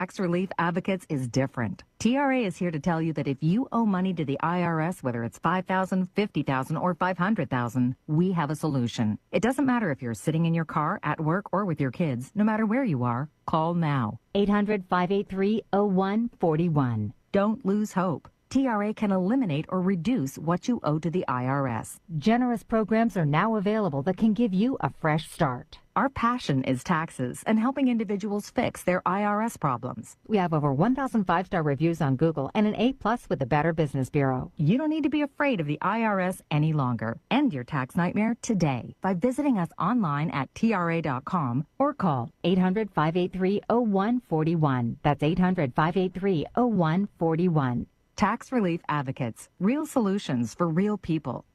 Tax Relief Advocates is different. TRA is here to tell you that if you owe money to the IRS, whether it's $5,000, $50,000, or $500,000, we have a solution. It doesn't matter if you're sitting in your car, at work, or with your kids. No matter where you are, call now. 800-583-0141. Don't lose hope. TRA can eliminate or reduce what you owe to the IRS. Generous programs are now available that can give you a fresh start. Our passion is taxes and helping individuals fix their IRS problems. We have over 1,000 five-star reviews on Google and an A+ with the Better Business Bureau. You don't need to be afraid of the IRS any longer. End your tax nightmare today by visiting us online at TRA.com or call 800-583-0141. That's 800-583-0141. Tax Relief Advocates, real solutions for real people.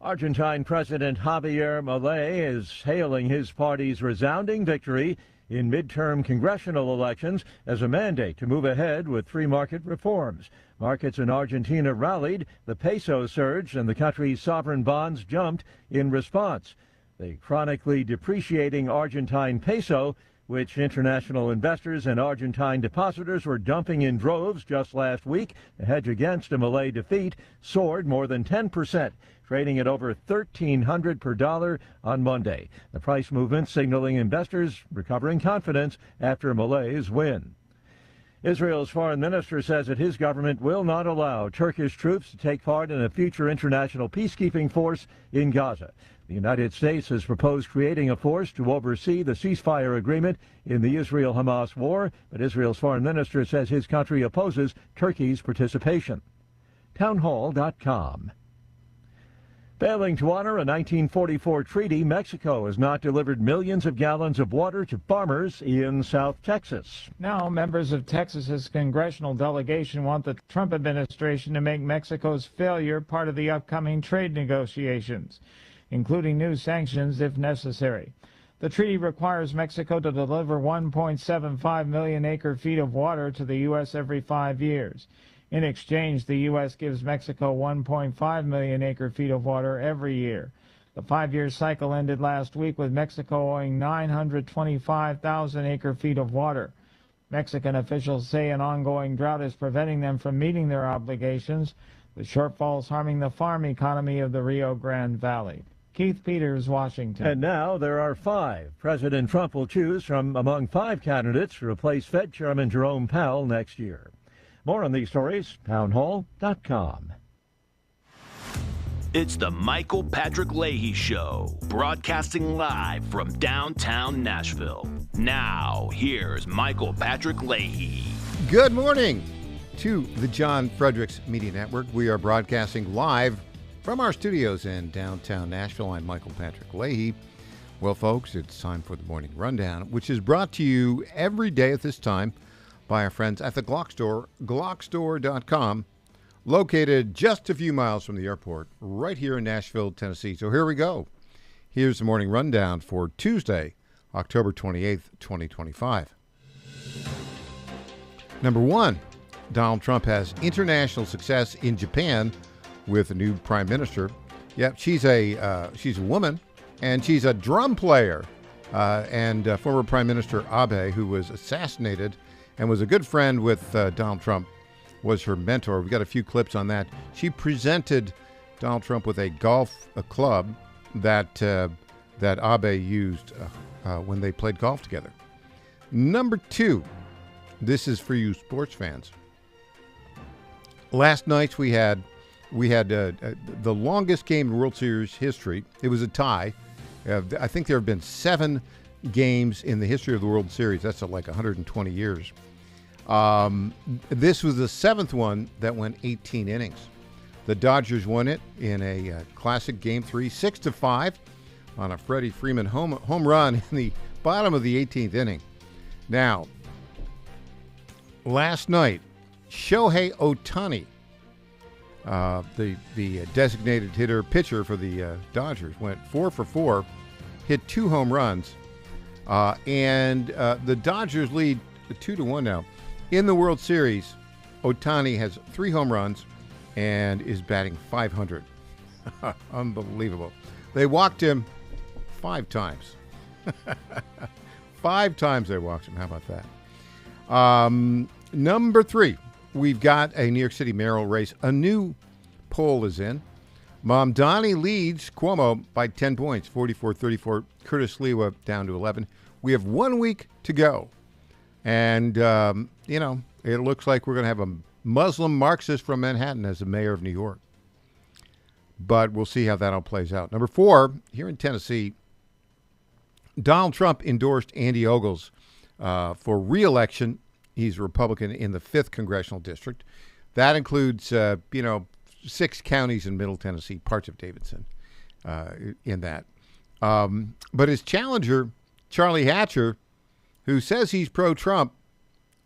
Argentine President Javier Milei is hailing his party's resounding victory in midterm congressional elections as a mandate to move ahead with free market reforms. Markets in Argentina rallied, the peso surged, and the country's sovereign bonds jumped in response. The chronically depreciating Argentine peso, which international investors and Argentine depositors were dumping in droves just last week, a hedge against a Milei defeat, soared more than 10%, trading at over $1,300 per dollar on Monday. The price movement signaling investors recovering confidence after Milei's win. Israel's foreign minister says that his government will not allow Turkish troops to take part in a future international peacekeeping force in Gaza. The United States has proposed creating a force to oversee the ceasefire agreement in the Israel-Hamas war, but Israel's foreign minister says his country opposes Turkey's participation. Townhall.com. Failing to honor a 1944 treaty, Mexico has not delivered millions of gallons of water to farmers in South Texas. Now, members of Texas's congressional delegation want the Trump administration to make Mexico's failure part of the upcoming trade negotiations, including new sanctions if necessary. The treaty requires Mexico to deliver 1.75 million acre-feet of water to the U.S. every 5 years. In exchange, the U.S. gives Mexico 1.5 million acre-feet of water every year. The 5-year cycle ended last week with Mexico owing 925,000 acre-feet of water. Mexican officials say an ongoing drought is preventing them from meeting their obligations, the shortfalls harming the farm economy of the Rio Grande Valley. Keith Peters, Washington. And now there are 5. President Trump will choose from among 5 candidates to replace Fed Chairman Jerome Powell next year. More on these stories, townhall.com. It's the Michael Patrick Leahy Show, broadcasting live from downtown Nashville. Now, here's Michael Patrick Leahy. Good morning to the John Fredericks Media Network. We are broadcasting live from our studios in downtown Nashville. I'm Michael Patrick Leahy. Well, folks, it's time for the Morning Rundown, which is brought to you every day at this time by our friends at the Glock Store, glockstore.com, located just a few miles from the airport, right here in Nashville, Tennessee. So here we go. Here's the Morning Rundown for Tuesday, October 28th, 2025. Number 1, Donald Trump has international success in Japan with a new prime minister. Yep, she's a woman, and she's a drum player. And former Prime Minister Abe, who was assassinated and was a good friend with Donald Trump, was her mentor. We've got a few clips on that. She presented Donald Trump with a club that Abe used when they played golf together. Number 2, this is for you sports fans. Last night we had the longest game in World Series history. It was a tie. I think there have been 7 games in the history of the World Series. That's like 120 years. This was the 7th one that went 18 innings. The Dodgers won it in a classic Game 3, 6-5, on a Freddie Freeman home run in the bottom of the 18th inning. Now, last night, Shohei Ohtani, the designated pitcher for the Dodgers, went 4 for 4, hit 2 home runs, and the Dodgers lead 2-1 now. In the World Series, Ohtani has 3 home runs and is batting .500. Unbelievable. They walked him 5 times. 5 times they walked him. How about that? Number 3, we've got a New York City mayoral race. A new poll is in. Mamdani leads Cuomo by 10 points, 44-34. Curtis Lewa down to 11. We have 1 week to go. And, it looks like we're going to have a Muslim Marxist from Manhattan as the mayor of New York. But we'll see how that all plays out. Number 4, here in Tennessee, Donald Trump endorsed Andy Ogles for re-election. He's a Republican in the 5th Congressional District. That includes, 6 counties in Middle Tennessee, parts of Davidson in that. But his challenger, Charlie Hatcher, who says he's pro-Trump,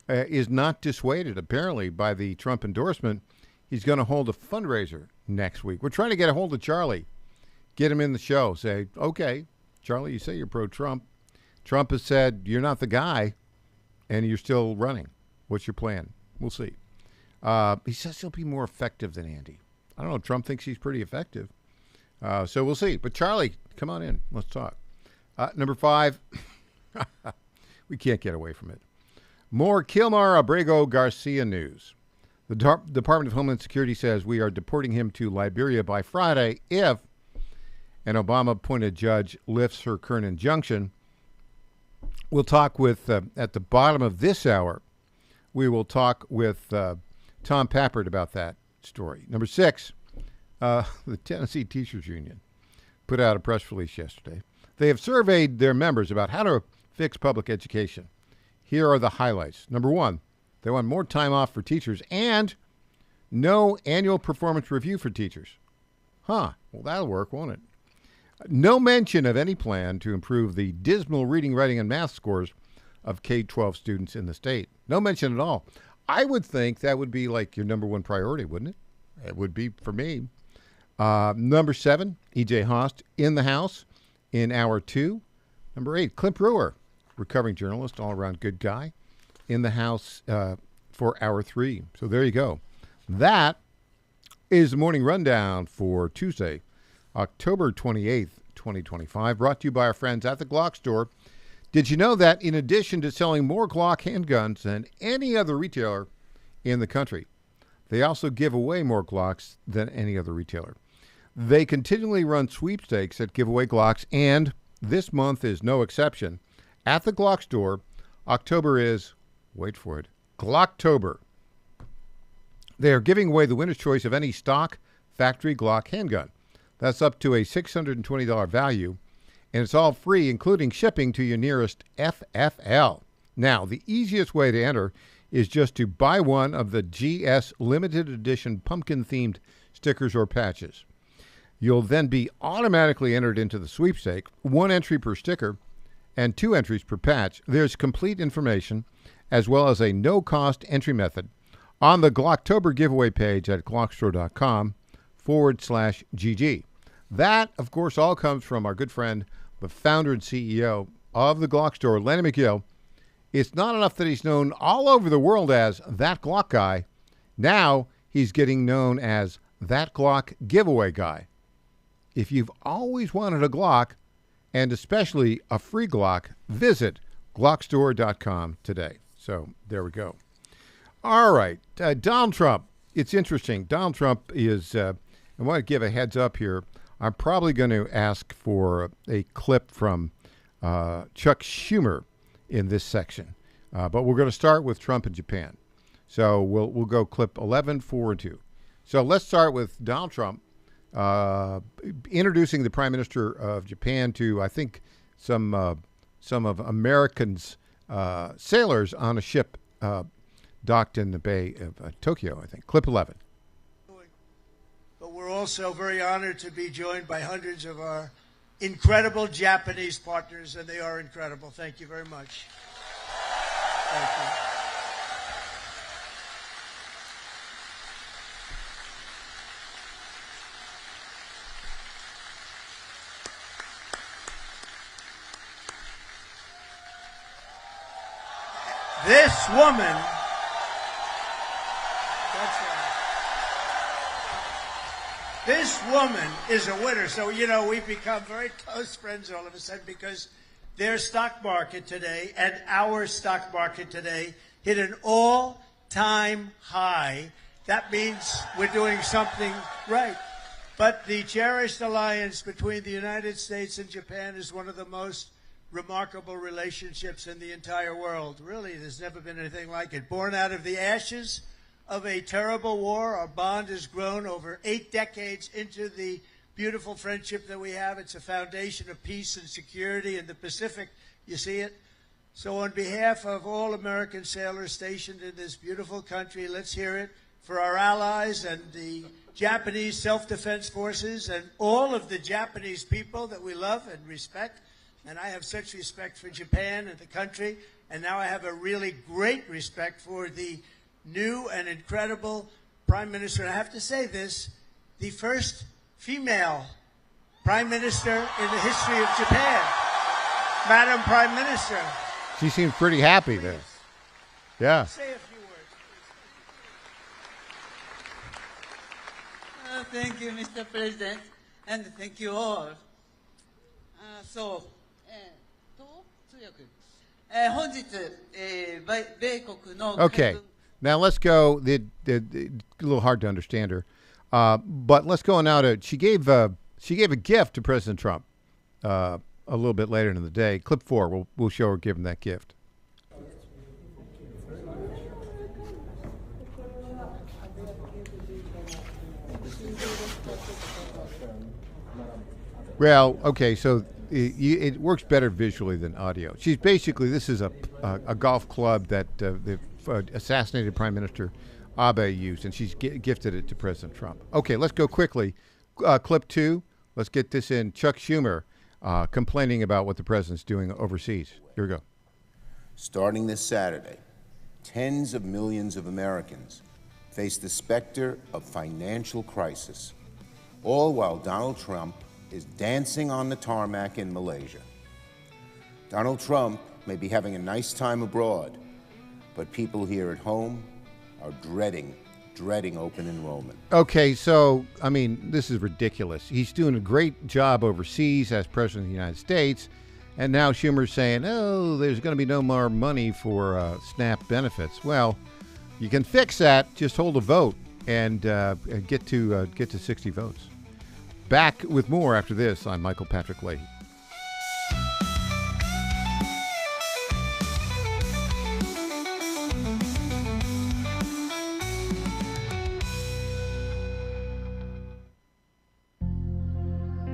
is not dissuaded, apparently, by the Trump endorsement. He's going to hold a fundraiser next week. We're trying to get a hold of Charlie, get him in the show, say, okay, Charlie, you say you're pro-Trump. Trump has said you're not the guy, and you're still running. What's your plan? We'll see. He says he'll be more effective than Andy. I don't know. Trump thinks he's pretty effective. So we'll see. But Charlie, come on in. Let's talk. Number 5, we can't get away from it. More Kilmar Abrego Garcia news. The Department of Homeland Security says we are deporting him to Liberia by Friday if an Obama-appointed judge lifts her current injunction. We'll talk with, at the bottom of this hour, we will talk with Tom Pappert about that story. Number 6, the Tennessee Teachers Union put out a press release yesterday. They have surveyed their members about how to fix public education. Here are the highlights. Number 1, they want more time off for teachers and no annual performance review for teachers. Well, that'll work, won't it? No mention of any plan to improve the dismal reading, writing, and math scores of K-12 students in the state. No mention at all. I would think that would be like your number 1 priority, wouldn't it? It would be for me. Number 7, E.J. Host in the House in hour 2. Number 8, Clint Brewer, recovering journalist, all-around good guy, in the House for hour 3. So there you go. That is the morning rundown for Tuesday, October 28th, 2025, brought to you by our friends at the Glock Store. Did you know that in addition to selling more Glock handguns than any other retailer in the country, they also give away more Glocks than any other retailer? They continually run sweepstakes that give away Glocks, and this month is no exception. At the Glock Store, October is, wait for it, Glocktober. They are giving away the winner's choice of any stock factory Glock handgun. That's up to a $620 value, and it's all free, including shipping to your nearest FFL. Now, the easiest way to enter is just to buy one of the GS limited edition pumpkin-themed stickers or patches. You'll then be automatically entered into the sweepstake, 1 entry per sticker and 2 entries per patch. There's complete information, as well as a no-cost entry method, on the Glocktober giveaway page at glockstore.com/GG. That, of course, all comes from our good friend, the founder and CEO of the Glock Store, Lenny McGill. It's not enough that he's known all over the world as that Glock guy. Now he's getting known as that Glock giveaway guy. If you've always wanted a Glock, and especially a free Glock, visit glockstore.com today. So there we go. All right. Donald Trump. It's interesting. Donald Trump is, I want to give a heads up here. I'm probably going to ask for a clip from Chuck Schumer in this section. But we're going to start with Trump in Japan. So we'll go clip 11, 4, and 2. So let's start with Donald Trump introducing the Prime Minister of Japan to, I think, some of Americans' sailors on a ship docked in the Bay of Tokyo, I think. Clip 11. But we're also very honored to be joined by hundreds of our incredible Japanese partners, and they are incredible. Thank you very much. Thank you. This woman, that's right. This woman is a winner. So, we've become very close friends all of a sudden because their stock market today and our stock market today hit an all-time high. That means we're doing something right. But the cherished alliance between the United States and Japan is one of the most remarkable relationships in the entire world. Really, there's never been anything like it. Born out of the ashes of a terrible war, our bond has grown over 8 decades into the beautiful friendship that we have. It's a foundation of peace and security in the Pacific. You see it? So on behalf of all American sailors stationed in this beautiful country, let's hear it for our allies and the Japanese self-defense forces and all of the Japanese people that we love and respect. And I have such respect for Japan and the country, and now I have a really great respect for the new and incredible Prime Minister. And I have to say this, the first female Prime Minister in the history of Japan. Madam Prime Minister. She seemed pretty happy there. Yeah. Say a few words. Thank you, Mr. President, and thank you all. Okay, now let's go. A little hard to understand her, but let's go now to. She gave a gift to President Trump a little bit later in the day. Clip 4. We'll show her giving that gift. Well, okay, so it works better visually than audio. She's basically, this is a golf club that the assassinated Prime Minister Abe used, and she's gifted it to President Trump. Okay, let's go quickly. Clip 2, let's get this in. Chuck Schumer complaining about what the president's doing overseas. Here we go. Starting this Saturday, tens of millions of Americans face the specter of financial crisis, all while Donald Trump is dancing on the tarmac in Malaysia. Donald Trump may be having a nice time abroad, but people here at home are dreading open enrollment. Okay, so, I mean, this is ridiculous. He's doing a great job overseas as President of the United States, and now Schumer's saying, oh, there's going to be no more money for SNAP benefits. Well, you can fix that. Just hold a vote and get to 60 votes. Back with more after this. I'm Michael Patrick Leahy.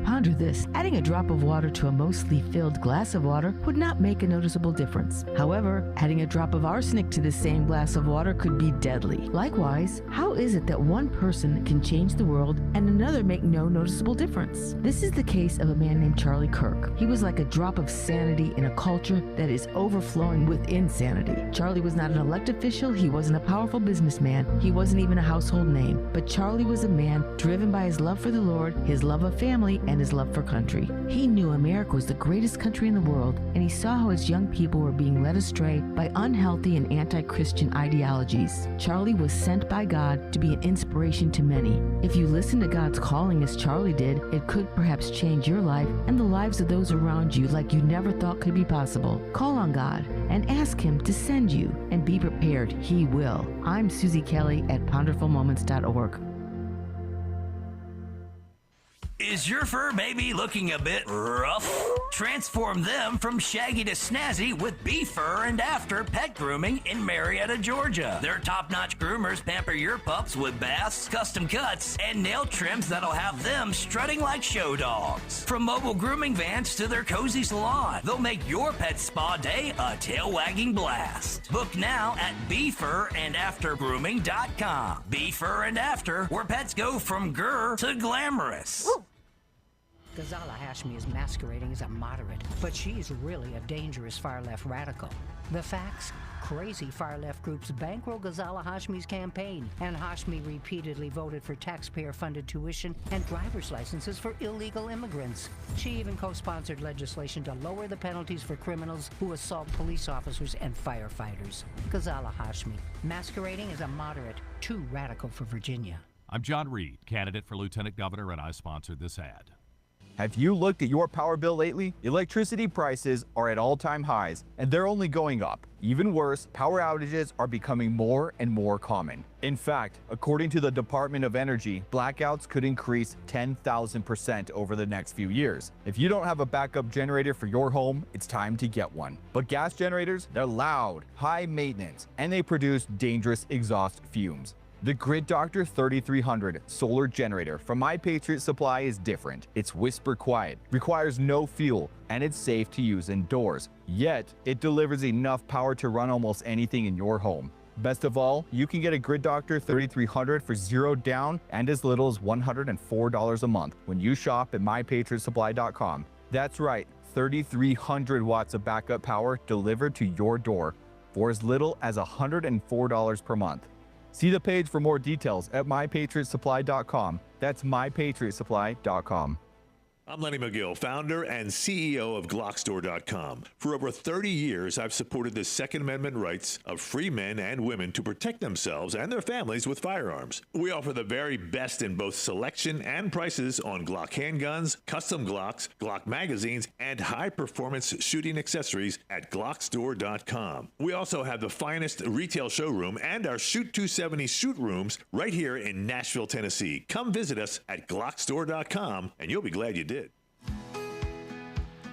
Ponder this. Adding a drop of water to a mostly filled glass of water would not make a noticeable difference. However, adding a drop of arsenic to the same glass of water could be deadly. Likewise, how is it that one person can change the world and another make no noticeable difference? This is the case of a man named Charlie Kirk. He was like a drop of sanity in a culture that is overflowing with insanity. Charlie was not an elected official. He wasn't a powerful businessman. He wasn't even a household name. But Charlie was a man driven by his love for the Lord, his love of family, and his love for country. He knew America was the greatest country in the world, and he saw how his young people were being led astray by unhealthy and anti-Christian ideologies. Charlie was sent by God to be an inspiration to many. If you listen to God's calling as Charlie did, it could perhaps change your life and the lives of those around you like you never thought could be possible. Call on God and ask Him to send you, and be prepared. He will. I'm Susie Kelly at ponderfulmoments.org. Is your fur baby looking a bit rough? Transform them from shaggy to snazzy with Befur and After Pet Grooming in Marietta, Georgia. Their top-notch groomers pamper your pups with baths, custom cuts, and nail trims that'll have them strutting like show dogs. From mobile grooming vans to their cozy salon, they'll make your pet spa day a tail-wagging blast. Book now at BefurandAfterGrooming.com. Befur and After, where pets go from grr to glamorous. Woo! Ghazala Hashmi is masquerading as a moderate, but she's really a dangerous far-left radical. The facts? Crazy far-left groups bankroll Ghazala Hashmi's campaign, and Hashmi repeatedly voted for taxpayer-funded tuition and driver's licenses for illegal immigrants. She even co-sponsored legislation to lower the penalties for criminals who assault police officers and firefighters. Ghazala Hashmi, masquerading as a moderate, too radical for Virginia. I'm John Reed, candidate for Lieutenant Governor, and I sponsored this ad. Have you looked at your power bill lately? Electricity prices are at all-time highs, and they're only going up. Even worse, power outages are becoming more and more common. In fact, according to the Department of Energy, blackouts could increase 10,000% over the next few years. If you don't have a backup generator for your home, it's time to get one. But gas generators, they're loud, high maintenance, and they produce dangerous exhaust fumes. The Grid Doctor 3300 solar generator from My Patriot Supply is different. It's whisper quiet, requires no fuel, and it's safe to use indoors. Yet, it delivers enough power to run almost anything in your home. Best of all, you can get a Grid Doctor 3300 for $0 down and as little as $104 a month when you shop at MyPatriotSupply.com. That's right, 3,300 watts of backup power delivered to your door for as little as $104 per month. See the page for more details at MyPatriotSupply.com. That's MyPatriotSupply.com. I'm Lenny McGill, founder and CEO of GlockStore.com. For over 30 years, I've supported the Second Amendment rights of free men and women to protect themselves and their families with firearms. We offer the very best in both selection and prices on Glock handguns, custom Glocks, Glock magazines, and high-performance shooting accessories at GlockStore.com. We also have the finest retail showroom and our Shoot 270 shoot rooms right here in Nashville, Tennessee. Come visit us at GlockStore.com, and you'll be glad you did.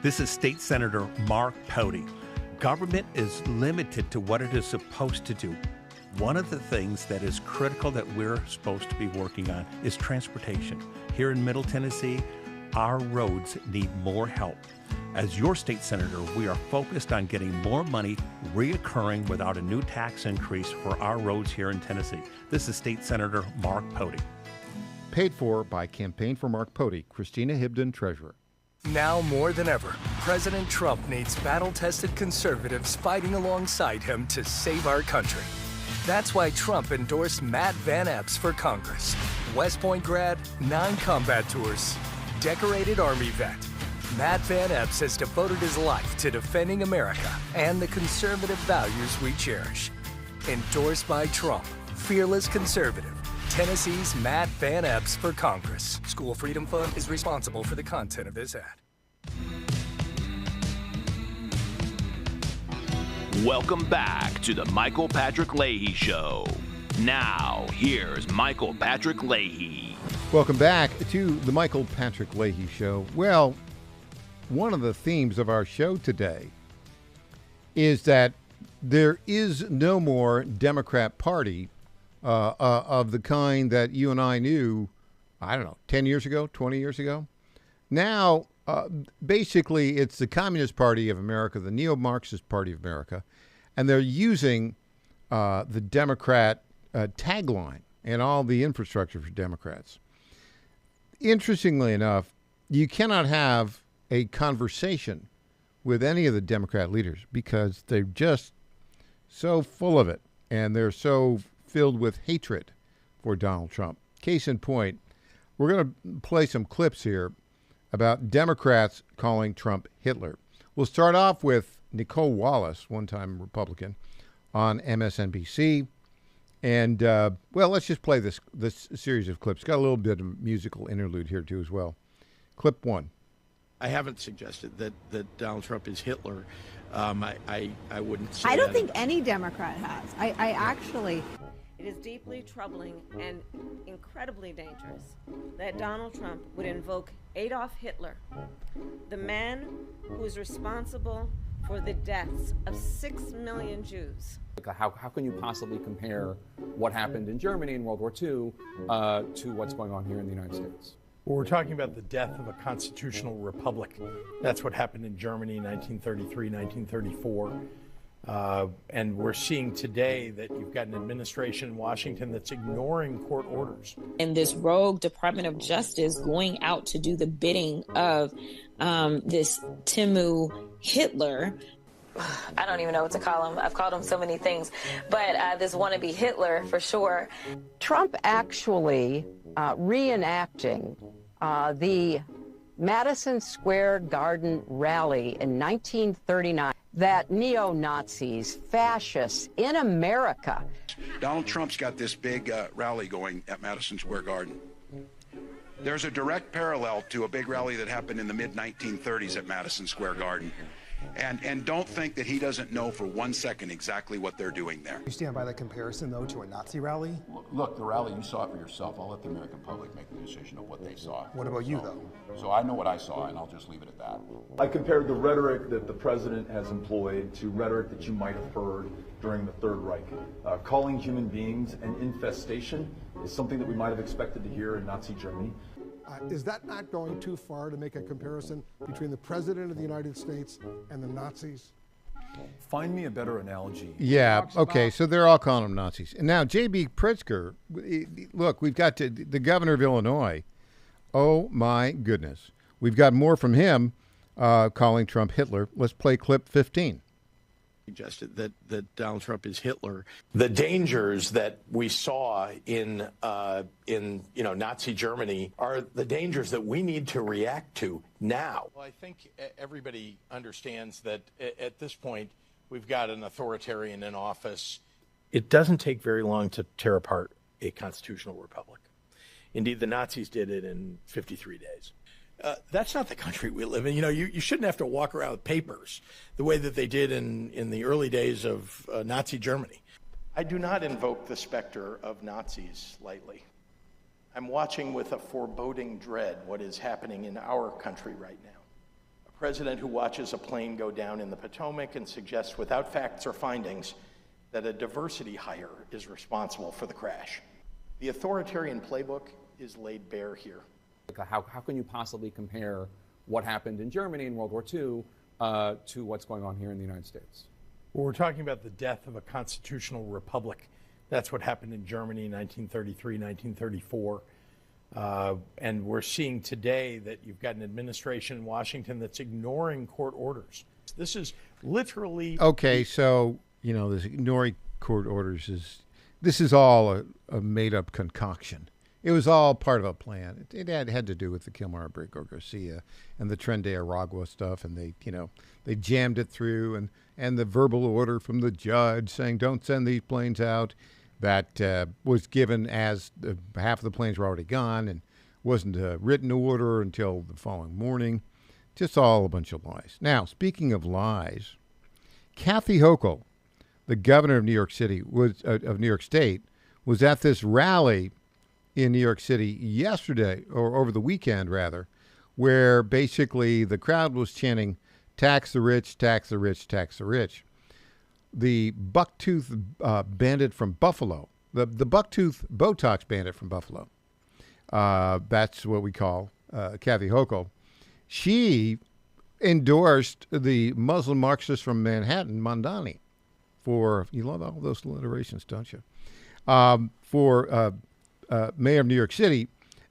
This is State Senator Mark Pody. Government is limited to what it is supposed to do. One of the things that is critical that we're supposed to be working on is transportation. Here in Middle Tennessee, our roads need more help. As your state senator, we are focused on getting more money reoccurring without a new tax increase for our roads here in Tennessee. This is State Senator Mark Pody. Paid for by Campaign for Mark Pody, Christina Hibden, Treasurer. Now more than ever, President Trump needs battle-tested conservatives fighting alongside him to save our country. That's why Trump endorsed Matt Van Epps for Congress. West Point grad, 9 combat tours, decorated Army vet. Matt Van Epps has devoted his life to defending America and the conservative values we cherish. Endorsed by Trump, fearless conservative, Tennessee's Matt Van Epps for Congress. School Freedom Fund is responsible for the content of this ad. Welcome back to the Michael Patrick Leahy Show. Now, here's Michael Patrick Leahy. Welcome back to the Michael Patrick Leahy Show. Well, one of the themes of our show today is that there is no more Democrat Party of the kind that you and I knew, 10 years ago, 20 years ago. Now, basically, it's the Communist Party of America, the Neo-Marxist Party of America, and they're using the Democrat tagline and all the infrastructure for Democrats. Interestingly enough, you cannot have a conversation with any of the Democrat leaders because they're just so full of it, and they're so filled with hatred for Donald Trump. Case in point, we're going to play some clips here about Democrats calling Trump Hitler. We'll start off with Nicole Wallace, one-time Republican, on MSNBC. And, let's just play this series of clips. Got a little bit of musical interlude here, too, as well. Clip 1. I haven't suggested that Donald Trump is Hitler. I wouldn't say I don't that. think any Democrat has. I actually... It is deeply troubling and incredibly dangerous that Donald Trump would invoke Adolf Hitler, the man who is responsible for the deaths of 6 million Jews. How can you possibly compare what happened in Germany in World War II to what's going on here in the United States? Well, we're talking about the death of a constitutional republic. That's what happened in Germany in 1933, 1934. And we're seeing today that you've got an administration in Washington that's ignoring court orders. And this rogue Department of Justice going out to do the bidding of this Timu Hitler. I don't even know what to call him. I've called him so many things, but this wannabe Hitler for sure. Trump actually reenacting the Madison Square Garden rally in 1939 that neo-Nazis, fascists in America. Donald Trump's got this big rally going at Madison Square Garden. There's a direct parallel to a big rally that happened in the mid-1930s at Madison Square Garden. And don't think that he doesn't know for 1 second exactly what they're doing there. You stand by the comparison, though, to a Nazi rally? Look, the rally, you saw it for yourself. I'll let the American public make the decision of what they saw. What about you, though? So I know what I saw, and I'll just leave it at that. I compared the rhetoric that the president has employed to rhetoric that you might have heard during the Third Reich. Calling human beings an infestation is something that we might have expected to hear in Nazi Germany. Is that not going too far to make a comparison between the President of the United States and the Nazis? Find me a better analogy. Yeah, okay, so they're all calling them Nazis. And now, J.B. Pritzker, look, we've got the governor of Illinois. Oh, my goodness. We've got more from him calling Trump Hitler. Let's play clip 15. Suggested that Donald Trump is Hitler. The dangers that we saw in Nazi Germany are the dangers that we need to react to now. Well, I think everybody understands that at this point we've got an authoritarian in office. It doesn't take very long to tear apart a constitutional republic. Indeed, the Nazis did it in 53 days. That's not the country we live in. You shouldn't have to walk around with papers the way that they did in the early days of Nazi Germany. I do not invoke the specter of Nazis lightly. I'm watching with a foreboding dread what is happening in our country right now. A president who watches a plane go down in the Potomac and suggests without facts or findings that a diversity hire is responsible for the crash. The authoritarian playbook is laid bare here. How can you possibly compare what happened in Germany in World War II to what's going on here in the United States? Well, we're talking about the death of a constitutional republic. That's what happened in Germany in 1933, 1934. And we're seeing today that you've got an administration in Washington that's ignoring court orders. This is literally... Okay, so, this ignoring court orders this is all a made-up concoction. It was all part of a plan. It had to do with the Kilmar Brico Garcia and the Tren de Aragua stuff, and they jammed it through, and the verbal order from the judge saying don't send these planes out that was given as half of the planes were already gone and wasn't a written order until the following morning. Just all a bunch of lies. Now, speaking of lies, Kathy Hochul, the governor of New York City, of New York State, was at this rally in New York City yesterday, or over the weekend rather, where basically the crowd was chanting, tax the rich, tax the rich, tax the rich. The bucktooth bandit from Buffalo, the bucktooth Botox bandit from Buffalo, that's what we call Kathy Hochul. She endorsed the Muslim Marxist from Manhattan, Mondani, you love all those alliterations, don't you? For mayor of New York City.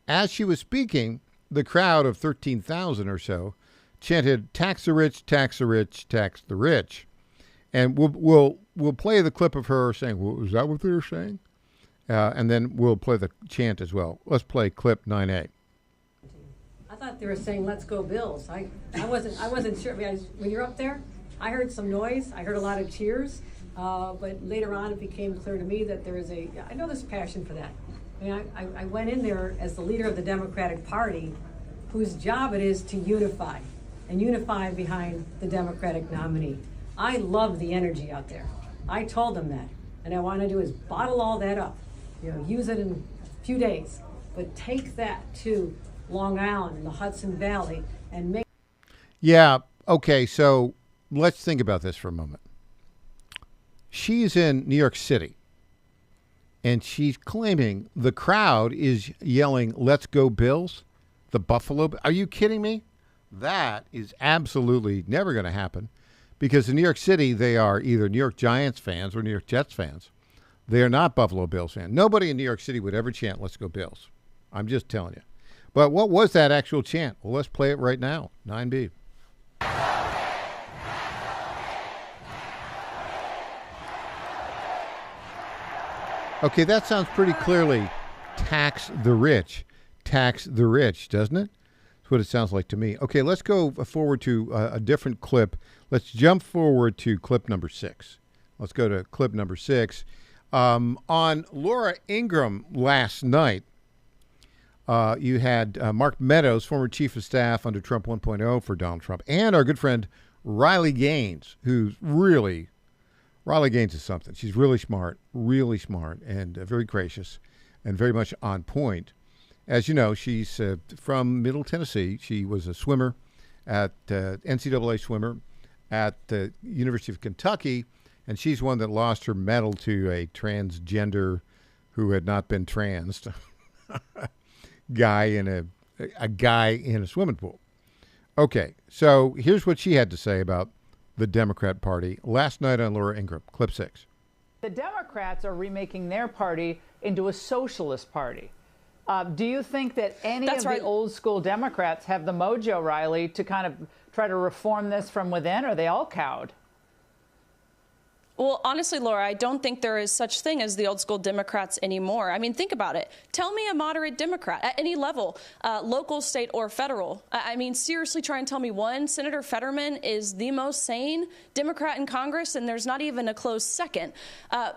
As she was speaking, the crowd of 13,000 or so chanted, tax the rich, tax the rich, tax the rich. And we'll play the clip of her saying, well, is that what they're saying? And then we'll play the chant as well. Let's play clip 9A. I thought they were saying, let's go Bills. I wasn't sure. When you're up there, I heard some noise. I heard a lot of cheers. But later on, it became clear to me that I know there's passion for that. I went in there as the leader of the Democratic Party, whose job it is to unify behind the Democratic nominee. I love the energy out there. I told them that. And I want to do is bottle all that up, use it in a few days, but take that to Long Island and the Hudson Valley and make... Yeah, okay, so let's think about this for a moment. She's in New York City, and she's claiming the crowd is yelling, let's go Bills, the Buffalo. Are you kidding me? That is absolutely never going to happen, because in New York City, they are either New York Giants fans or New York Jets fans. They are not Buffalo Bills fans. Nobody in New York City would ever chant, let's go Bills. I'm just telling you. But what was that actual chant? Well, let's play it right now. 9B. Okay, that sounds pretty clearly tax the rich, doesn't it? That's what it sounds like to me. Okay, let's go forward to a different clip. Let's jump forward to clip number 6. Let's go to clip number 6. On Laura Ingraham last night, You had Mark Meadows, former chief of staff under Trump 1.0 for Donald Trump, and our good friend Riley Gaines, Riley Gaines is something. She's really smart, and very gracious, and very much on point. As you know, she's from Middle Tennessee. She was a swimmer NCAA swimmer at the University of Kentucky, and she's one that lost her medal to a transgender who had not been transed guy in a swimming pool. Okay, so here's what she had to say about the Democrat Party last night on Laura Ingraham, clip 6. The Democrats are remaking their party into a socialist party. Do you think that any of the old school Democrats have the mojo, Riley, to kind of try to reform this from within, or are they all cowed? Well, honestly, Laura, I don't think there is such thing as the old school Democrats anymore. I mean, think about it. Tell me a moderate Democrat at any level, local, state, or federal. I mean, seriously, try and tell me one. Senator Fetterman is the most sane Democrat in Congress, and there's not even a close second.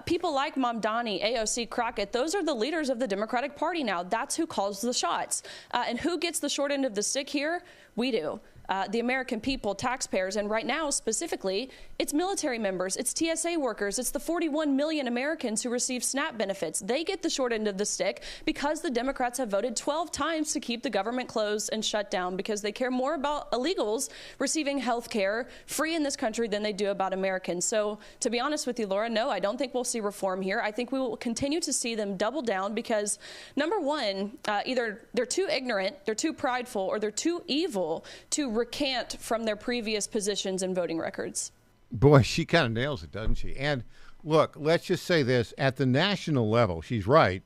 People like Mamdani, AOC, Crockett, those are the leaders of the Democratic Party now. That's who calls the shots. And who gets the short end of the stick here? We do. The American people, taxpayers, and right now specifically, it's military members, it's TSA workers, it's the 41 million Americans who receive SNAP benefits. They get the short end of the stick because the Democrats have voted 12 times to keep the government closed and shut down because they care more about illegals receiving health care free in this country than they do about Americans. So to be honest with you, Laura, no, I don't think we'll see reform here. I think we will continue to see them double down because, number one, either they're too ignorant, they're too prideful, or they're too evil to recant from their previous positions and voting records. Boy, she kind of nails it, doesn't she? And look, let's just say this. At the national level, she's right.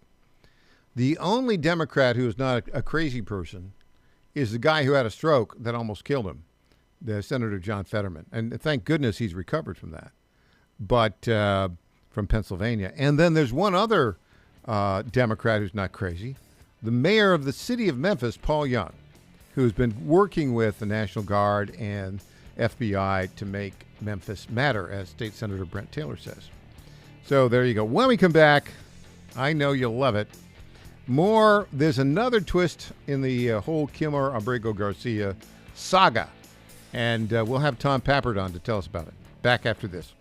The only Democrat who is not a crazy person is the guy who had a stroke that almost killed him, the Senator John Fetterman. And thank goodness he's recovered from that, but from Pennsylvania. And then there's one other Democrat who's not crazy, the mayor of the city of Memphis, Paul Young, who's been working with the National Guard and FBI to make Memphis matter, as State Senator Brent Taylor says. So there you go. When we come back, I know you'll love it. More, there's another twist in the whole Kilmer Abrego Garcia saga, and we'll have Tom Pappert on to tell us about it. Back after this.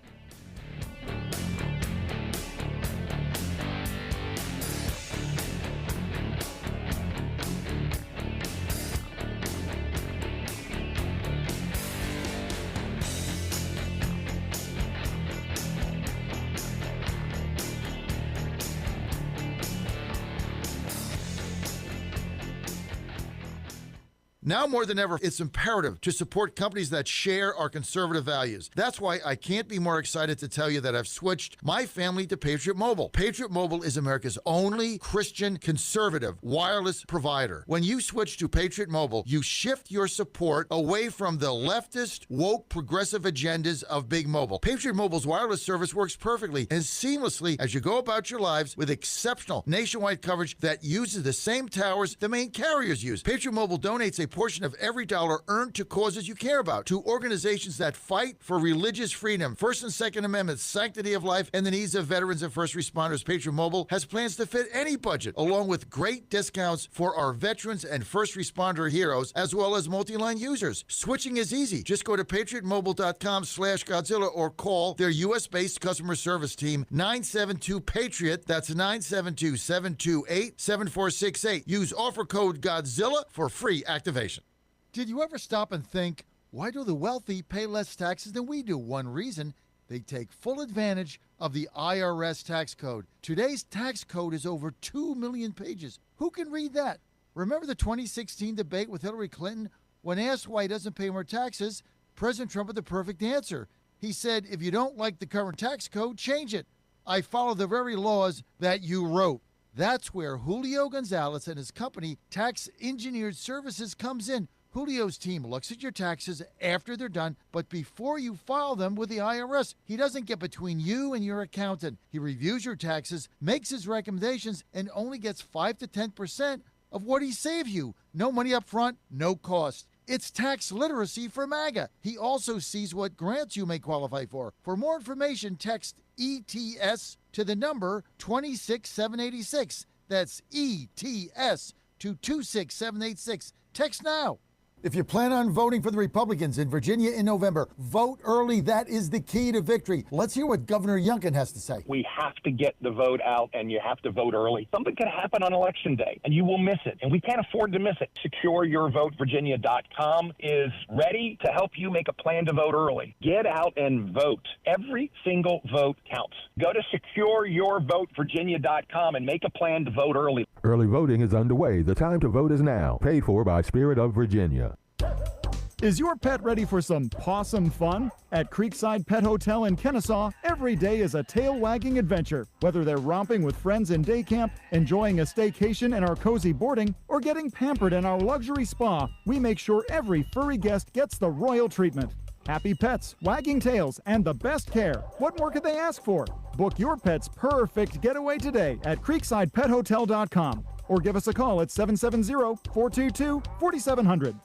Now more than ever, it's imperative to support companies that share our conservative values. That's why I can't be more excited to tell you that I've switched my family to Patriot Mobile. Patriot Mobile is America's only Christian conservative wireless provider. When you switch to Patriot Mobile, you shift your support away from the leftist, woke, progressive agendas of Big Mobile. Patriot Mobile's wireless service works perfectly and seamlessly as you go about your lives with exceptional nationwide coverage that uses the same towers the main carriers use. Patriot Mobile donates a portion of every dollar earned to causes you care about, to organizations that fight for religious freedom, First and Second Amendments, sanctity of life, and the needs of veterans and first responders. Patriot Mobile has plans to fit any budget, along with great discounts for our veterans and first responder heroes, as well as multi-line users. Switching is easy. Just go to patriotmobile.com/Godzilla or call their U.S.-based customer service team, 972-PATRIOT. That's 972-728-7468. Use offer code Godzilla for free activation. Did you ever stop and think, why do the wealthy pay less taxes than we do? One reason, they take full advantage of the IRS tax code. Today's tax code is over 2 million pages. Who can read that? Remember the 2016 debate with Hillary Clinton? When asked why he doesn't pay more taxes, President Trump had the perfect answer. He said, if you don't like the current tax code, change it. I follow the very laws that you wrote. That's where Julio Gonzalez and his company, Tax Engineered Services, comes in. Julio's team looks at your taxes after they're done, but before you file them with the IRS. He doesn't get between you and your accountant. He reviews your taxes, makes his recommendations, and only gets 5 to 10% of what he saved you. No money up front, no cost. It's tax literacy for MAGA. He also sees what grants you may qualify for. For more information, text ETS to the number 26786. That's ETS to 26786. Text now. If you plan on voting for the Republicans in Virginia in November, vote early. That is the key to victory. Let's hear what Governor Youngkin has to say. We have to get the vote out, and you have to vote early. Something could happen on Election Day, and you will miss it, and we can't afford to miss it. SecureYourVoteVirginia.com is ready to help you make a plan to vote early. Get out and vote. Every single vote counts. Go to SecureYourVoteVirginia.com and make a plan to vote early. Early voting is underway. The time to vote is now. Paid for by Spirit of Virginia. Is your pet ready for some possum fun? At Creekside Pet Hotel in Kennesaw, every day is a tail-wagging adventure. Whether they're romping with friends in day camp, enjoying a staycation in our cozy boarding, or getting pampered in our luxury spa, we make sure every furry guest gets the royal treatment. Happy pets, wagging tails, and the best care. What more could they ask for? Book your pet's perfect getaway today at CreeksidePetHotel.com or give us a call at 770-422-4700.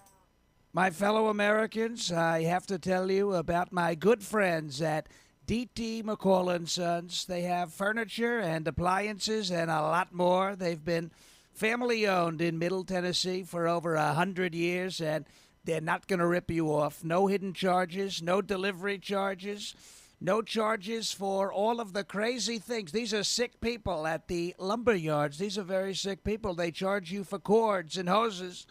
My fellow Americans, I have to tell you about my good friends at D.T. McCall & Sons. They have furniture and appliances and a lot more. They've been family-owned in Middle Tennessee for over 100 years, and they're not going to rip you off. No hidden charges, no delivery charges, no charges for all of the crazy things. These are sick people at the lumber yards. These are very sick people. They charge you for cords and hoses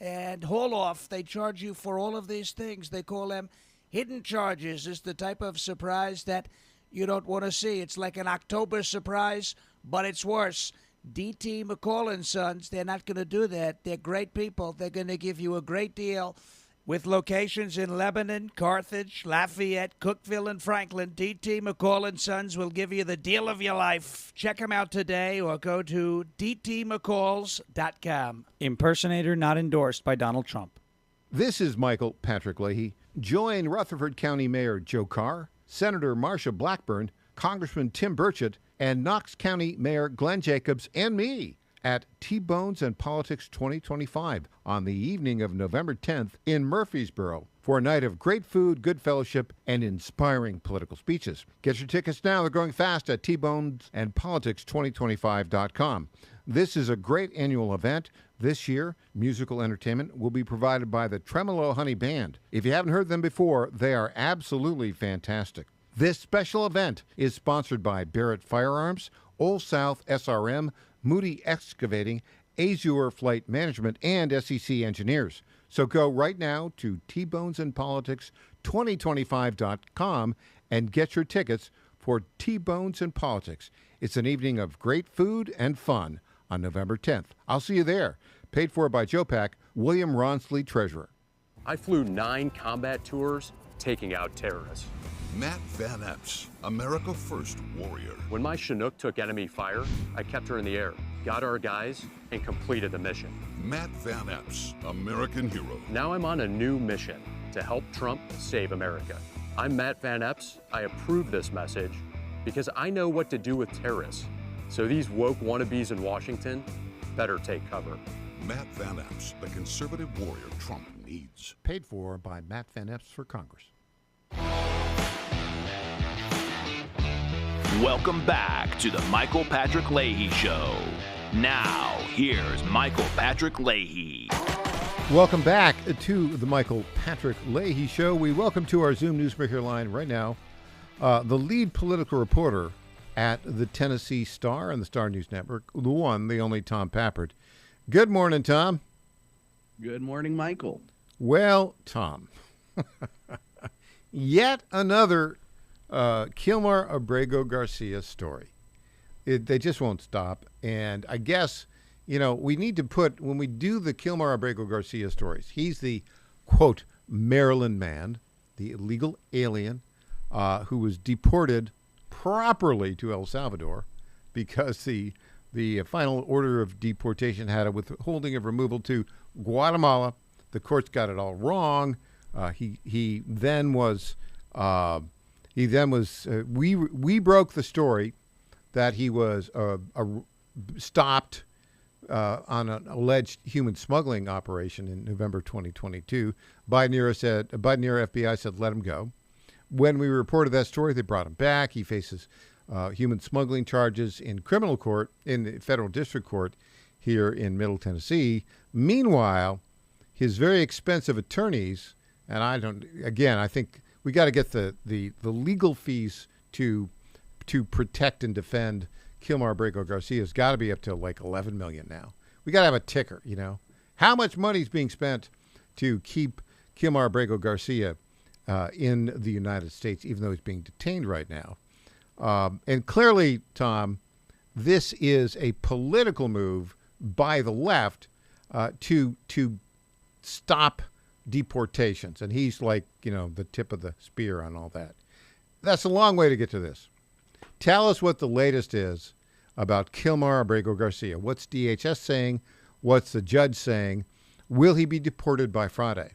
and haul off. They charge you for all of these things. They call them hidden charges. It's the type of surprise that you don't want to see. It's like an October surprise, but it's worse. D.T. McCall & Sons, they're not going to do that. They're great people. They're going to give you a great deal. With locations in Lebanon, Carthage, Lafayette, Cookeville, and Franklin, D.T. McCall & Sons will give you the deal of your life. Check them out today or go to dtmccalls.com. Impersonator not endorsed by Donald Trump. This is Michael Patrick Leahy. Join Rutherford County Mayor Joe Carr, Senator Marsha Blackburn, Congressman Tim Burchett, and Knox County Mayor Glenn Jacobs, and me at T-Bones and Politics 2025 on the evening of November 10th in Murfreesboro for a night of great food, good fellowship, and inspiring political speeches. Get your tickets now. They're going fast at tbonesandpolitics2025.com. This is a great annual event. This year, musical entertainment will be provided by the Tremolo Honey Band. If you haven't heard them before, they are absolutely fantastic. This special event is sponsored by Barrett Firearms, Old South SRM, Moody Excavating, Azure Flight Management, and SEC Engineers. So go right now to tbonesandpolitics2025.com and get your tickets for T-Bones and Politics. It's an evening of great food and fun on November 10th. I'll see you there. Paid for by Joe Pack, William Ronsley, Treasurer. I flew 9 combat tours taking out terrorists. Matt Van Epps, America First warrior. When my Chinook took enemy fire, I kept her in the air, got our guys, and completed the mission. Matt Van Epps, American hero. Now I'm on a new mission to help Trump save America. I'm Matt Van Epps. I approve this message because I know what to do with terrorists. So these woke wannabes in Washington better take cover. Matt Van Epps, the conservative warrior Trump needs. Paid for by Matt Van Epps for Congress. Welcome back to the Michael Patrick Leahy Show. Now, here's Michael Patrick Leahy. Welcome back to the Michael Patrick Leahy Show. We welcome to our Zoom Newsmaker line right now the lead political reporter at the Tennessee Star and the Star News Network, the one, the only Tom Pappert. Good morning, Tom. Good morning, Michael. Well, Tom, yet another Kilmar Abrego Garcia story. They just won't stop. And I guess, we need to put, when we do the Kilmar Abrego Garcia stories, he's the, quote, Maryland man, the illegal alien who was deported properly to El Salvador because the final order of deportation had a withholding of removal to Guatemala. The courts got it all wrong. We broke the story that he was stopped on an alleged human smuggling operation in November 2022. Biden-era FBI said, let him go. When we reported that story, they brought him back. He faces human smuggling charges in criminal court, in the federal district court here in Middle Tennessee. Meanwhile, his very expensive attorneys, and I think we got to get the legal fees to protect and defend Kilmar Abrego Garcia has got to be up to like $11 million now. We got to have a ticker, How much money is being spent to keep Kilmar Abrego Garcia in the United States, even though he's being detained right now? And clearly, Tom, this is a political move by the left to stop deportations. And he's like, the tip of the spear on all that. That's a long way to get to this. Tell us what the latest is about Kilmar Abrego Garcia. What's DHS saying? What's the judge saying? Will he be deported by Friday?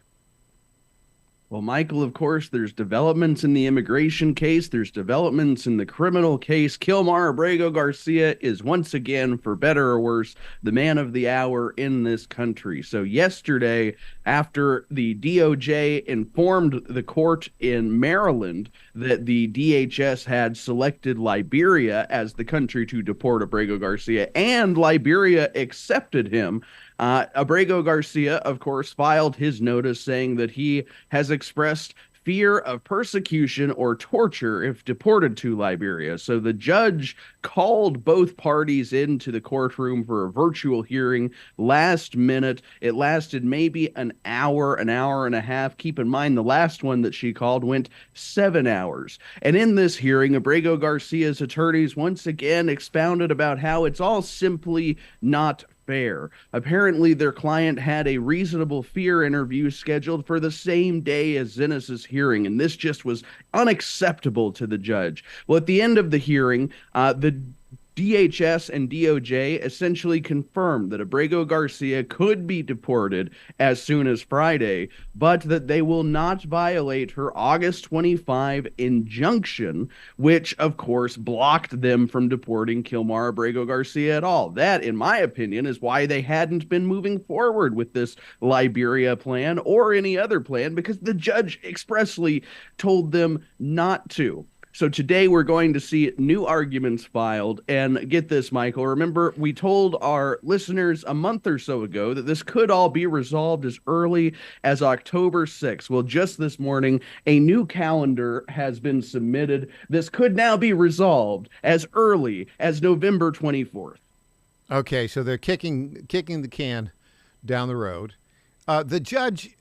Well, Michael, of course, there's developments in the immigration case. There's developments in the criminal case. Kilmar Abrego Garcia is once again, for better or worse, the man of the hour in this country. So yesterday, after the DOJ informed the court in Maryland that the DHS had selected Liberia as the country to deport Abrego Garcia, and Liberia accepted him, Abrego Garcia, of course, filed his notice saying that he has expressed fear of persecution or torture if deported to Liberia. So the judge called both parties into the courtroom for a virtual hearing last minute. It lasted maybe an hour and a half. Keep in mind, the last one that she called went 7 hours. And in this hearing, Abrego Garcia's attorneys once again expounded about how it's all simply not fair. Apparently, their client had a reasonable fear interview scheduled for the same day as Zenas' hearing, and this just was unacceptable to the judge. Well, at the end of the hearing, the DHS and DOJ essentially confirmed that Abrego Garcia could be deported as soon as Friday, but that they will not violate her August 25 injunction, which, of course, blocked them from deporting Kilmar Abrego Garcia at all. That, in my opinion, is why they hadn't been moving forward with this Liberia plan or any other plan, because the judge expressly told them not to. So today we're going to see new arguments filed. And get this, Michael, remember we told our listeners a month or so ago that this could all be resolved as early as October 6th. Well, just this morning, a new calendar has been submitted. This could now be resolved as early as November 24th. Okay, so they're kicking the can down the road. The judge,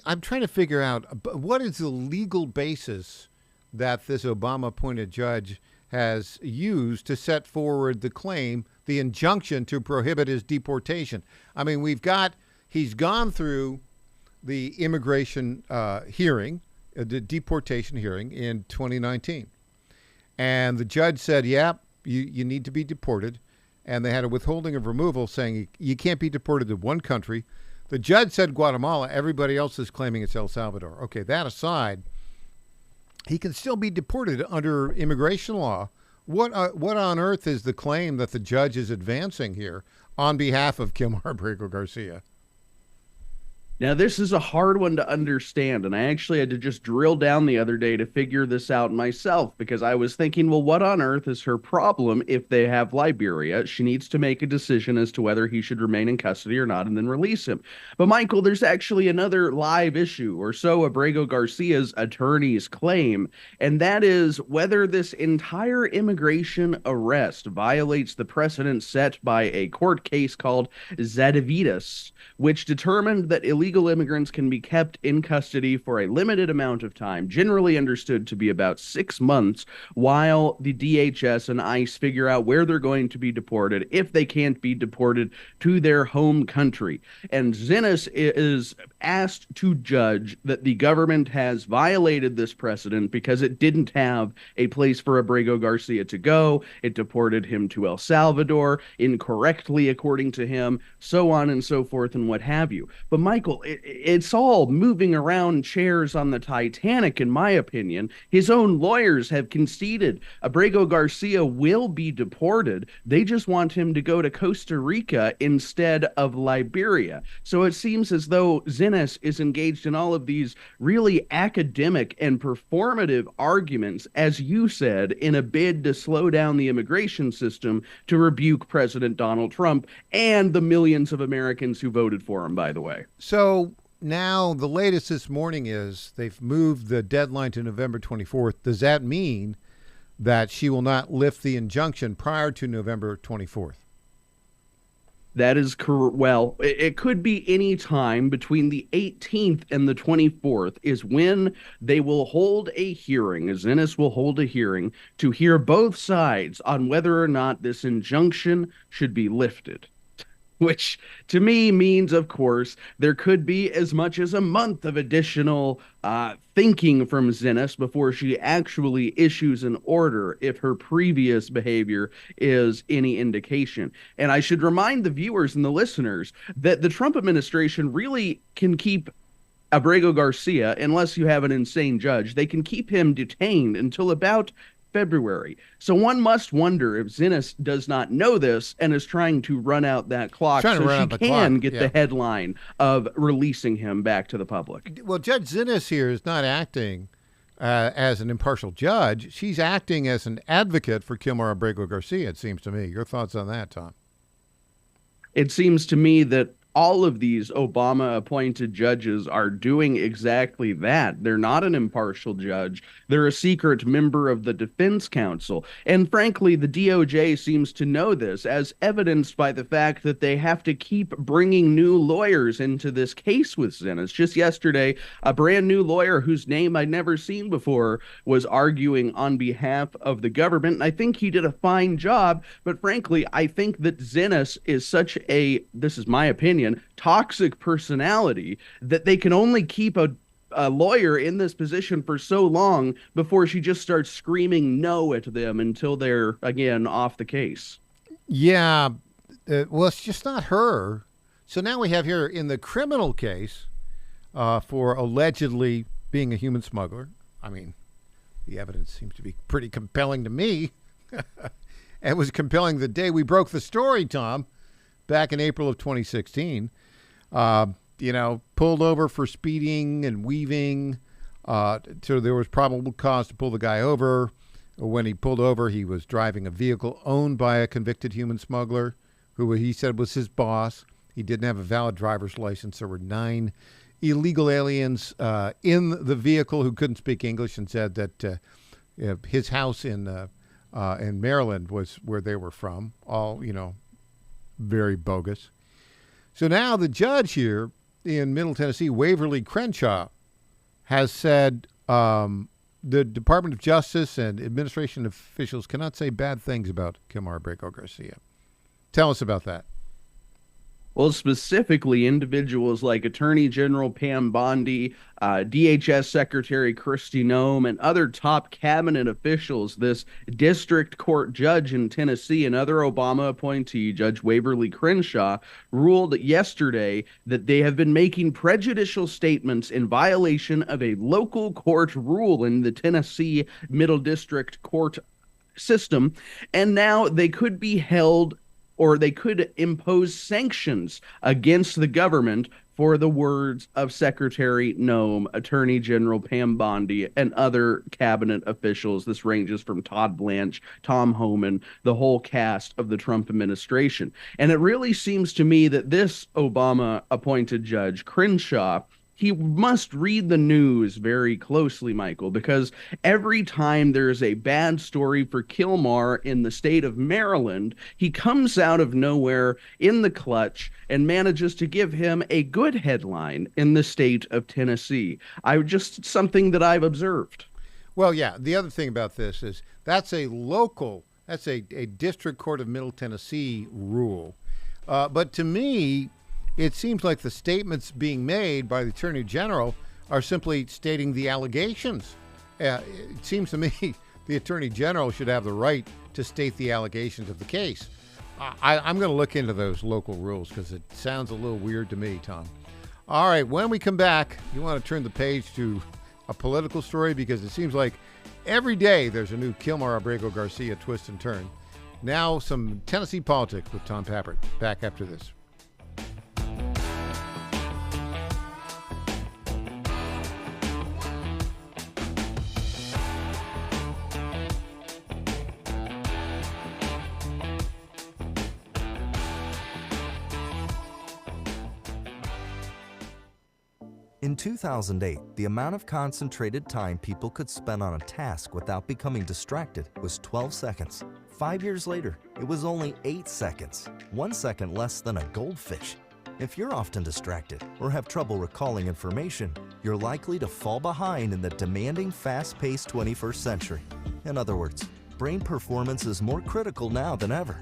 I'm trying to figure out what is the legal basis that this Obama-appointed judge has used to set forward the claim, the injunction to prohibit his deportation. I mean, he's gone through the immigration hearing, the deportation hearing in 2019. And the judge said, yeah, you need to be deported. And they had a withholding of removal saying you can't be deported to one country. The judge said Guatemala. Everybody else is claiming it's El Salvador. Okay, that aside, he can still be deported under immigration law. What on earth is the claim that the judge is advancing here on behalf of Kilmar Abrego Garcia? Now, this is a hard one to understand, and I actually had to just drill down the other day to figure this out myself, because I was thinking, well, what on earth is her problem if they have Liberia? She needs to make a decision as to whether he should remain in custody or not and then release him. But, Michael, there's actually another live issue, or so Abrego Garcia's attorneys claim, and that is whether this entire immigration arrest violates the precedent set by a court case called Zadavidas, which determined that illegal immigrants can be kept in custody for a limited amount of time, generally understood to be about 6 months, while the DHS and ICE figure out where they're going to be deported if they can't be deported to their home country. And Zenas is asked to judge that the government has violated this precedent because it didn't have a place for Abrego Garcia to go. It deported him to El Salvador incorrectly, according to him, so on and so forth and what have you. But Michael, it's all moving around chairs on the Titanic, in my opinion. His own lawyers have conceded Abrego Garcia will be deported. They just want him to go to Costa Rica instead of Liberia. So it seems as though Zinnes is engaged in all of these really academic and performative arguments, as you said, in a bid to slow down the immigration system to rebuke President Donald Trump and the millions of Americans who voted for him, by the way. So now the latest this morning is they've moved the deadline to November 24th. Does that mean that she will not lift the injunction prior to November 24th? That is correct. Well, it could be any time between the 18th and the 24th is when they will hold a hearing. Zinnes will hold a hearing to hear both sides on whether or not this injunction should be lifted. Which to me means, of course, there could be as much as a month of additional thinking from Zinnes before she actually issues an order if her previous behavior is any indication. And I should remind the viewers and the listeners that the Trump administration really can keep Abrego Garcia, unless you have an insane judge, they can keep him detained until about February. So one must wonder if Zinnes does not know this and is trying to run out that clock so she can get the headline of releasing him back to the public. Well, Judge Zinnes here is not acting as an impartial judge. She's acting as an advocate for Kilmar Abrego Garcia, it seems to me. Your thoughts on that, Tom? It seems to me that all of these Obama-appointed judges are doing exactly that. They're not an impartial judge. They're a secret member of the defense counsel. And frankly, the DOJ seems to know this, as evidenced by the fact that they have to keep bringing new lawyers into this case with Zinnes. Just yesterday, a brand new lawyer whose name I'd never seen before was arguing on behalf of the government. And I think he did a fine job. But frankly, I think that Zinnes is such a, this is my opinion, toxic personality that they can only keep a lawyer in this position for so long before she just starts screaming no at them until they're, again, off the case. Yeah. Well, it's just not her. So now we have here in the criminal case for allegedly being a human smuggler. I mean, the evidence seems to be pretty compelling to me. It was compelling the day we broke the story, Tom. Back in April of 2016, pulled over for speeding and weaving. So there was probable cause to pull the guy over. When he pulled over, he was driving a vehicle owned by a convicted human smuggler who he said was his boss. He didn't have a valid driver's license. There were 9 illegal aliens in the vehicle who couldn't speak English and said that his house in Maryland was where they were from. All, very bogus. So now the judge here in Middle Tennessee, Waverly Crenshaw, has said the Department of Justice and administration officials cannot say bad things about Kilmar Abrego Garcia. Tell us about that. Well, specifically, individuals like Attorney General Pam Bondi, DHS Secretary Kristi Noem, and other top cabinet officials, this district court judge in Tennessee, another Obama appointee, Judge Waverly Crenshaw, ruled yesterday that they have been making prejudicial statements in violation of a local court rule in the Tennessee Middle District Court system, and now they could be held or they could impose sanctions against the government for the words of Secretary Noem, Attorney General Pam Bondi, and other cabinet officials. This ranges from Todd Blanche, Tom Homan, the whole cast of the Trump administration. And it really seems to me that this Obama-appointed judge, Crenshaw, he must read the news very closely, Michael, because every time there's a bad story for Kilmar in the state of Maryland, he comes out of nowhere in the clutch and manages to give him a good headline in the state of Tennessee. Something that I've observed. Well, yeah, the other thing about this is that's a District Court of Middle Tennessee rule. But to me, it seems like the statements being made by the Attorney General are simply stating the allegations. It seems to me the Attorney General should have the right to state the allegations of the case. I'm going to look into those local rules because it sounds a little weird to me, Tom. All right, when we come back, you want to turn the page to a political story because it seems like every day there's a new Kilmar Abrego Garcia twist and turn. Now some Tennessee politics with Tom Pappert. Back after this. In 2008, the amount of concentrated time people could spend on a task without becoming distracted was 12 seconds. 5 years later, it was only 8 seconds, 1 second less than a goldfish. If you're often distracted or have trouble recalling information, you're likely to fall behind in the demanding, fast-paced 21st century. In other words, brain performance is more critical now than ever.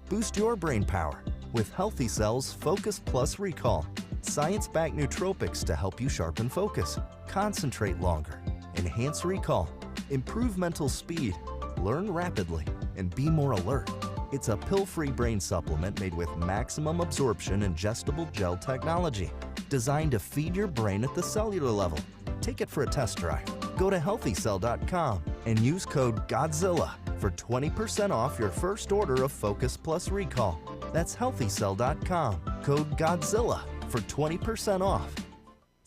Boost your brain power with Healthy Cells Focus Plus Recall. Science-backed nootropics to help you sharpen focus, concentrate longer, enhance recall, improve mental speed, learn rapidly, and be more alert. It's a pill-free brain supplement made with maximum absorption ingestible gel technology, designed to feed your brain at the cellular level. Take it for a test drive. Go to healthycell.com and use code GODZILLA for 20% off your first order of Focus Plus Recall. That's healthycell.com, code GODZILLA for 20% off.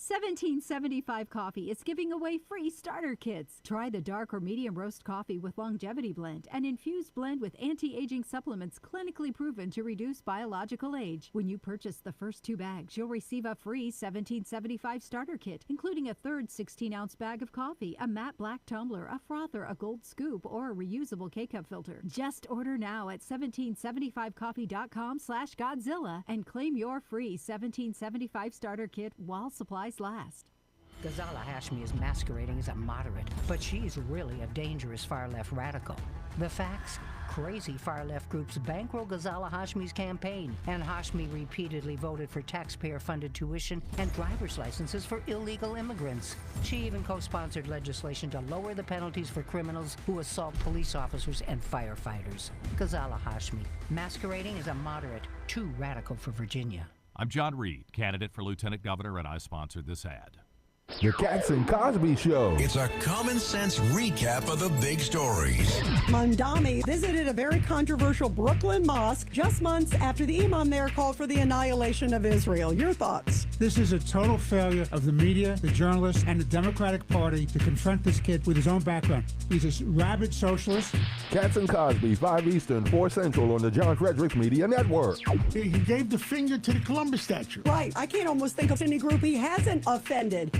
1775 Coffee is giving away free starter kits. Try the dark or medium roast coffee with longevity blend, an infused blend with anti-aging supplements clinically proven to reduce biological age. When you purchase the first 2 bags, you'll receive a free 1775 starter kit, including a third 16-ounce bag of coffee, a matte black tumbler, a frother, a gold scoop, or a reusable K-cup filter. Just order now at 1775coffee.com/Godzilla and claim your free 1775 starter kit while supplies last. Ghazala Hashmi is masquerading as a moderate, but she's really a dangerous far-left radical. The facts? Crazy far-left groups bankroll Ghazala Hashmi's campaign, and Hashmi repeatedly voted for taxpayer-funded tuition and driver's licenses for illegal immigrants. She even co-sponsored legislation to lower the penalties for criminals who assault police officers and firefighters. Ghazala Hashmi, masquerading as a moderate, too radical for Virginia. I'm John Reed, candidate for Lieutenant Governor, and I sponsored this ad. The Cats and Cosby Show. It's a common sense recap of the big stories. Mamdani visited a very controversial Brooklyn mosque just months after the imam there called for the annihilation of Israel. Your thoughts? This is a total failure of the media, the journalists, and the Democratic Party to confront this kid with his own background. He's a rabid socialist. Cats and Cosby, 5 Eastern, 4 Central on the John Fredericks Media Network. He gave the finger to the Columbus statue. Right. I can't almost think of any group he hasn't offended.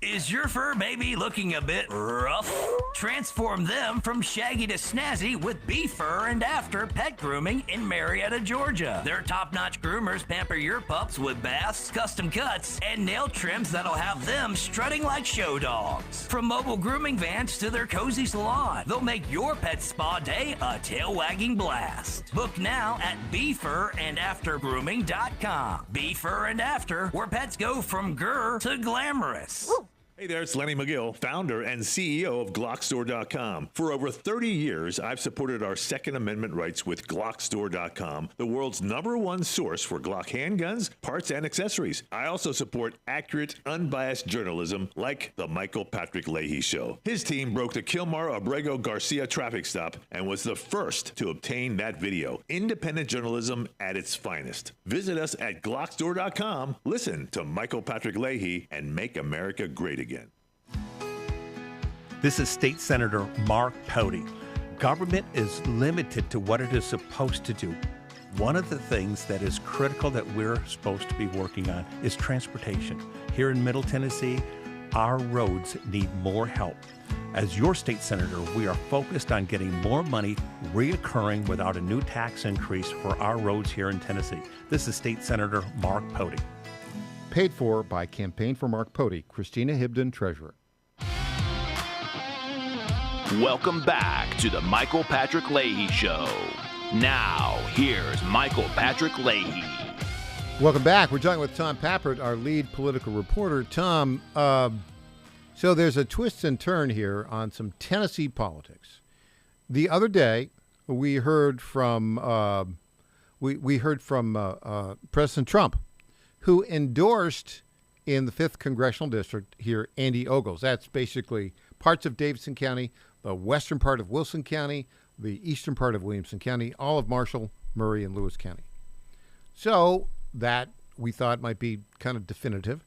Is your fur baby looking a bit rough? Transform them from shaggy to snazzy with Be Fur and After Pet Grooming in Marietta, Georgia. Their top-notch groomers pamper your pups with baths, custom cuts, and nail trims that'll have them strutting like show dogs. From mobile grooming vans to their cozy salon, they'll make your pet spa day a tail-wagging blast. Book now at BeFurandAfterGrooming.com. Be Fur and After, where pets go from grr to glamorous. Hey there, it's Lenny McGill, founder and CEO of GlockStore.com. For over 30 years, I've supported our Second Amendment rights with GlockStore.com, the world's #1 source for Glock handguns, parts, and accessories. I also support accurate, unbiased journalism like The Michael Patrick Leahy Show. His team broke the Kilmar Abrego Garcia traffic stop and was the first to obtain that video. Independent journalism at its finest. Visit us at GlockStore.com, listen to Michael Patrick Leahy, and make America great again. This is State Senator Mark Pody. Government is limited to what it is supposed to do. One of the things that is critical that we're supposed to be working on is transportation. Here in Middle Tennessee, our roads need more help. As your state senator, we are focused on getting more money reoccurring without a new tax increase for our roads here in Tennessee. This is State Senator Mark Pody. Paid for by Campaign for Mark Pody, Christina Hibden, Treasurer. Welcome back to the Michael Patrick Leahy Show. Now, here's Michael Patrick Leahy. Welcome back. We're talking with Tom Pappert, our lead political reporter. Tom, so there's a twist and turn here on some Tennessee politics. The other day, we heard from President Trump, who endorsed in the 5th Congressional District here, Andy Ogles. That's basically parts of Davidson County, the western part of Wilson County, the eastern part of Williamson County, all of Marshall, Murray, and Lewis County. So that we thought might be kind of definitive.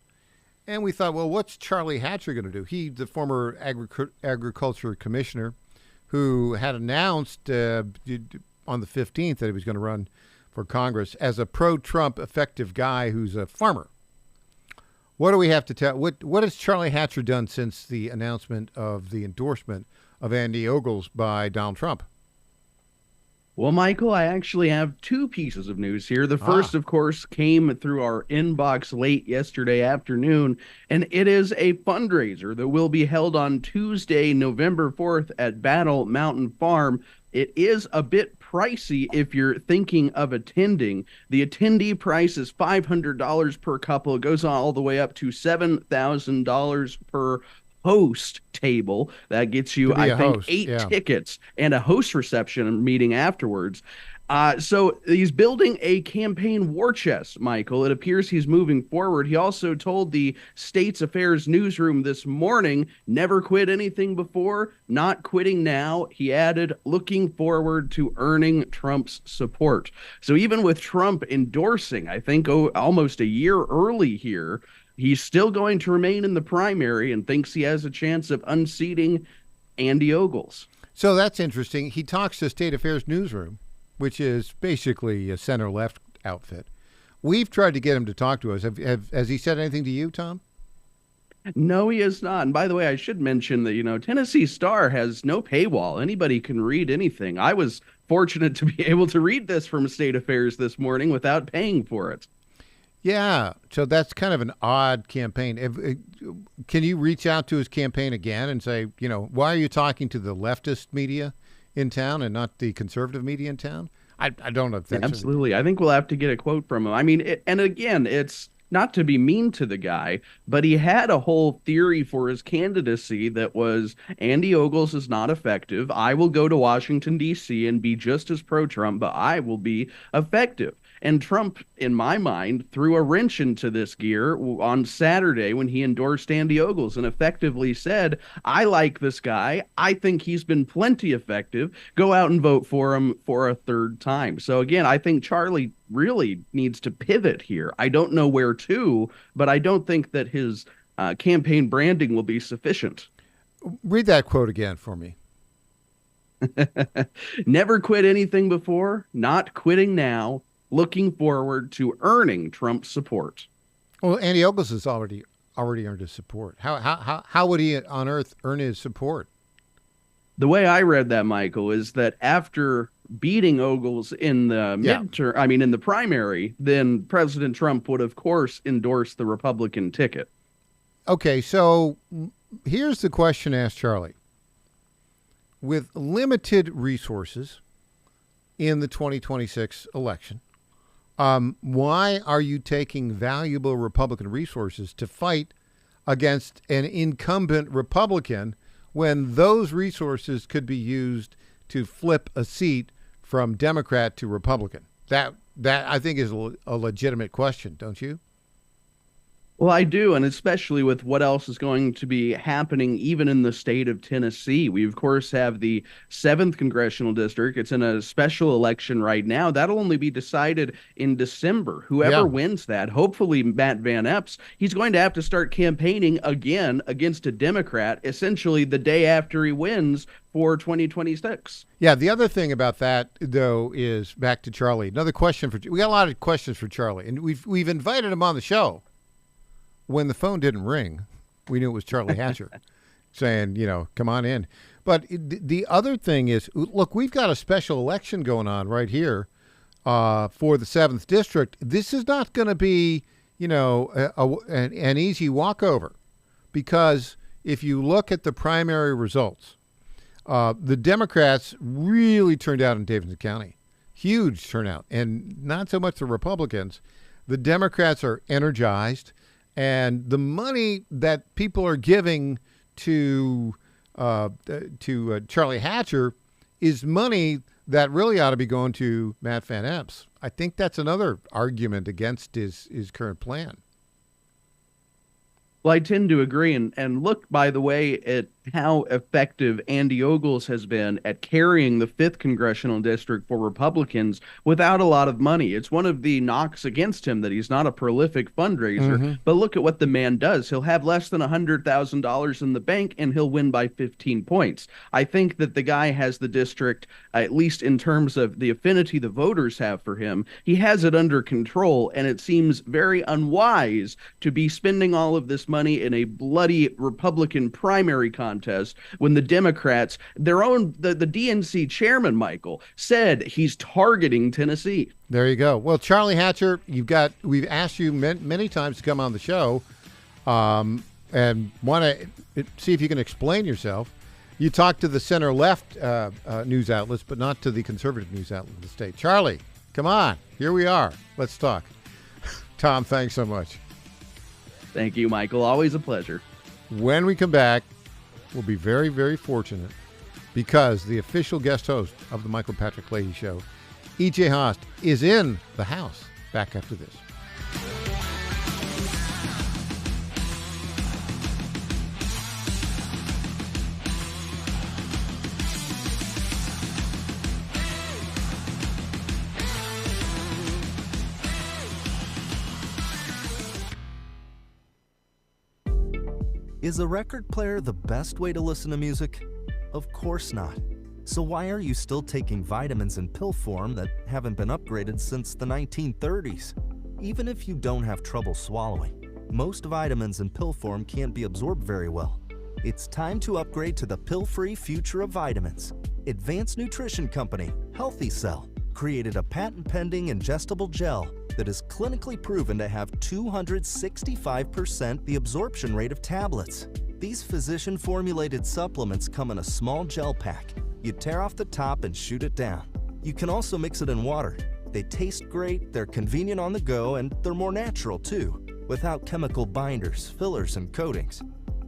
And we thought, well, what's Charlie Hatcher going to do? He, the former agriculture commissioner, who had announced on the 15th that he was going to run for Congress as a pro-Trump effective guy who's a farmer. What do we have to tell? What has Charlie Hatcher done since the announcement of the endorsement of Andy Ogles by Donald Trump? Well, Michael, I actually have two pieces of news here. The first, of course, came through our inbox late yesterday afternoon, and it is a fundraiser that will be held on Tuesday, November 4th at Battle Mountain Farm. It is a bit pricey if you're thinking of attending. The attendee price is $500 per couple. It goes on all the way up to $7,000 per host table. That gets you, I think, host, 8 tickets and a host reception meeting afterwards. So he's building a campaign war chest, Michael. It appears he's moving forward. He also told the States Affairs newsroom this morning, never quit anything before, not quitting now. He added, looking forward to earning Trump's support. So even with Trump endorsing, I think, almost a year early here, he's still going to remain in the primary and thinks he has a chance of unseating Andy Ogles. So that's interesting. He talks to State Affairs Newsroom, which is basically a center-left outfit. We've tried to get him to talk to us. Has he said anything to you, Tom? No, he has not. And by the way, I should mention that, Tennessee Star has no paywall. Anybody can read anything. I was fortunate to be able to read this from State Affairs this morning without paying for it. Yeah, so that's kind of an odd campaign. Can you reach out to his campaign again and say, why are you talking to the leftist media in town and not the conservative media in town? I don't know if that's... Absolutely. I think we'll have to get a quote from him. I mean, and again, it's not to be mean to the guy, but he had a whole theory for his candidacy that was Andy Ogles is not effective. I will go to Washington, D.C. and be just as pro-Trump, but I will be effective. And Trump, in my mind, threw a wrench into this gear on Saturday when he endorsed Andy Ogles and effectively said, I like this guy. I think he's been plenty effective. Go out and vote for him for a third time. So again, I think Charlie really needs to pivot here. I don't know where to, but I don't think that his campaign branding will be sufficient. Read that quote again for me. Never quit anything before, not quitting now. Looking forward to earning Trump's support. Well, Andy Ogles has already earned his support. How would he on earth earn his support? The way I read that, Michael, is that after beating Ogles in the midterm, in the primary, then President Trump would, of course, endorse the Republican ticket. Okay, so here's the question asked Charlie. With limited resources in the 2026 election, why are you taking valuable Republican resources to fight against an incumbent Republican when those resources could be used to flip a seat from Democrat to Republican? That I think is a legitimate question, don't you? Well, I do, and especially with what else is going to be happening even in the state of Tennessee. We, of course, have the 7th Congressional District. It's in a special election right now. That'll only be decided in December. Whoever wins that, hopefully Matt Van Epps, he's going to have to start campaigning again against a Democrat, essentially the day after he wins for 2026. Yeah, the other thing about that, though, is back to Charlie. Another question we got a lot of questions for Charlie, and we've invited him on the show. When the phone didn't ring, we knew it was Charlie Hatcher saying, come on in. But the other thing is, look, we've got a special election going on right here for the 7th District. This is not going to be, an easy walkover, because if you look at the primary results, the Democrats really turned out in Davidson County. Huge turnout, and not so much the Republicans. The Democrats are energized. And the money that people are giving to Charlie Hatcher is money that really ought to be going to Matt Van Epps. I think that's another argument against his current plan. Well, I tend to agree. And look, by the way, at how effective Andy Ogles has been at carrying the 5th congressional district for Republicans without a lot of money. It's one of the knocks against him that he's not a prolific fundraiser. But look at what the man does. He'll have less than $100,000 in the bank and he'll win by 15 points. I think that the guy has the district, at least in terms of the affinity the voters have for him, he has it under control, and it seems very unwise to be spending all of this money in a bloody Republican primary contest when the Democrats, the DNC chairman, Michael, said he's targeting Tennessee. There you go. Well, Charlie Hatcher, we've asked you many times to come on the show, and want to see if you can explain yourself. You talk to the center-left news outlets, but not to the conservative news outlet of the state. Charlie, come on. Here we are. Let's talk. Tom, thanks so much. Thank you, Michael. Always a pleasure. When we come back, we'll be very, very fortunate because the official guest host of the Michael Patrick Leahy Show, E.J. Haast, is in the house. Back after this. Is a record player the best way to listen to music? Of course not. So why are you still taking vitamins in pill form that haven't been upgraded since the 1930s? Even if you don't have trouble swallowing, most vitamins in pill form can't be absorbed very well. It's time to upgrade to the pill-free future of vitamins. Advanced nutrition company, Healthy Cell, created a patent-pending ingestible gel that is clinically proven to have 265% the absorption rate of tablets. These physician-formulated supplements come in a small gel pack. You tear off the top and shoot it down. You can also mix it in water. They taste great, they're convenient on the go, and they're more natural too, without chemical binders, fillers, and coatings.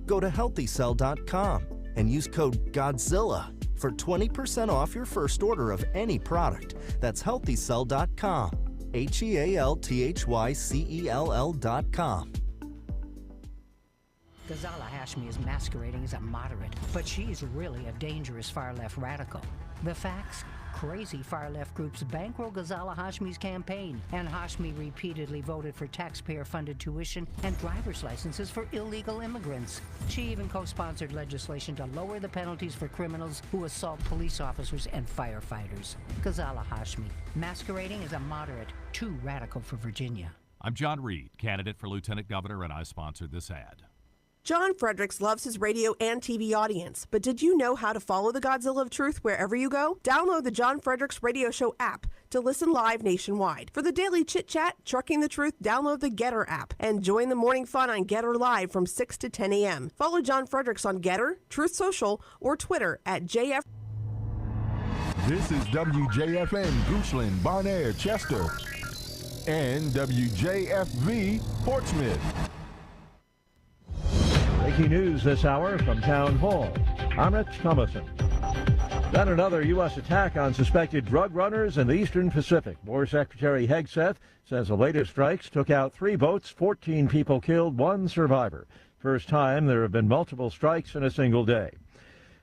Go to healthycell.com and use code GODZILLA for 20% off your first order of any product. That's healthycell.com. HEALTHYCELL.com. Ghazala Hashmi is masquerading as a moderate, but she's really a dangerous far-left radical. The facts? Crazy far-left groups bankroll Ghazala Hashmi's campaign, and Hashmi repeatedly voted for taxpayer-funded tuition and driver's licenses for illegal immigrants. She even co-sponsored legislation to lower the penalties for criminals who assault police officers and firefighters. Ghazala Hashmi, masquerading as a moderate, too radical for Virginia. I'm John Reed, candidate for lieutenant governor, and I sponsored this ad. John Fredericks loves his radio and TV audience, but did you know how to follow the Godzilla of Truth wherever you go? Download the John Fredericks Radio Show app to listen live nationwide. For the daily chit-chat, Trucking the Truth, download the Getter app and join the morning fun on Getter Live from 6 to 10 a.m. Follow John Fredericks on Getter, Truth Social, or Twitter at JF. This is WJFN, Goochland, Bonaire, Chester, and WJFV, Portsmouth. Breaking news this hour from Town Hall. I'm Rich Thomason. Then another U.S. attack on suspected drug runners in the Eastern Pacific. War Secretary Hegseth says the latest strikes took out 3 boats, 14 people killed, 1 survivor. First time there have been multiple strikes in a single day.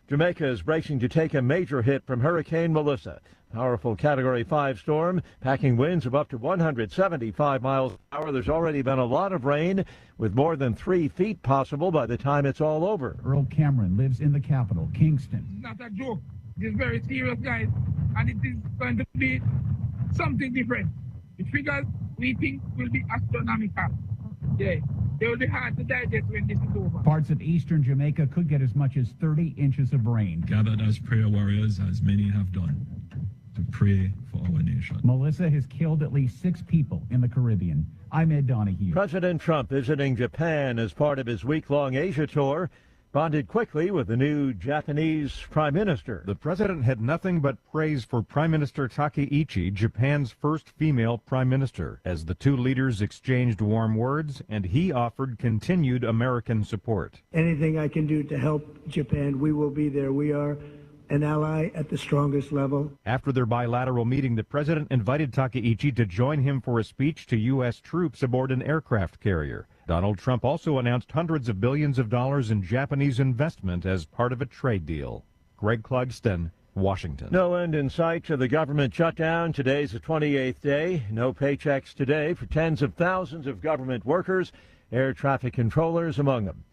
Jamaica is bracing to take a major hit from Hurricane Melissa. Powerful Category 5 storm, packing winds of up to 175 miles an hour. There's already been a lot of rain, with more than 3 feet possible by the time it's all over. Earl Cameron lives in the capital, Kingston. It's not a joke. It's very serious, guys, and it is going to be something different. The figures we think will be astronomical. Yeah, they will be hard to digest when this is over. Parts of eastern Jamaica could get as much as 30 inches of rain. Gathered as prayer warriors, as many have done, to pray for our nation. Melissa has killed at least 6 people in the Caribbean. I'm Ed Donahue. President Trump visiting Japan as part of his week-long Asia tour bonded quickly with the new Japanese prime minister. The president had nothing but praise for Prime Minister Takeichi, Japan's first female prime minister, as the two leaders exchanged warm words, and he offered continued American support. Anything I can do to help Japan, we will be there. We are an ally at the strongest level. After their bilateral meeting, the president invited Takeichi to join him for a speech to U.S. troops aboard an aircraft carrier. Donald Trump also announced hundreds of billions of dollars in Japanese investment as part of a trade deal. Greg Clugston, Washington. No end in sight to the government shutdown. Today's the 28th day. No paychecks today for tens of thousands of government workers, air traffic controllers among them.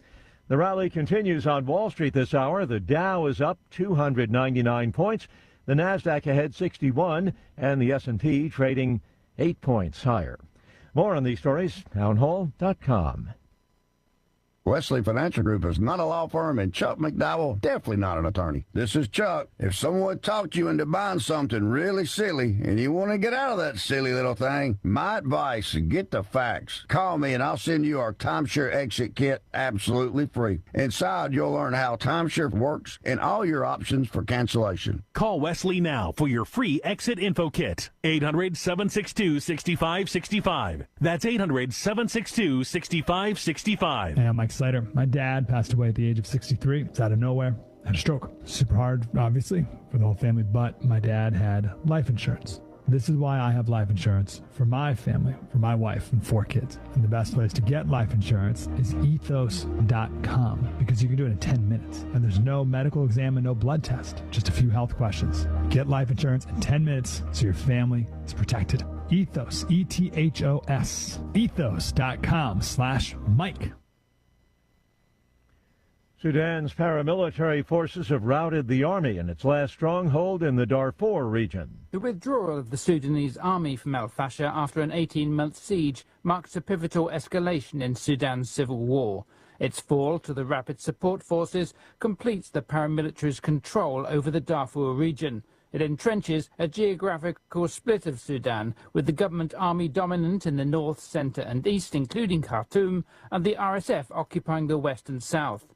The rally continues on Wall Street this hour. The Dow is up 299 points. The Nasdaq ahead 61, and the S&P trading 8 points higher. More on these stories, townhall.com. Wesley Financial Group is not a law firm, and Chuck McDowell definitely not an attorney. This is Chuck. If someone talked you into buying something really silly and you want to get out of that silly little thing, my advice, get the facts. Call me and I'll send you our timeshare exit kit absolutely free. Inside, you'll learn how timeshare works and all your options for cancellation. Call Wesley now for your free exit info kit. 800-762-6565. That's 800-762-6565. Hey, I'm Mike Slater. My dad passed away at the age of 63. It's out of nowhere. Had a stroke. Super hard, obviously, for the whole family, but my dad had life insurance. This is why I have life insurance for my family, for my wife and 4 kids. And the best place to get life insurance is ethos.com, because you can do it in 10 minutes. And there's no medical exam and no blood test, just a few health questions. Get life insurance in 10 minutes so your family is protected. Ethos, E-T-H-O-S, ethos.com/Mike. Sudan's paramilitary forces have routed the army in its last stronghold in the Darfur region. The withdrawal of the Sudanese army from Al Fasher after an 18-month siege marks a pivotal escalation in Sudan's civil war. Its fall to the Rapid Support Forces completes the paramilitary's control over the Darfur region. It entrenches a geographical split of Sudan, with the government army dominant in the north, centre and east, including Khartoum, and the RSF occupying the west and south.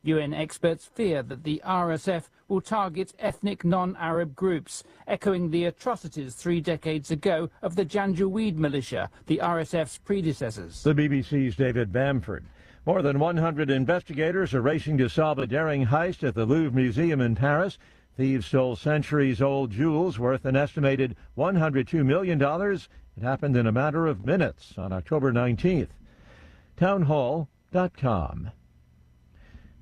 UN experts fear that the RSF will target ethnic non-Arab groups, echoing the atrocities 3 decades ago of the Janjaweed militia, the RSF's predecessors. The BBC's David Bamford. More than 100 investigators are racing to solve a daring heist at the Louvre Museum in Paris. Thieves stole centuries-old jewels worth an estimated $102 million. It happened in a matter of minutes on October 19th. Townhall.com.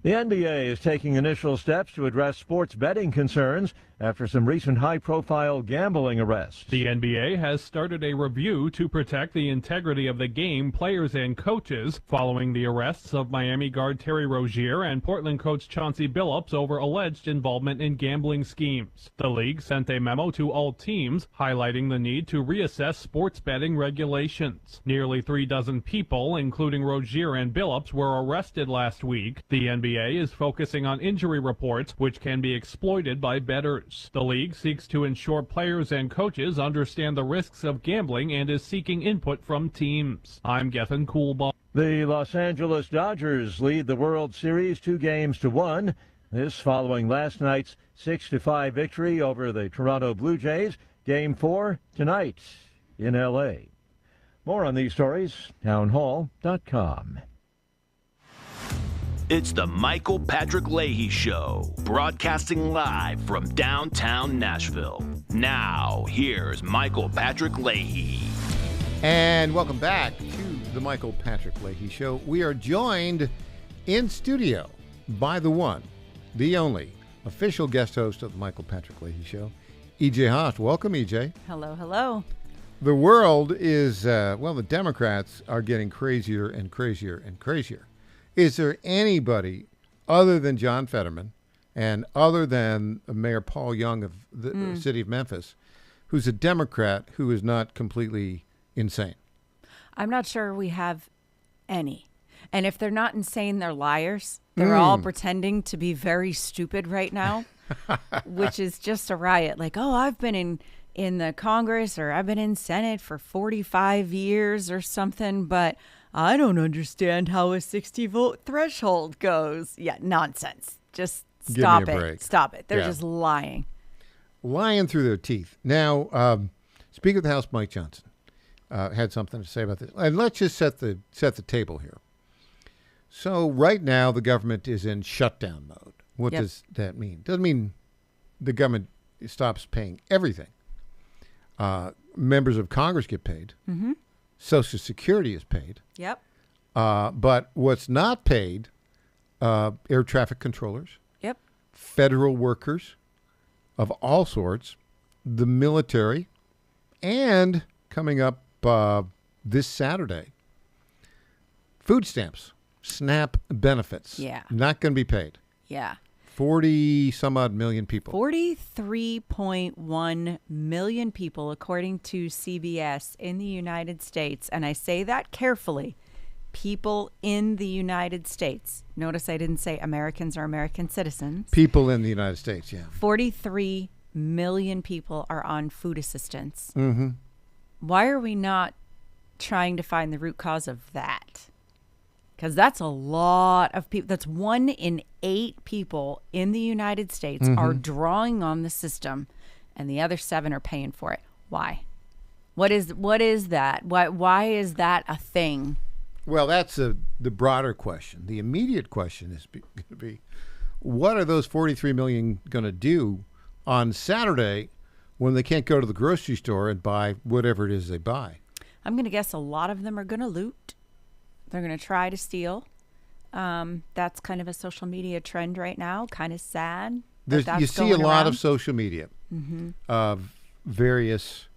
The NBA is taking initial steps to address sports betting concerns after some recent high-profile gambling arrests. The NBA has started a review to protect the integrity of the game, players, and coaches following the arrests of Miami guard Terry Rozier and Portland coach Chauncey Billups over alleged involvement in gambling schemes. The league sent a memo to all teams highlighting the need to reassess sports betting regulations. Nearly 36 people, including Rozier and Billups, were arrested last week. The NBA is focusing on injury reports, which can be exploited by bettors. The league seeks to ensure players and coaches understand the risks of gambling and is seeking input from teams. I'm Gethin Coolbaugh. The Los Angeles Dodgers lead the World Series 2-1. This following last night's 6-5 victory over the Toronto Blue Jays. Game 4 tonight in L.A. More on these stories, townhall.com. It's the Michael Patrick Leahy Show, broadcasting live from downtown Nashville. Now, here's Michael Patrick Leahy. And welcome back to the Michael Patrick Leahy Show. We are joined in studio by the one, the only, official guest host of the Michael Patrick Leahy Show, E.J. Haas. Welcome, E.J. Hello, hello. The world is, the Democrats are getting crazier and crazier and crazier. Is there anybody other than John Fetterman and other than Mayor Paul Young of the city of Memphis who's a Democrat who is not completely insane? I'm not sure we have any. And if they're not insane, they're liars. They're all pretending to be very stupid right now, which is just a riot. Like, oh, I've been in the Congress or I've been in Senate for 45 years or something, but I don't understand how a 60-vote threshold goes. Yeah, nonsense. Just stop it. Stop it. They're just lying. Lying through their teeth. Now, Speaker of the House Mike Johnson had something to say about this. And let's just set the table here. So right now the government is in shutdown mode. What does that mean? Doesn't mean the government stops paying everything. Members of Congress get paid. Mm-hmm. Social Security is paid. Yep. But what's not paid, air traffic controllers, Yep. federal workers of all sorts, the military, and coming up this Saturday, food stamps, SNAP benefits. Yeah. Not going to be paid. Yeah. 40 some odd million people. 43.1 million people, according to CBS, in the United States. And I say that carefully. People in the United States. Notice I didn't say Americans or American citizens. People in the United States, yeah. 43 million people are on food assistance. Mm-hmm. Why are we not trying to find the root cause of that? Because that's a lot of people. That's 1 in 8 people in the United States are drawing on the system, and the other 7 are paying for it. Why? What is that? Why is that a thing? Well, that's the broader question. The immediate question is going to be, what are those 43 million going to do on Saturday when they can't go to the grocery store and buy whatever it is they buy? I'm going to guess a lot of them are going to loot. They're going to try to steal. That's kind of a social media trend right now. Kind of sad. You see a lot of social media of various.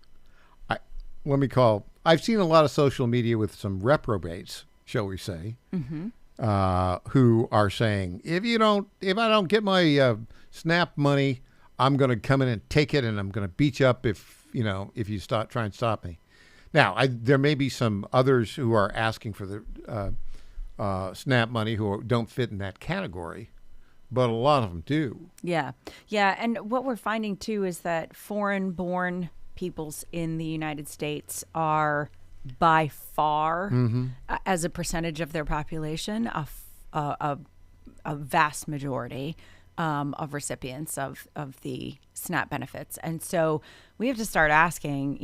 I've seen a lot of social media with some reprobates, shall we say, who are saying, if I don't get my SNAP money, I'm going to come in and take it, and I'm going to beat you up if you try and stop me. Now, there may be some others who are asking for the SNAP money who don't fit in that category, but a lot of them do. Yeah. Yeah. And what we're finding, too, is that foreign-born peoples in the United States are by far, as a percentage of their population, a vast majority of recipients of the SNAP benefits. And so we have to start asking,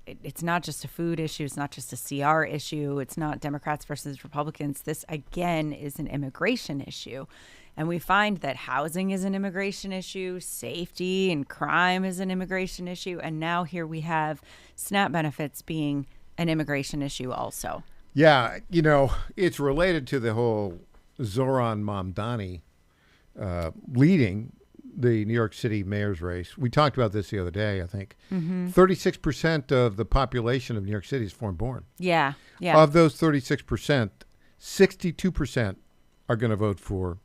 it's not just a food issue. It's not just a CR issue. It's not Democrats versus Republicans. This, again, is an immigration issue. And we find that housing is an immigration issue, safety and crime is an immigration issue. And now here we have SNAP benefits being an immigration issue also. Yeah, it's related to the whole Zoran Mamdani leading the New York City mayor's race. We talked about this the other day, I think. 36% of the population of New York City is foreign-born. Yeah, yeah. Of those 36%, 62% are going to vote for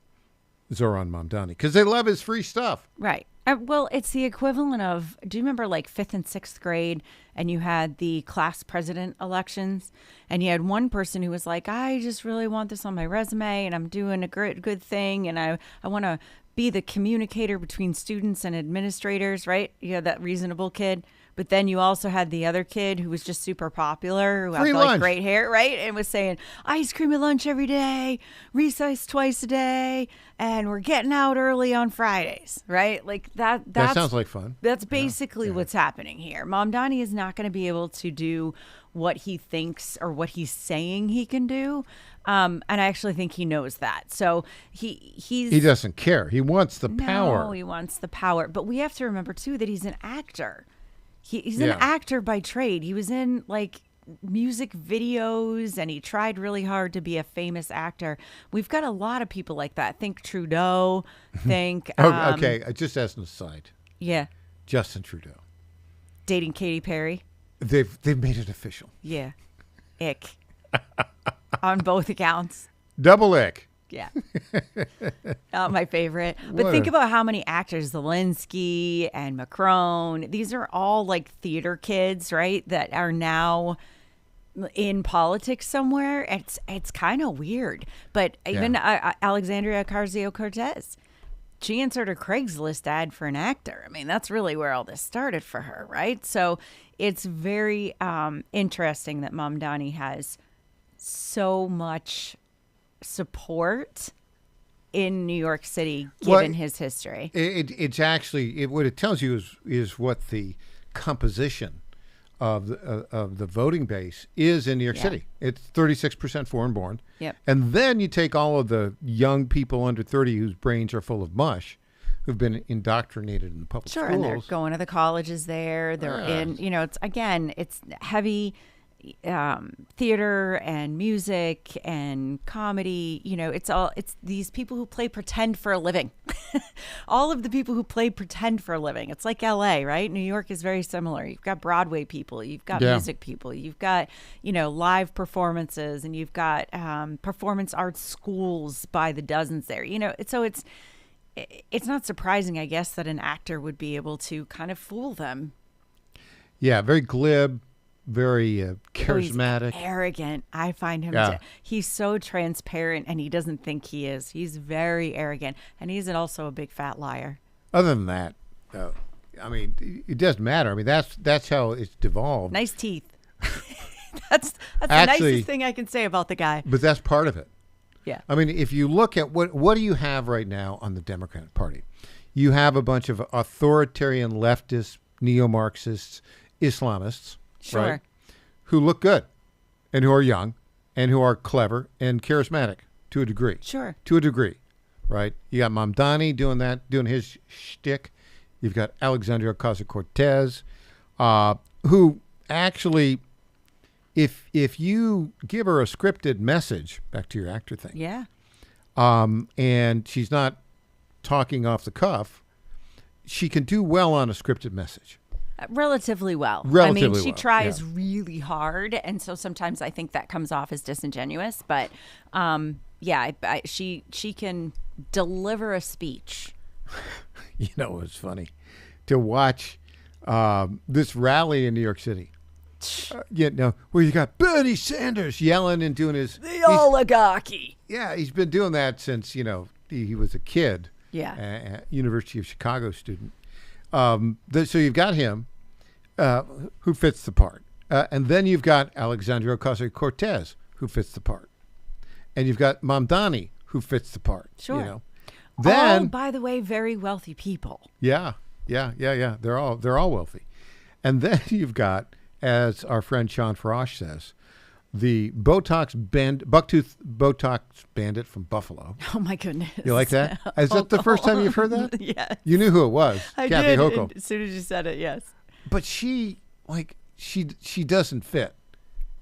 Zoran Mamdani because they love his free stuff. Right. Well, it's the equivalent of, do you remember like 5th and 6th grade and you had the class president elections and you had one person who was like, I just really want this on my resume and I'm doing a good thing and I want to be the communicator between students and administrators, right? You had that reasonable kid. But then you also had the other kid who was just super popular, who had like great hair, right? And was saying, ice cream at lunch every day, recess twice a day, and we're getting out early on Fridays, right? Like that sounds like fun. That's basically what's happening here. Mamdani is not going to be able to do what he thinks or what he's saying he can do. And I actually think he knows that. So he doesn't care. He wants the power. No, he wants the power. But we have to remember, too, that he's an actor. He's an actor by trade. He was in like music videos and he tried really hard to be a famous actor. We've got a lot of people like that. Think Trudeau. Think. Okay, just as an aside. Yeah. Justin Trudeau. Dating Katy Perry. They've made it official. Yeah. Ick. On both accounts. Double ick. Yeah. Not my favorite. But think about how many actors, Zelensky and Macron, these are all like theater kids, right? That are now in politics somewhere. It's kind of weird. But even Alexandria Ocasio-Cortez, she answered a Craigslist ad for an actor. I mean, that's really where all this started for her, right? So it's very interesting that Mamdani has so much support in New York City, given his history. It's actually what it tells you is what the composition of the voting base is in New York City. It's 36% foreign-born. Yep. And then you take all of the young people under 30 whose brains are full of mush, who've been indoctrinated in the public schools. And they're going to the colleges there. They're in, it's heavy, theater and music and comedy. It's these people who play pretend for a living. All of the people who play pretend for a living. It's like LA, right? New York is very similar. You've got Broadway people, you've got music people, you've got, live performances, and you've got performance arts schools by the dozens there. It's not surprising, I guess, that an actor would be able to kind of fool them. Yeah, very glib, very charismatic. He's arrogant. I find him he's so transparent, and he doesn't think he is. He's very arrogant, and he's also a big fat liar. Other than that, it doesn't matter. I mean, that's how it's devolved. Nice teeth. That's the nicest thing I can say about the guy. But that's part of it. Yeah. I mean, if you look at what do you have right now on the Democratic Party? You have a bunch of authoritarian leftists, neo-Marxists, Islamists, right, who look good and who are young and who are clever and charismatic to a degree. Sure. To a degree, right? You got Mamdani doing his shtick. You've got Alexandria Ocasio-Cortez, who actually, if you give her a scripted message, back to your actor thing, and she's not talking off the cuff, she can do well on a scripted message. Relatively well. She tries really hard, and so sometimes I think that comes off as disingenuous. But she can deliver a speech. It's funny to watch this rally in New York City. Where you got Bernie Sanders yelling and doing the oligarchy. Yeah, he's been doing that since he was a kid. Yeah, University of Chicago student. So you've got him, who fits the part, and then you've got Alexandria Ocasio-Cortez, who fits the part, and you've got Mamdani, who fits the part. Sure. Then, all, by the way, very wealthy people. Yeah. They're all wealthy, and then you've got, as our friend Sean Farash says, the bucktooth Botox bandit from Buffalo. Oh my goodness! You like that? Is that the first time you've heard that? Yes. You knew who it was. I Kathy did. Hochul. As soon as you said it, yes. But she doesn't fit.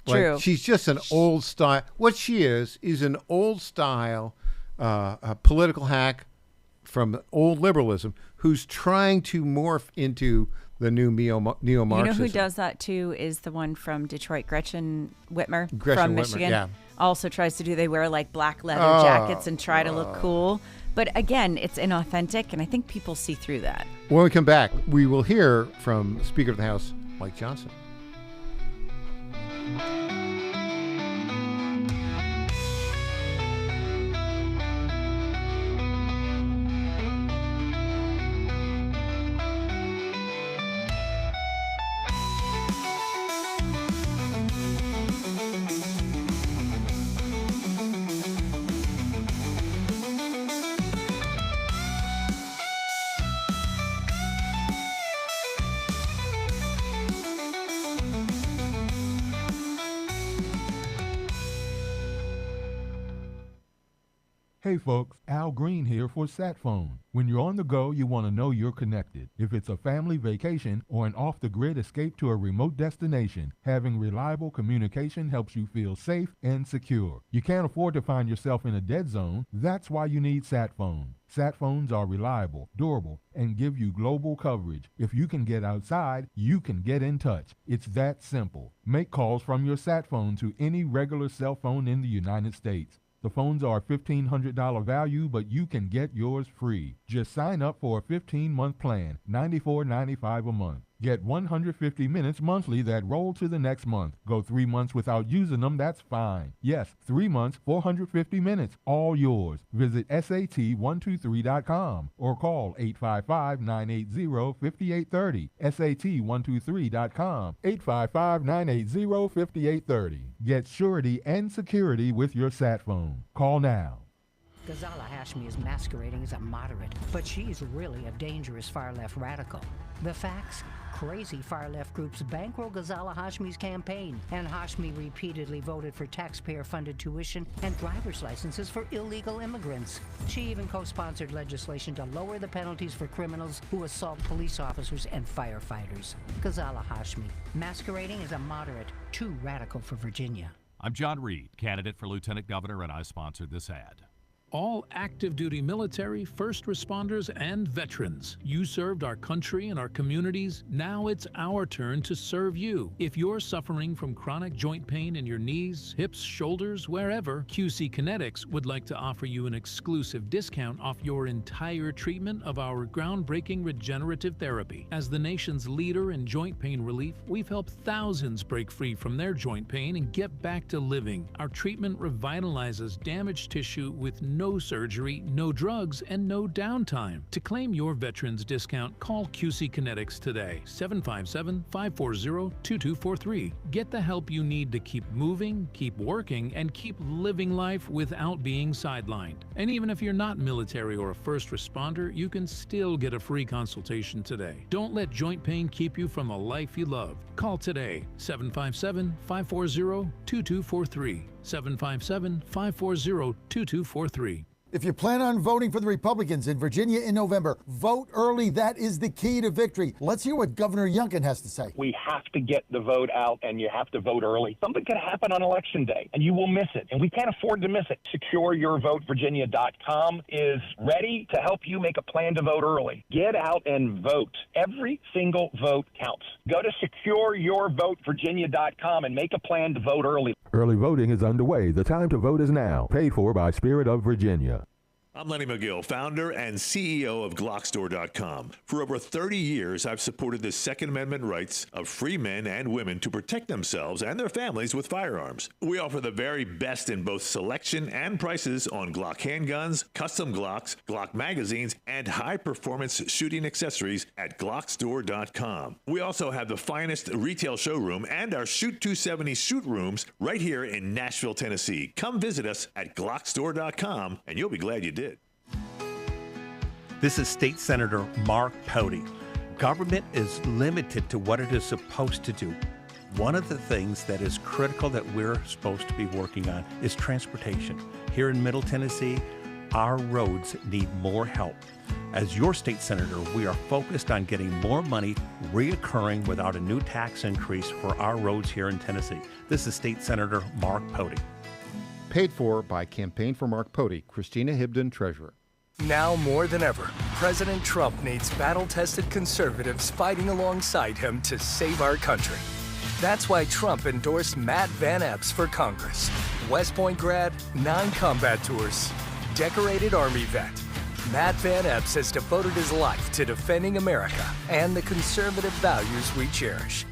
True. She's just an old style. What she is an old style a political hack from old liberalism who's trying to morph into the new neo-Marxism. You know who does that too is the one from Detroit, Gretchen Whitmer from Michigan. Yeah. Also tries to do, they wear like black leather jackets and try to look cool. But again, it's inauthentic, and I think people see through that. When we come back, we will hear from Speaker of the House, Mike Johnson. Hey folks, Al Green here for SatPhone. When you're on the go, you want to know you're connected. If it's a family vacation or an off-the-grid escape to a remote destination, having reliable communication helps you feel safe and secure. You can't afford to find yourself in a dead zone. That's why you need SatPhone. SatPhones are reliable, durable, and give you global coverage. If you can get outside, you can get in touch. It's that simple. Make calls from your SatPhone to any regular cell phone in the United States. The phones are $1,500 value, but you can get yours free. Just sign up for a 15-month plan, $94.95 a month. Get 150 minutes monthly that roll to the next month. Go 3 months without using them, that's fine. Yes, 3 months, 450 minutes, all yours. Visit SAT123.com or call 855-980-5830. SAT123.com, 855-980-5830. Get surety and security with your SatPhone. Call now. Ghazala Hashmi is masquerading as a moderate, but she's really a dangerous far-left radical. The facts? crazy far-left groups bankroll Ghazala Hashmi's campaign, and Hashmi repeatedly voted for taxpayer-funded tuition and driver's licenses for illegal immigrants. She even co-sponsored legislation to lower the penalties for criminals who assault police officers and firefighters. Ghazala Hashmi, masquerading as a moderate, too radical for Virginia. I'm John Reed, candidate for lieutenant governor, and I sponsored this ad. All active duty military, first responders, and veterans. You served our country and our communities. Now it's our turn to serve you. If you're suffering from chronic joint pain in your knees, hips, shoulders, wherever, QC Kinetics would like to offer you an exclusive discount off your entire treatment of our groundbreaking regenerative therapy. As the nation's leader in joint pain relief, we've helped thousands break free from their joint pain and get back to living. Our treatment revitalizes damaged tissue with no surgery, no drugs, and no downtime. To claim your veterans discount, call QC Kinetics today, 757-540-2243. Get the help you need to keep moving, keep working, and keep living life without being sidelined. And even if you're not military or a first responder, you can still get a free consultation today. Don't let joint pain keep you from a life you love. Call today, 757-540-2243. 757-540-2243. If you plan on voting for the Republicans in Virginia in November, vote early. That is the key to victory. Let's hear what Governor Youngkin has to say. We have to get the vote out, and you have to vote early. Something could happen on Election Day, and you will miss it, and we can't afford to miss it. SecureYourVoteVirginia.com is ready to help you make a plan to vote early. Get out and vote. Every single vote counts. Go to SecureYourVoteVirginia.com and make a plan to vote early. Early voting is underway. The time to vote is now. Paid for by Spirit of Virginia. I'm Lenny McGill, founder and CEO of Glockstore.com. For over 30 years, I've supported the Second Amendment rights of free men and women to protect themselves and their families with firearms. We offer the very best in both selection and prices on Glock handguns, custom Glocks, Glock magazines, and high-performance shooting accessories at Glockstore.com. We also have the finest retail showroom and our Shoot 270 shoot rooms right here in Nashville, Tennessee. Come visit us at Glockstore.com, and you'll be glad you did. This is State Senator Mark Pody. Government is limited to what it is supposed to do. One of the things that is critical that we're supposed to be working on is transportation. Here in Middle Tennessee, our roads need more help. As your state senator, we are focused on getting more money reoccurring without a new tax increase for our roads here in Tennessee. This is State Senator Mark Pody. Paid for by Campaign for Mark Pody, Christina Hibden, Treasurer. Now more than ever, President Trump needs battle-tested conservatives fighting alongside him to save our country. That's why Trump endorsed Matt Van Epps for Congress. West Point grad, 9 combat tours, decorated Army vet. Matt Van Epps has devoted his life to defending America and the conservative values we cherish.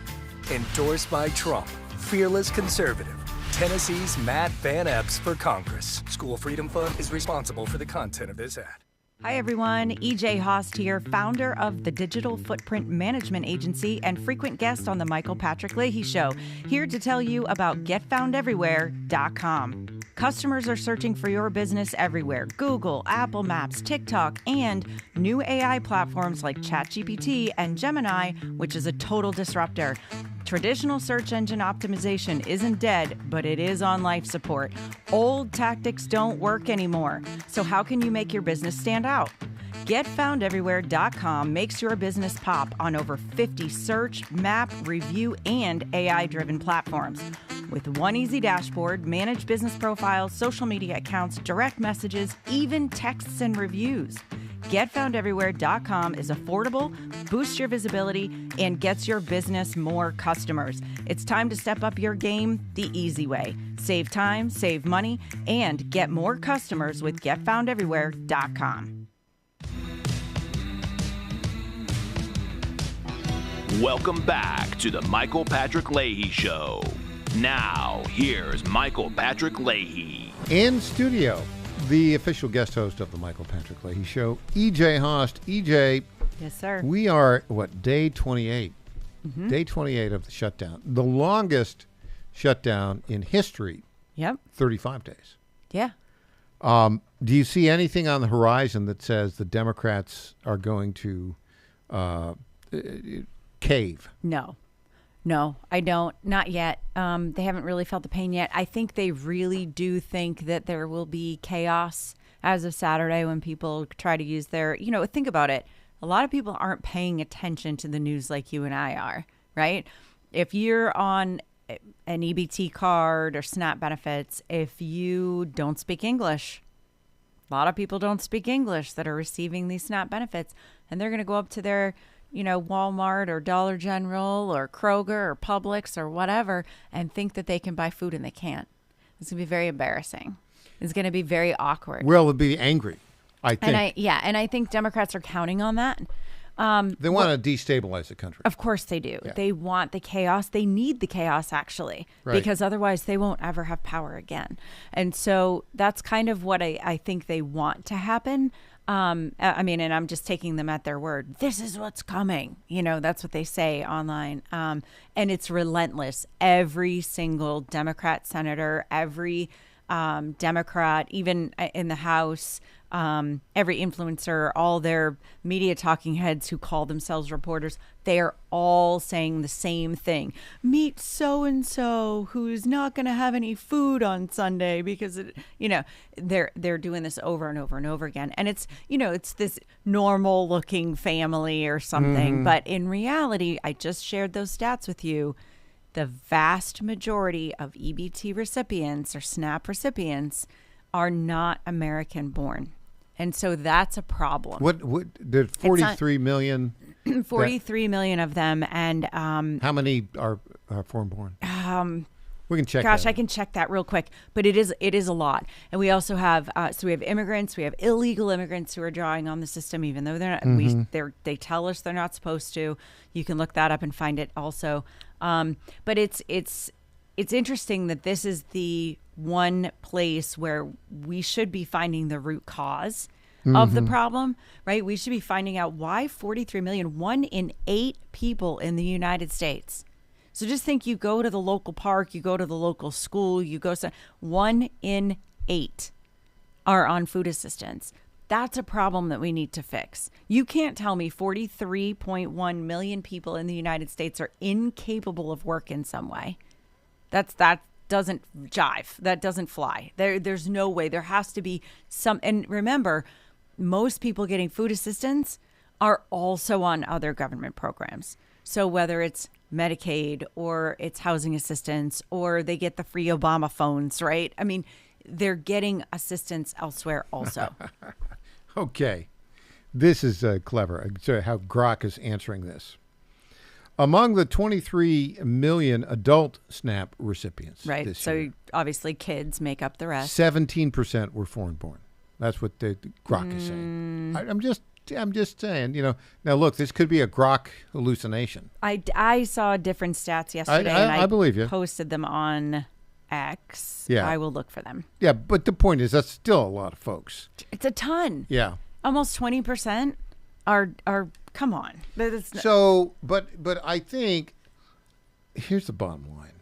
Endorsed by Trump, fearless conservative. Tennessee's Matt Van Epps for Congress. School Freedom Fund is responsible for the content of this ad. Hi, everyone. EJ Host here, founder of the Digital Footprint Management Agency and frequent guest on the Michael Patrick Leahy Show, here to tell you about GetFoundEverywhere.com. Customers are searching for your business everywhere. Google, Apple Maps, TikTok, and new AI platforms like ChatGPT and Gemini, which is a total disruptor. Traditional search engine optimization isn't dead, but it is on life support. Old tactics don't work anymore. So how can you make your business stand out? GetFoundEverywhere.com makes your business pop on over 50 search, map, review, and AI-driven platforms. With one easy dashboard, manage business profiles, social media accounts, direct messages, even texts and reviews. GetFoundEverywhere.com is affordable, boosts your visibility, and gets your business more customers. It's time to step up your game the easy way. Save time, save money, and get more customers with GetFoundEverywhere.com. Welcome back to the Michael Patrick Leahy Show. Now, here's Michael Patrick Leahy. In studio, the official guest host of the Michael Patrick Leahy Show, EJ Host. EJ. Yes, sir. We are, day 28? Mm-hmm. Day 28 of the shutdown. The longest shutdown in history. Yep. 35 days. Yeah. Do you see anything on the horizon that says the Democrats are going to cave? No, I don't. Not yet. They haven't really felt the pain yet. I think they really do think that there will be chaos as of Saturday when people try to use their, think about it. A lot of people aren't paying attention to the news like you and I are, right? If you're on an EBT card or SNAP benefits, if you don't speak English, a lot of people don't speak English that are receiving these SNAP benefits, and they're going to go up to their, Walmart or Dollar General or Kroger or Publix or whatever and think that they can buy food and they can't. It's going to be very embarrassing. It's going to be very awkward. Well, they'll be angry, I think. And I think Democrats are counting on that. They want to destabilize the country. Of course they do. Yeah. They want the chaos. They need the chaos, actually, because otherwise they won't ever have power again. And so that's kind of what I think they want to happen. And I'm just taking them at their word. This is what's coming. That's what they say online. And it's relentless. Every single Democrat senator, every Democrat, even in the House, every influencer, all their media talking heads who call themselves reporters, they are all saying the same thing. Meet so-and-so who's not going to have any food on Sunday because, they're doing this over and over and over again. And it's, it's this normal looking family or something. Mm-hmm. But in reality, I just shared those stats with you. The vast majority of EBT recipients or SNAP recipients are not American born. And so that's a problem. What there's 43 million? 43 million of them. And how many are foreign born? We can check I can check that real quick. But it is a lot. And we also have so we have immigrants, we have illegal immigrants who are drawing on the system, even though they're not, they tell us they're not supposed to. You can look that up and find it also. But it's interesting that this is the one place where we should be finding the root cause of the problem, right? We should be finding out why 43 million, 1 in 8 people in the United States. So just think, you go to the local park, you go to the local school, 1 in 8 are on food assistance. That's a problem that we need to fix. You can't tell me 43.1 million people in the United States are incapable of work in some way. That doesn't jive. That doesn't fly. There's no way. There has to be some. And remember, most people getting food assistance are also on other government programs. So whether it's Medicaid or it's housing assistance or they get the free Obama phones, right? I mean, they're getting assistance elsewhere also. Okay. This is clever. So how Grok is answering this. Among the 23 million adult SNAP recipients this year, obviously kids make up the rest. 17% were foreign born. That's what the Grok is saying. I'm just saying, now look, this could be a Grok hallucination. I saw different stats yesterday and I believe you. Posted them on X. Yeah. I will look for them. Yeah, but the point is that's still a lot of folks. It's a ton. Yeah. Almost 20% are come on. But I think here's the bottom line.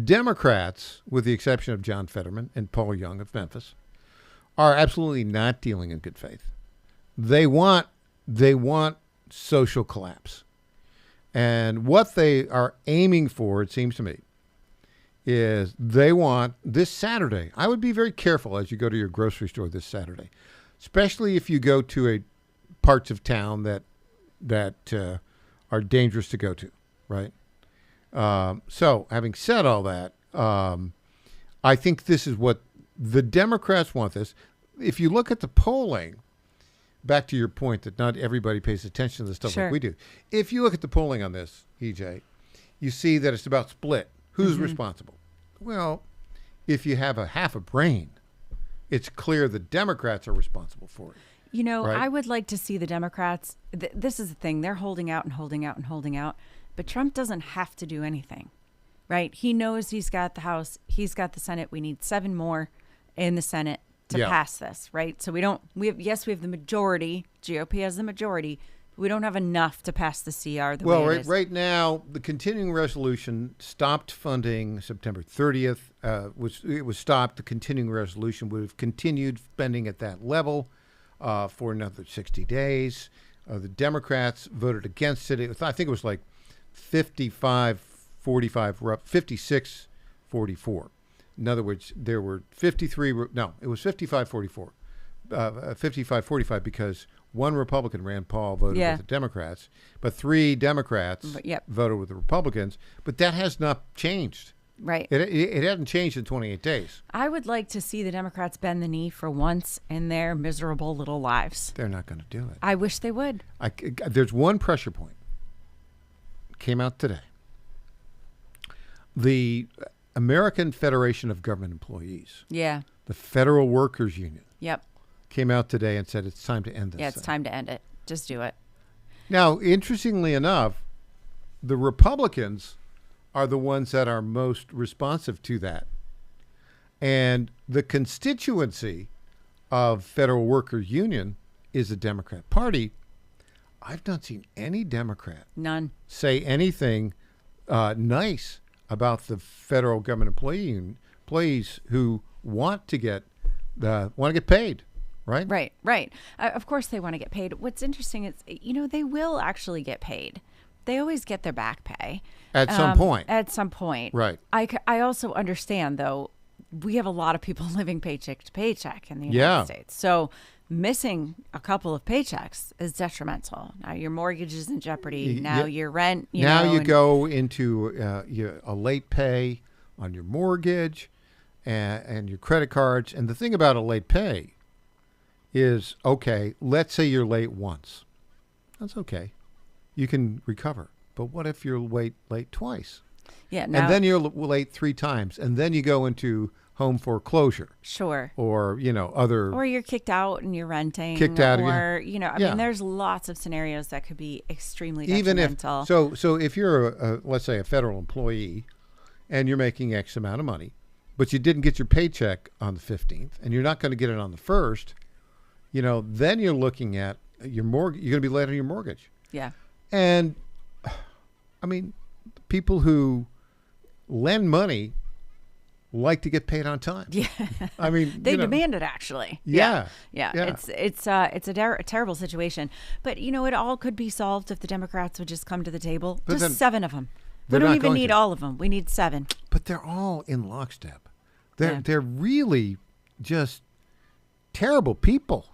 Democrats, with the exception of John Fetterman and Paul Young of Memphis, are absolutely not dealing in good faith. They want social collapse. And what they are aiming for, it seems to me, is they want this Saturday. I would be very careful as you go to your grocery store this Saturday, especially if you go to parts of town that are dangerous to go to, right? So having said all that, I think this is what the Democrats want this. If you look at the polling, back to your point that not everybody pays attention to this stuff like we do. If you look at the polling on this, EJ, you see that it's about split. Who's responsible? Well, if you have a half a brain, it's clear the Democrats are responsible for it. Right? I would like to see the Democrats. This is the thing. They're holding out and holding out and holding out. But Trump doesn't have to do anything, right? He knows he's got the House. He's got the Senate. We need 7 more in the Senate to pass this, right? So we have the majority. GOP has the majority. We don't have enough to pass the CR. Right now, the continuing resolution stopped funding September 30th. It was stopped. The continuing resolution would have continued spending at that level for another 60 days. The Democrats voted against it. I think it was like 56-44. In other words, there were 53. No, it was 55-44. 55-45 because one Republican, Rand Paul, voted with the Democrats, but 3 Democrats voted with the Republicans. But that has not changed. Right. It hasn't changed in 28 days. I would like to see the Democrats bend the knee for once in their miserable little lives. They're not going to do it. I wish they would. There's one pressure point. Came out today. The American Federation of Government Employees. Yeah. The Federal Workers Union. Yep. Came out today and said it's time to end this. Yeah, it's time to end it. Just do it. Now, interestingly enough, the Republicans are the ones that are most responsive to that. And the constituency of Federal Workers Union is the Democrat Party. I've not seen any Democrat say anything nice about the federal government employees who want to get paid. Right? Right. Of course they want to get paid. What's interesting is, they will actually get paid. They always get their back pay. At some point. At some point. Right. I also understand, though, we have a lot of people living paycheck to paycheck in the United States. So missing a couple of paychecks is detrimental. Now your mortgage is in jeopardy. Now your rent, you go into a late pay on your mortgage and your credit cards. And the thing about a late pay is, okay, let's say you're late once. That's okay. You can recover. But what if you're late twice? Yeah. And then you're late 3 times. And then you go into home foreclosure. Sure. Or, other. Or you're kicked out and you're renting. Kicked out. Or, I mean, there's lots of scenarios that could be extremely detrimental. Even if, so if you're, let's say, a federal employee and you're making X amount of money, but you didn't get your paycheck on the 15th and you're not going to get it on the 1st, then you're looking at your mortgage. You're going to be late on your mortgage. Yeah. And, I mean, people who lend money like to get paid on time. Yeah. I mean, they demand it, actually. Yeah. It's a terrible situation. But, it all could be solved if the Democrats would just come to the table. But just 7 of them. We don't even need all of them. We need 7. But they're all in lockstep. They're really just terrible people.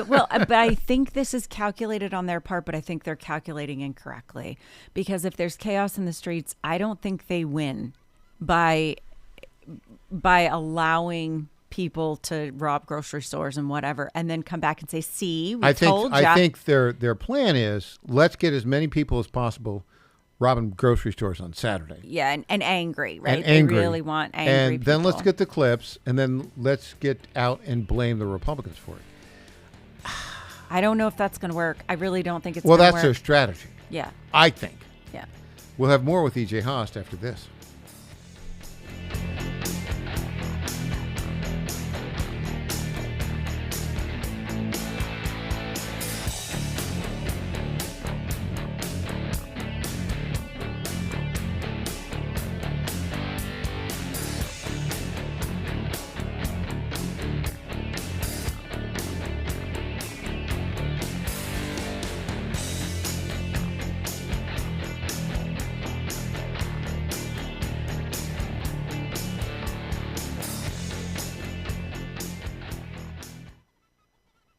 Well, but I think this is calculated on their part, but I think they're calculating incorrectly. Because if there's chaos in the streets, I don't think they win by allowing people to rob grocery stores and whatever, and then come back and say, see, we told you. I think their plan is, let's get as many people as possible robbing grocery stores on Saturday. Yeah, and angry, right? And angry. They really want angry and people. Then let's get the clips, and then let's get out and blame the Republicans for it. I don't know if that's going to work. I really don't think it's going to work. Well, that's their strategy. Yeah. I think. Yeah. We'll have more with E.J. Haast after this.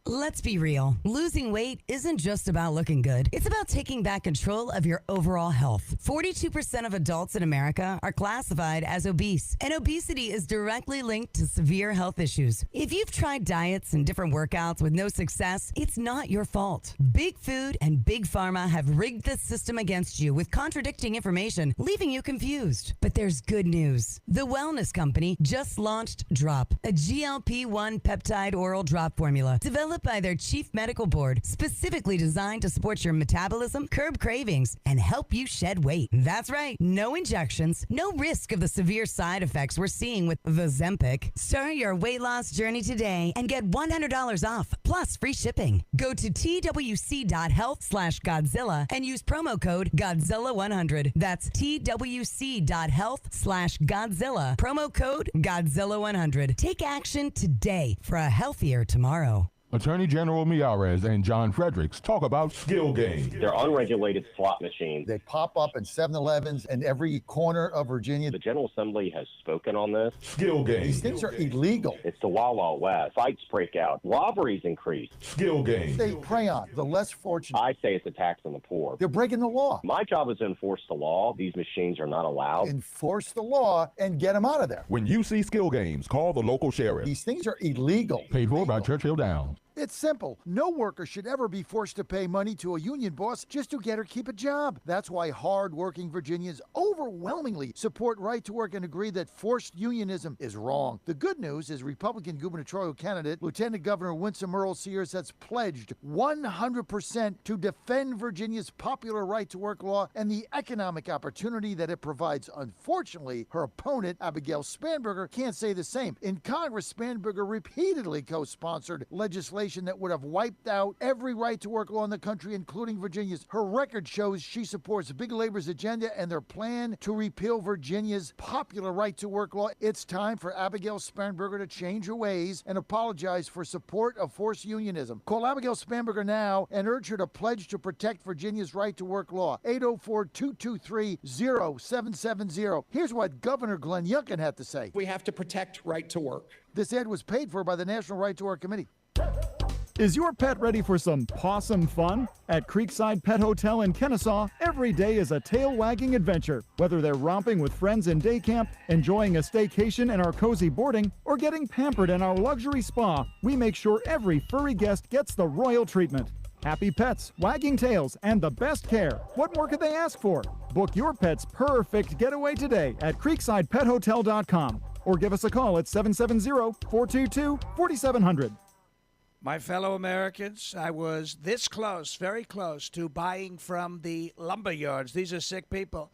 Let's be real. Losing weight isn't just about looking good. It's about taking back control of your overall health. 42% of adults in America are classified as obese, and obesity is directly linked to severe health issues. If you've tried diets and different workouts with no success, it's not your fault. Big Food and Big Pharma have rigged the system against you with contradicting information, leaving you confused. But there's good news. The Wellness Company just launched Drop, a GLP-1 peptide oral drop formula developed by their chief medical board, specifically designed to support your metabolism, curb cravings, and help you shed weight. That's right. No injections, no risk of the severe side effects we're seeing with the Ozempic. Start your weight loss journey today and get $100 off, plus free shipping. Go to twc.health/Godzilla and use promo code Godzilla100. That's twc.health/Godzilla. Promo code Godzilla100. Take action today for a healthier tomorrow. Attorney General Miyares and John Fredericks talk about skill games. They're unregulated slot machines. They pop up in 7-Elevens in every corner of Virginia. The General Assembly has spoken on this. Skill games. These things are illegal. It's the Wild Wild West. Fights break out. Robberies increase. Skill games. They prey on the less fortunate. I say it's a tax on the poor. They're breaking the law. My job is to enforce the law. These machines are not allowed. Enforce the law and get them out of there. When you see skill games, call the local sheriff. These things are illegal. Paid for by Churchill Downs. It's simple. No worker should ever be forced to pay money to a union boss just to get or keep a job. That's why hard-working Virginians overwhelmingly support right to work and agree that forced unionism is wrong. The good news is Republican gubernatorial candidate Lieutenant Governor Winsome Earl-Sears has pledged 100% to defend Virginia's popular right to work law and the economic opportunity that it provides. Unfortunately, her opponent, Abigail Spanberger, can't say the same. In Congress, Spanberger repeatedly co-sponsored legislation that would have wiped out every right to work law in the country, including Virginia's. Her record shows she supports big labor's agenda and their plan to repeal Virginia's popular right to work law. It's time for Abigail Spanberger to change her ways and apologize for support of forced unionism. Call Abigail Spanberger now and urge her to pledge to protect Virginia's right to work law. 804-223-0770. Here's what Governor Glenn Youngkin had to say. We have to protect right to work. This ad was paid for by the National Right to Work Committee. Is your pet ready for some possum fun? At Creekside Pet Hotel in Kennesaw, every day is a tail-wagging adventure. Whether they're romping with friends in day camp, enjoying a staycation in our cozy boarding, or getting pampered in our luxury spa, we make sure every furry guest gets the royal treatment. Happy pets, wagging tails, and the best care. What more could they ask for? Book your pet's perfect getaway today at CreeksidePetHotel.com or give us a call at 770-422-4700. My fellow Americans, I was this close, very close, to buying from the lumber yards. These are sick people.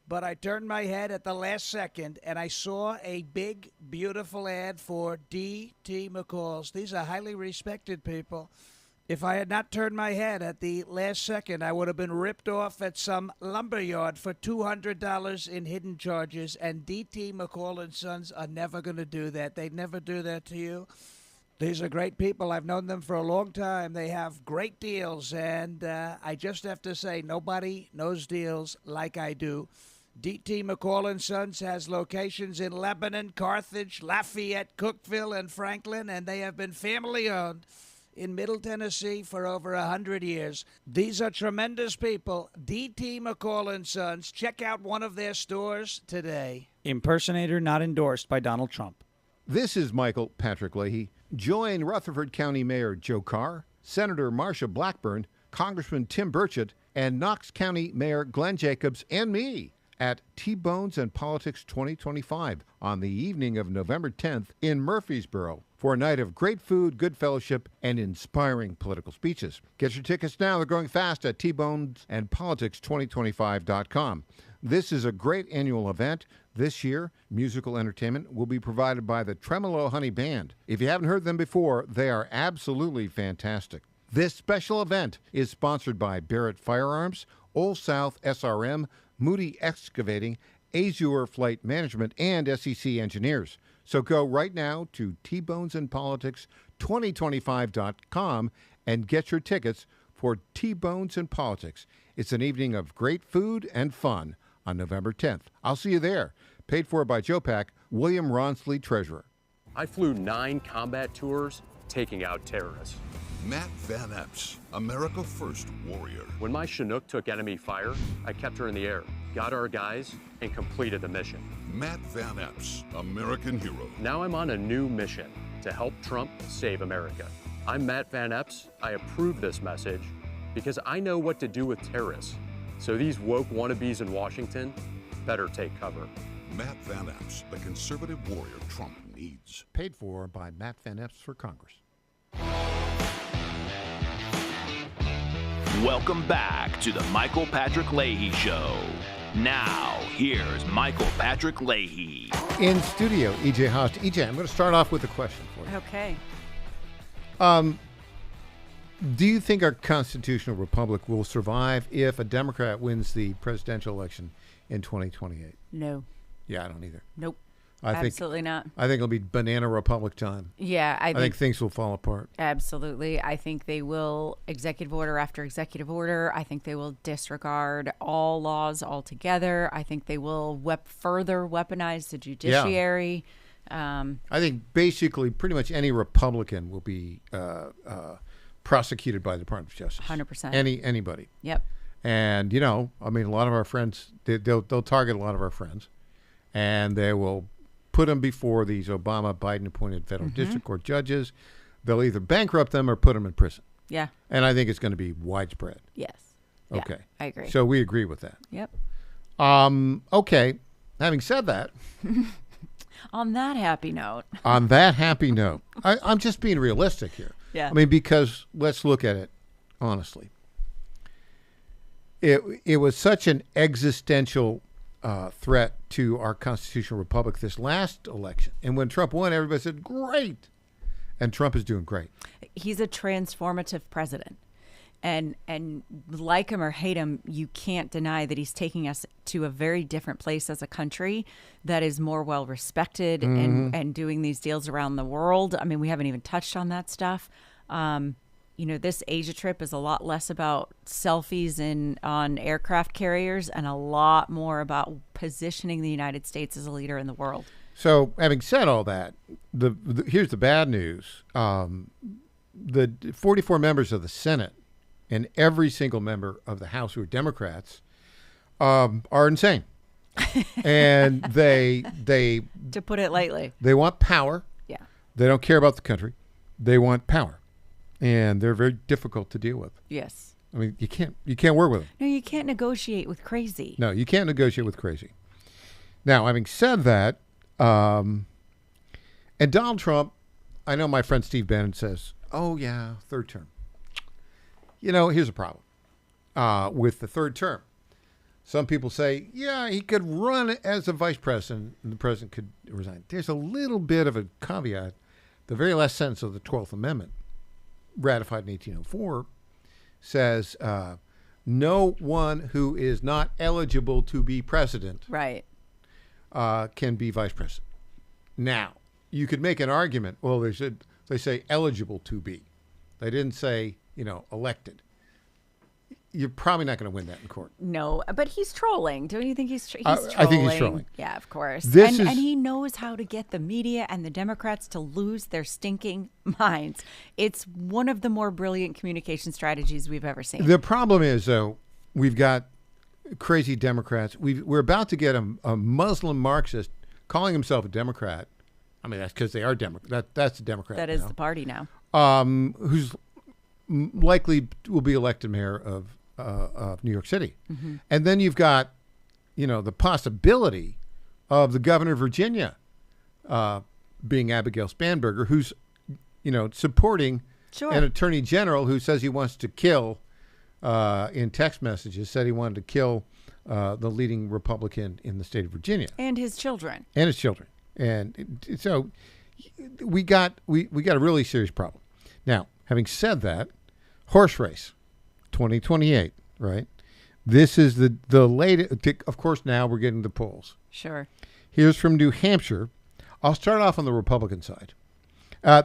But I turned my head at the last second, and I saw a big, beautiful ad for D.T. McCall's. These are highly respected people. If I had not turned my head at the last second, I would have been ripped off at some lumber yard for $200 in hidden charges, and D.T. McCall & Sons are never going to do that. They'd never do that to you. These are great people. I've known them for a long time. They have great deals, and I just have to say, nobody knows deals like I do. D.T. McCall & Sons has locations in Lebanon, Carthage, Lafayette, Cookeville, and Franklin, and they have been family-owned in Middle Tennessee for over 100 years. These are tremendous people. D.T. McCall & Sons. Check out one of their stores today. Impersonator not endorsed by Donald Trump. This is Michael Patrick Leahy. Join Rutherford County Mayor Joe Carr, Senator Marsha Blackburn, Congressman Tim Burchett, and Knox County Mayor Glenn Jacobs and me at T-Bones and Politics 2025 on the evening of November 10th in Murfreesboro for a night of great food, good fellowship, and inspiring political speeches. Get your tickets now. They're going fast at tbonesandpolitics2025.com. This is a great annual event. This year, musical entertainment will be provided by the Tremolo Honey Band. If you haven't heard them before, they are absolutely fantastic. This special event is sponsored by Barrett Firearms, Old South SRM, Moody Excavating, Azure Flight Management, and SEC Engineers. So go right now to tbonesandpolitics2025.com and get your tickets for T-Bones and Politics. It's an evening of great food and fun on November 10th. I'll see you there. Paid for by Joe Pack, William Ronsley, Treasurer. I flew 9 combat tours taking out terrorists. Matt Van Epps, America First warrior. When my Chinook took enemy fire, I kept her in the air, got our guys, and completed the mission. Matt Van Epps, American hero. Now I'm on a new mission to help Trump save America. I'm Matt Van Epps. I approve this message because I know what to do with terrorists. So these woke wannabes in Washington better take cover. Matt Van Epps, the conservative warrior Trump needs. Paid for by Matt Van Epps for Congress. Welcome back to the Michael Patrick Leahy Show. Now, here's Michael Patrick Leahy. In studio, EJ Haas. EJ, I'm going to start off with a question for you. Okay. Do you think our constitutional republic will survive if a Democrat wins the presidential election in 2028? No. Yeah, I don't either. Nope. Absolutely not. I think it'll be banana republic time. Yeah, I think things will fall apart. Absolutely. I think they will executive order after executive order. I think they will disregard all laws altogether. I think they will further weaponize the judiciary. I think basically pretty much any Republican will be prosecuted by the Department of Justice. 100%. Anybody. Yep. And, a lot of our friends, they'll target a lot of our friends, and they will put them before these Obama-Biden-appointed federal district court judges. They'll either bankrupt them or put them in prison. Yeah. And I think it's going to be widespread. Yes. Okay. Yeah, I agree. So we agree with that. Yep. Okay. Having said that. On that happy note. I'm just being realistic here. Yeah. I mean, because let's look at it honestly. It was such an existential threat to our constitutional republic this last election. And when Trump won, everybody said, great. And Trump is doing great. He's a transformative president. And like him or hate him, you can't deny that he's taking us to a very different place as a country that is more well respected and doing these deals around the world. I mean, we haven't even touched on that stuff. This Asia trip is a lot less about selfies on aircraft carriers and a lot more about positioning the United States as a leader in the world. So, having said all that, here's the bad news. The 44 members of the Senate and every single member of the House who are Democrats are insane. And they to put it lightly, they want power. Yeah. They don't care about the country. They want power. And they're very difficult to deal with. Yes. I mean, you can't work with them. No, you can't negotiate with crazy. No, you can't negotiate with crazy. Now, having said that, and Donald Trump, I know my friend Steve Bannon says, oh, yeah, third term. Here's a problem with the third term. Some people say, yeah, he could run as a vice president and the president could resign. There's a little bit of a caveat. The very last sentence of the 12th Amendment, ratified in 1804, says no one who is not eligible to be president can be vice president. Now, you could make an argument. Well, they say eligible to be. They didn't say, elected. You're probably not going to win that in court. No, but he's trolling. Don't you think he's trolling? I think he's trolling. Yeah, of course. And he knows how to get the media and the Democrats to lose their stinking minds. It's one of the more brilliant communication strategies we've ever seen. The problem is, though, we've got crazy Democrats. We're about to get a Muslim Marxist calling himself a Democrat. I mean, that's because they are Democrat. That's a Democrat. That is the party now. Who's likely will be elected mayor of New York City. Mm-hmm. And then you've got, the possibility of the governor of Virginia being Abigail Spanberger, who's, supporting an attorney general who says he wants to kill, in text messages, said he wanted to kill the leading Republican in the state of Virginia. And his children. And so we got a really serious problem. Now, having said that, horse race, 2028, right? This is the latest. Of course, now we're getting the polls. Sure. Here's from New Hampshire. I'll start off on the Republican side.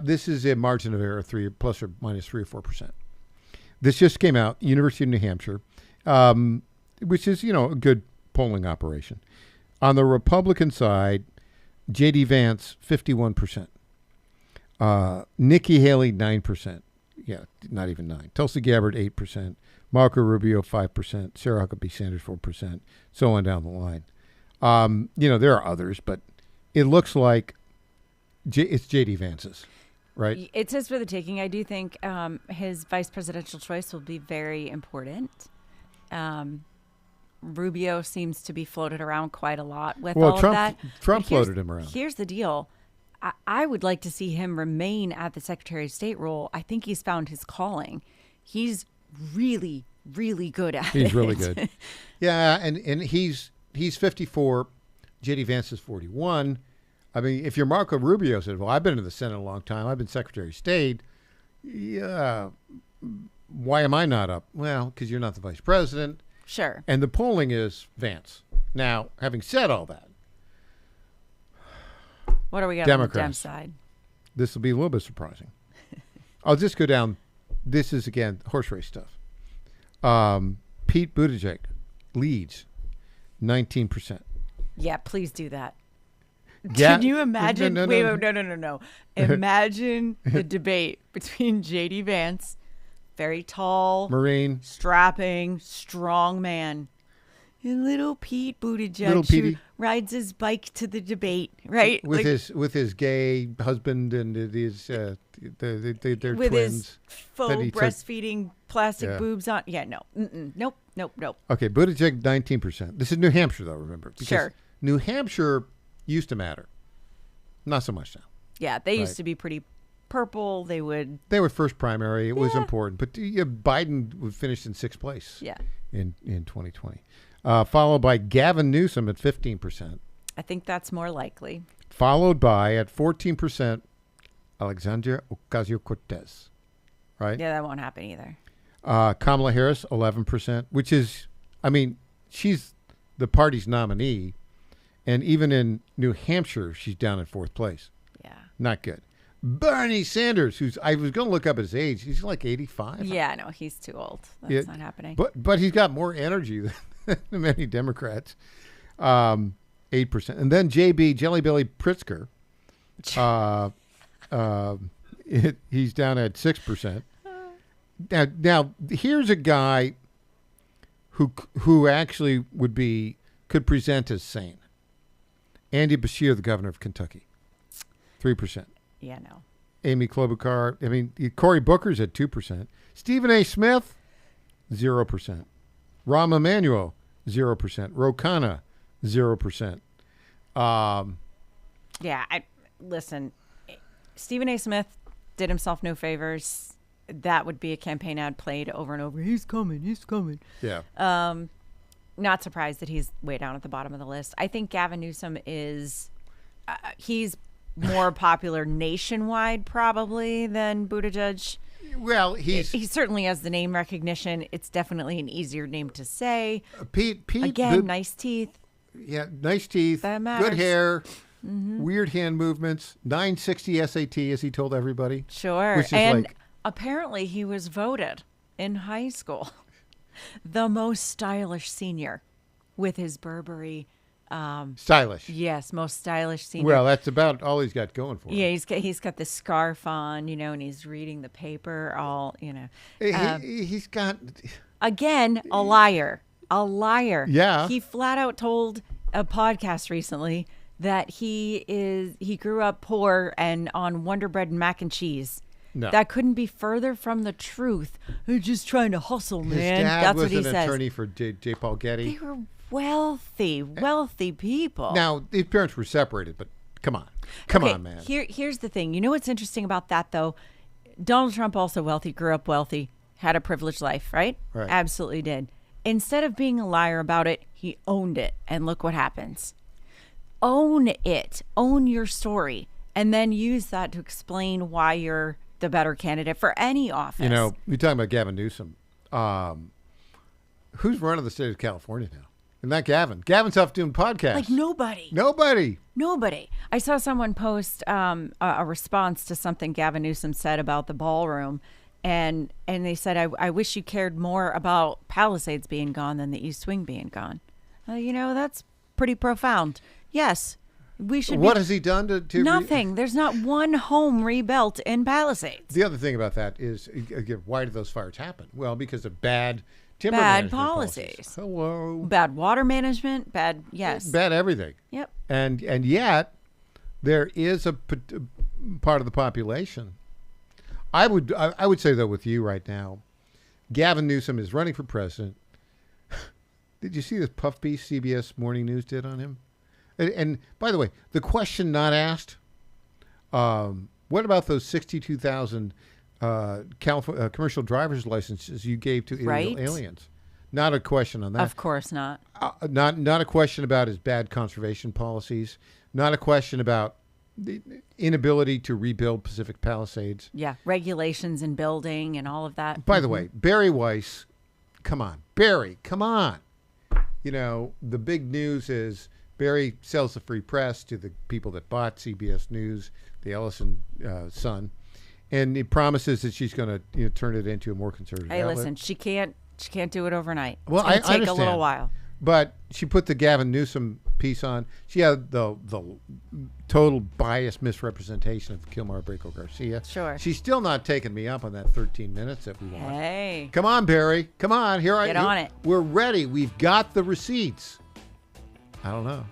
This is a margin of error, plus or minus 3 or 4%. This just came out, University of New Hampshire, which is, a good polling operation. On the Republican side, J.D. Vance, 51%. Nikki Haley, 9%. Yeah, not even 9. Tulsi Gabbard, 8%. Marco Rubio, 5%. Sarah Huckabee Sanders, 4%. So on down the line. There are others, but it looks like it's J.D. Vance's, right? It's his for the taking. I do think his vice presidential choice will be very important. Rubio seems to be floated around quite a lot with all of that. Trump floated him around. Here's the deal. I would like to see him remain at the Secretary of State role. I think he's found his calling. He's really, really good at it. He's really good. Yeah, and he's 54. J.D. Vance is 41. I mean, if you're Marco Rubio, said, well, I've been in the Senate a long time. I've been Secretary of State. Yeah. Why am I not up? Well, because you're not the vice president. Sure. And the polling is Vance. Now, having said all that, What do we got Democrats. on the Dem side? This will be a little bit surprising. I'll just go down. This is, again, horse race stuff. Pete Buttigieg leads 19%. Yeah, please do that. Yeah. Can you imagine? No. Wait, no. Imagine the debate between J.D. Vance, very tall, Marine, strapping, strong man, and little Pete Buttigieg, Little who Petey. rides his bike to the debate, right? With Like, with his gay husband and his they're with twins. his faux that he took- breastfeeding plastic Yeah. boobs on. Yeah, no. Nope. Okay, Buttigieg 19%. This is New Hampshire, though. Remember, because Sure. New Hampshire used to matter, not so much now. Yeah, they used Right. to be pretty purple. They would. They were first primary. It was important, but Biden would finish in sixth place. Yeah. In 2020, followed by Gavin Newsom at 15%. I think that's more likely. Followed by at 14%, Alexandria Ocasio-Cortez. Right. Yeah, that won't happen either. Kamala Harris 11%, which is, I mean, she's the party's nominee, and even in New Hampshire, she's down in fourth place. Yeah. Not good. Bernie Sanders, I was going to look up his age. He's like 85. Yeah, no, he's too old. That's not happening. But he's got more energy than many Democrats. 8%. And then JB, Jelly Belly Pritzker, he's down at 6%. Now here's a guy who actually could present as sane. Andy Beshear, the governor of Kentucky, 3%. Yeah, no. Amy Klobuchar. I mean, Cory Booker's at 2%. Stephen A. Smith, 0%. Rahm Emanuel, 0%. Ro Khanna, 0%. Yeah, listen, Stephen A. Smith did himself no favors. That would be a campaign ad played over and over. He's coming. Yeah. Not surprised that he's way down at the bottom of the list. I think Gavin Newsom is, he's more popular nationwide probably than Buttigieg. Well, he certainly has the name recognition. It's definitely an easier name to say. Pete again, nice teeth. Yeah, nice teeth. That matters. Good hair. Mm-hmm. Weird hand movements. 960 SAT, as he told everybody. Sure. Which is And apparently he was voted in high school the most stylish senior with his Burberry. Stylish. Yes, most stylish senior. Well, that's about all he's got going for him. Yeah, he's got the scarf on, and he's reading the paper. He's got again a liar. Yeah. He flat out told a podcast recently that he grew up poor and on Wonder Bread and mac and cheese. No. That couldn't be further from the truth. They're just trying to hustle, man. His dad That's was what he an says. attorney for J. Paul Getty. They were wealthy people. Now, his parents were separated, but come on, man. Here's the thing. You know what's interesting about that, though? Donald Trump, also wealthy, grew up wealthy, had a privileged life, right? Right. Absolutely did. Instead of being a liar about it, he owned it. And look what happens. Own it. Own your story. And then use that to explain why you're the better candidate for any office. You're talking about Gavin Newsom. Who's running the state of California now? And not Gavin. Gavin's off doing podcasts. Like nobody. Nobody. I saw someone post a response to something Gavin Newsom said about the ballroom. And they said, I wish you cared more about Palisades being gone than the East Wing being gone. That's pretty profound. Yes, we should. What has he done to nothing? There's not one home rebuilt in Palisades. The other thing about that is, again, why did those fires happen? Well, because of bad timber management policies. Hello. Bad water management. Bad everything. Yep. And yet, there is a part of the population. I would say, though, with you right now, Gavin Newsom is running for president. Did you see this puff piece CBS Morning News did on him? And by the way, the question not asked, what about those 62,000 commercial driver's licenses you gave to illegal aliens? Not a question on that. Of course not. Not a question about his bad conservation policies. Not a question about the inability to rebuild Pacific Palisades. Yeah, regulations in building and all of that. By the way, Barry Weiss, come on. Barry, come on. The big news is Barry sells the free press to the people that bought CBS News, the Ellison Sun, and he promises that she's going to turn it into a more conservative outlet. Listen, she can't do it overnight. Well, it's I take a little while. But she put the Gavin Newsom piece on. She had the total biased misrepresentation of Kilmar Braco Garcia. Sure. She's still not taking me up on that 13 minutes that we want. Hey. Come on, Barry. Come on. Get on it. We're ready. We've got the receipts. I don't know.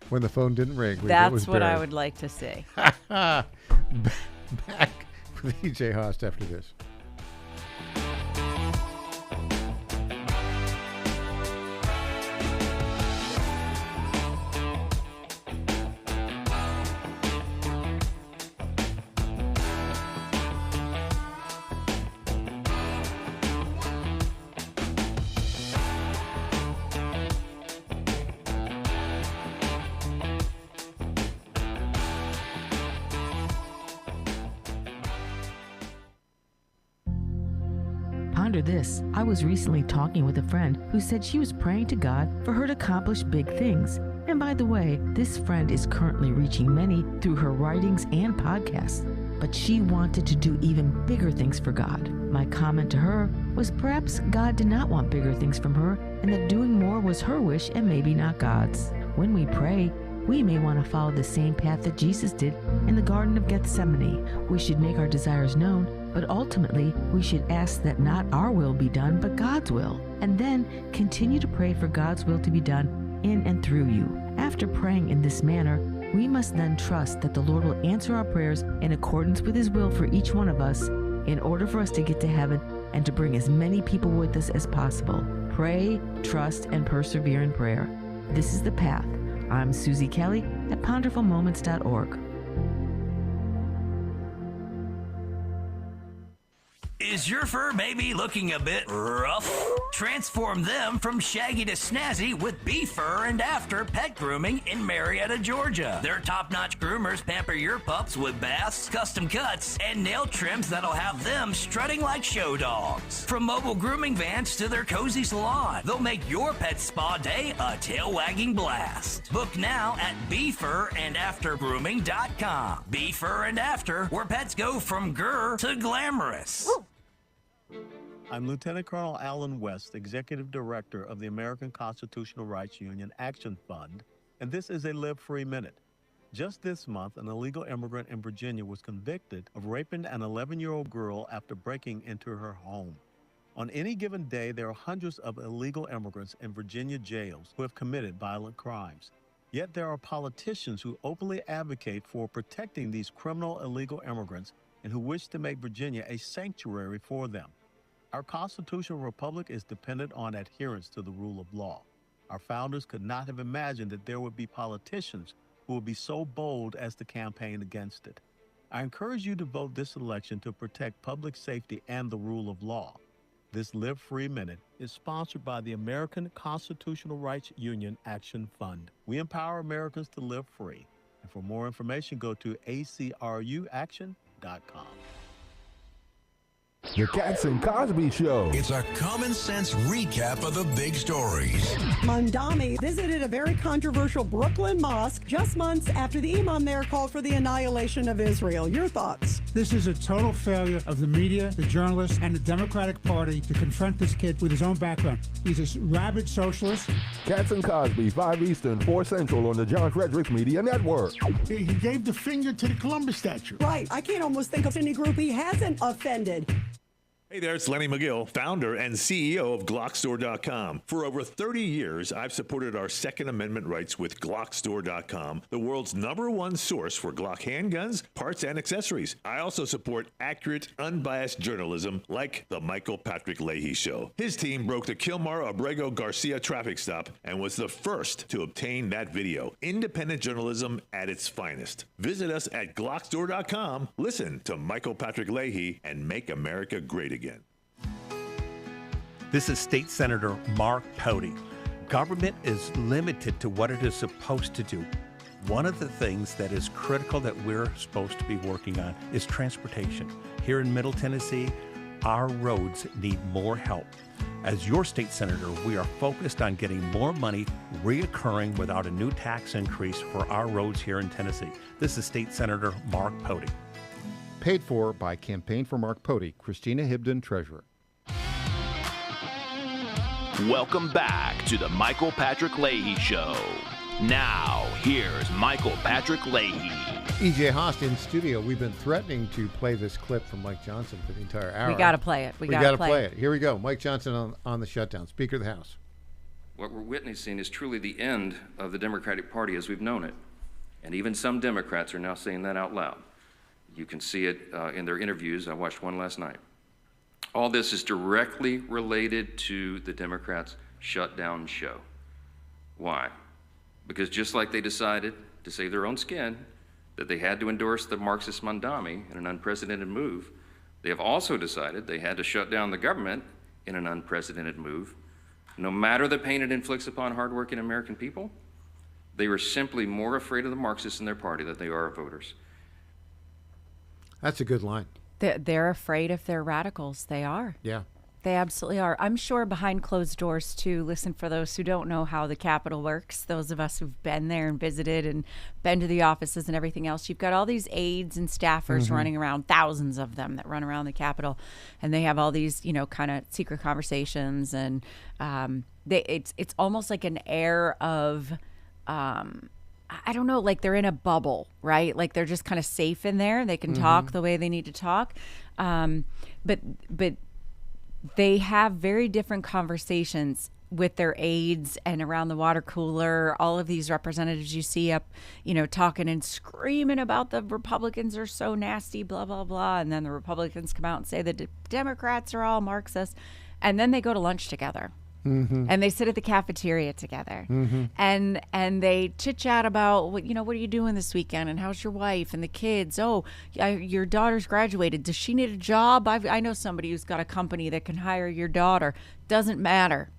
When the phone didn't ring. That's what I would like to see. Back with EJ Host after this. Ponder this. I was recently talking with a friend who said she was praying to God for her to accomplish big things. And by the way, this friend is currently reaching many through her writings and podcasts. But she wanted to do even bigger things for God. My comment to her was perhaps God did not want bigger things from her, and that doing more was her wish and maybe not God's. When we pray, we may want to follow the same path that Jesus did in the Garden of Gethsemane. We should make our desires known, but ultimately we should ask that not our will be done, but God's will, and then continue to pray for God's will to be done in and through you. After praying in this manner, we must then trust that the Lord will answer our prayers in accordance with His will for each one of us in order for us to get to heaven and to bring as many people with us as possible. Pray, trust, and persevere in prayer. This is the path. I'm Susie Kelly at ponderfulmoments.org. Is your fur maybe looking a bit rough? Transform them from shaggy to snazzy with Beef Fur and After Pet Grooming in Marietta, Georgia. Their top-notch groomers pamper your pups with baths, custom cuts, and nail trims that'll have them strutting like show dogs. From mobile grooming vans to their cozy salon, they'll make your pet spa day a tail-wagging blast. Book now at beefurandaftergrooming.com. Beef Fur and After, where pets go from grr to glamorous. I'm Lieutenant Colonel Alan West, Executive Director of the American Constitutional Rights Union Action Fund, and this is a Live Free Minute. Just this month, an illegal immigrant in Virginia was convicted of raping an 11-year-old girl after breaking into her home. On any given day, there are hundreds of illegal immigrants in Virginia jails who have committed violent crimes. Yet there are politicians who openly advocate for protecting these criminal illegal immigrants and who wish to make Virginia a sanctuary for them. Our constitutional republic is dependent on adherence to the rule of law. Our founders could not have imagined that there would be politicians who would be so bold as to campaign against it. I encourage you to vote this election to protect public safety and the rule of law. This Live Free Minute is sponsored by the American Constitutional Rights Union Action Fund. We empower Americans to live free. And for more information, go to acruaction.com. The Cats and Cosby Show. It's a common sense recap of the big stories. Mamdani visited a very controversial Brooklyn mosque just months after the imam there called for the annihilation of Israel. Your thoughts? This is a total failure of the media, the journalists, and the Democratic Party to confront this kid with his own background. He's a rabid socialist. Cats and Cosby, 5 Eastern, 4 Central on the John Fredericks Media Network. He gave the finger to the Columbus statue. Right. I can't almost think of any group he hasn't offended. Hey there, it's Lenny McGill, founder and CEO of GlockStore.com. For over 30 years, I've supported our Second Amendment rights with GlockStore.com, the world's #1 source for Glock handguns, parts, and accessories. I also support accurate, unbiased journalism like The Michael Patrick Leahy Show. His team broke the Kilmar Abrego Garcia traffic stop and was the first to obtain that video. Independent journalism at its finest. Visit us at GlockStore.com, listen to Michael Patrick Leahy, and make America great again. This is State Senator Mark Pody. Government is limited to what it is supposed to do. One of the things that is critical that we're supposed to be working on is transportation. Here in Middle Tennessee, Our roads need more help. As your state senator, we are focused on getting more money reoccurring without a new tax increase for our roads here in Tennessee. This is State Senator Mark Pody. Paid for by Campaign for Mark Pody, Christina Hibden, Treasurer. Welcome back to the Michael Patrick Leahy Show. Now, here's Michael Patrick Leahy. EJ Haast in studio. We've been threatening to play this clip from Mike Johnson for the entire hour. We got to play it. We got to play it. Here we go. Mike Johnson on the shutdown. Speaker of the House. What we're witnessing is truly the end of the Democratic Party as we've known it. And even some Democrats are now saying that out loud. You can see it in their interviews. I watched one last night. All this is directly related to the Democrats' shutdown show. Why? Because just like they decided to save their own skin, that they had to endorse the Marxist Mandami in an unprecedented move, they have also decided they had to shut down the government in an unprecedented move. No matter the pain it inflicts upon hardworking American people, they were simply more afraid of the Marxists in their party than they are of voters. That's a good line. They're afraid if they're radicals. They are. Yeah. They absolutely are. I'm sure behind closed doors, too. Listen, for those who don't know how the Capitol works, those of us who've been there and visited and been to the offices and everything else, you've got all these aides and staffers running around, thousands of them that run around the Capitol, and they have all these, kind of secret conversations, and it's almost like an air of, I don't know, like they're in a bubble, right? Like they're just kind of safe in there. They can talk the way they need to talk, but they have very different conversations with their aides and around the water cooler. All of these representatives you see up, talking and screaming about the Republicans are so nasty, blah, blah, blah. And then the Republicans come out and say the Democrats are all Marxists. And then they go to lunch together. And they sit at the cafeteria together, and they chit chat about what are you doing this weekend, and how's your wife and the kids? Oh, your daughter's graduated. Does she need a job? I know somebody who's got a company that can hire your daughter. Doesn't matter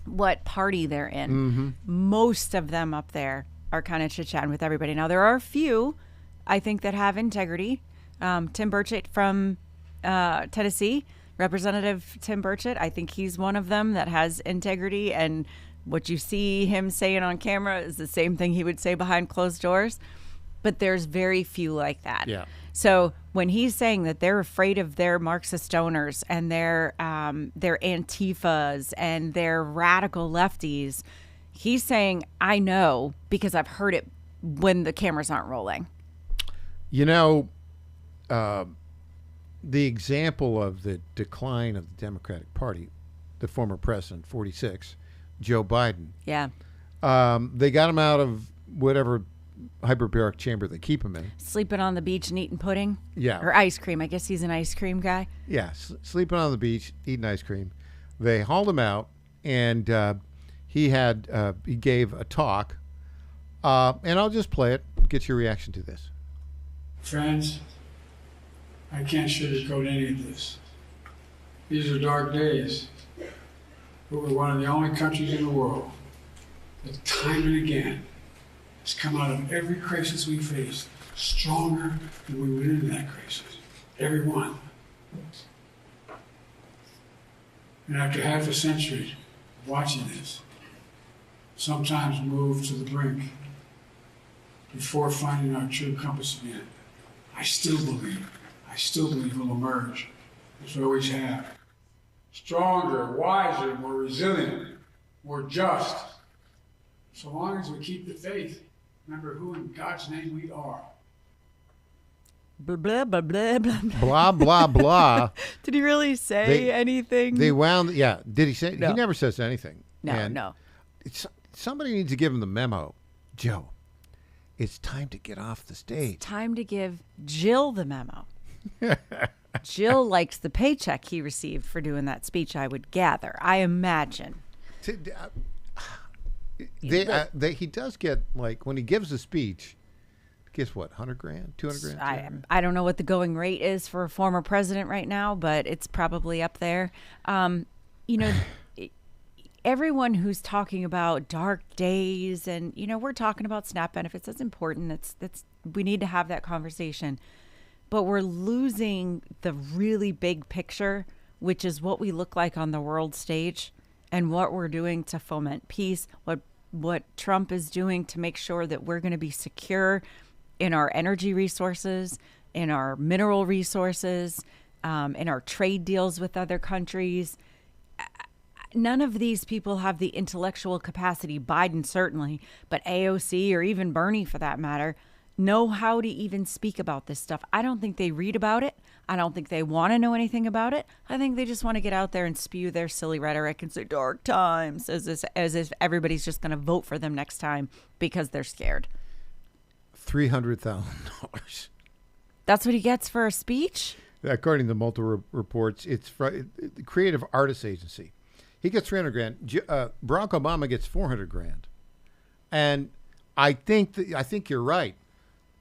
what party they're in. Most of them up there are kind of chit chatting with everybody. Now there are a few, I think, that have integrity. Tim Burchett from Tennessee. Representative Tim Burchett, I think he's one of them that has integrity, and what you see him saying on camera is the same thing he would say behind closed doors. But there's very few like that. Yeah. So when he's saying that they're afraid of their Marxist donors and their Antifas and their radical lefties, he's saying, I know because I've heard it when the cameras aren't rolling. The example of the decline of the Democratic Party, the former president, 46, Joe Biden. Yeah. They got him out of whatever hyperbaric chamber they keep him in. Sleeping on the beach and eating pudding? Yeah. Or ice cream. I guess he's an ice cream guy. Yeah, sleeping on the beach, eating ice cream. They hauled him out, and he gave a talk, and I'll just play it, get your reaction to this. Friends, I can't sugarcoat any of this. These are dark days, but we're one of the only countries in the world that time and again has come out of every crisis we faced stronger than we went into that crisis. Every one. And after half a century of watching this, sometimes moved to the brink before finding our true compass again, I still believe we'll emerge, as we always have. Stronger, wiser, more resilient, more just. So long as we keep the faith, remember who in God's name we are. Blah, blah, blah, blah, blah. Blah, blah, blah. Did he really say anything? Did he say? No. He never says anything. No. Somebody needs to give him the memo. Joe, it's time to get off the stage. It's time to give Jill the memo. Jill likes the paycheck he received for doing that speech, I would gather. I imagine. He does get, like, when he gives a speech, guess what, 100 grand, 200 grand? I don't know what the going rate is for a former president right now, but it's probably up there. Everyone who's talking about dark days and, we're talking about SNAP benefits. That's important. We need to have that conversation. but we're losing the really big picture, which is what we look like on the world stage and what we're doing to foment peace, what Trump is doing to make sure that we're going to be secure in our energy resources, in our mineral resources, in our trade deals with other countries. None of these people have the intellectual capacity, Biden certainly, but AOC or even Bernie for that matter, know how to even speak about this stuff. I don't think they read about it. I don't think they want to know anything about it. I think they just want to get out there and spew their silly rhetoric and say dark times as if everybody's just going to vote for them next time because they're scared. $300,000. That's what he gets for a speech? According to multiple reports, it's from the Creative Artists Agency. He gets $300,000. Barack Obama gets $400,000. And I think you're right.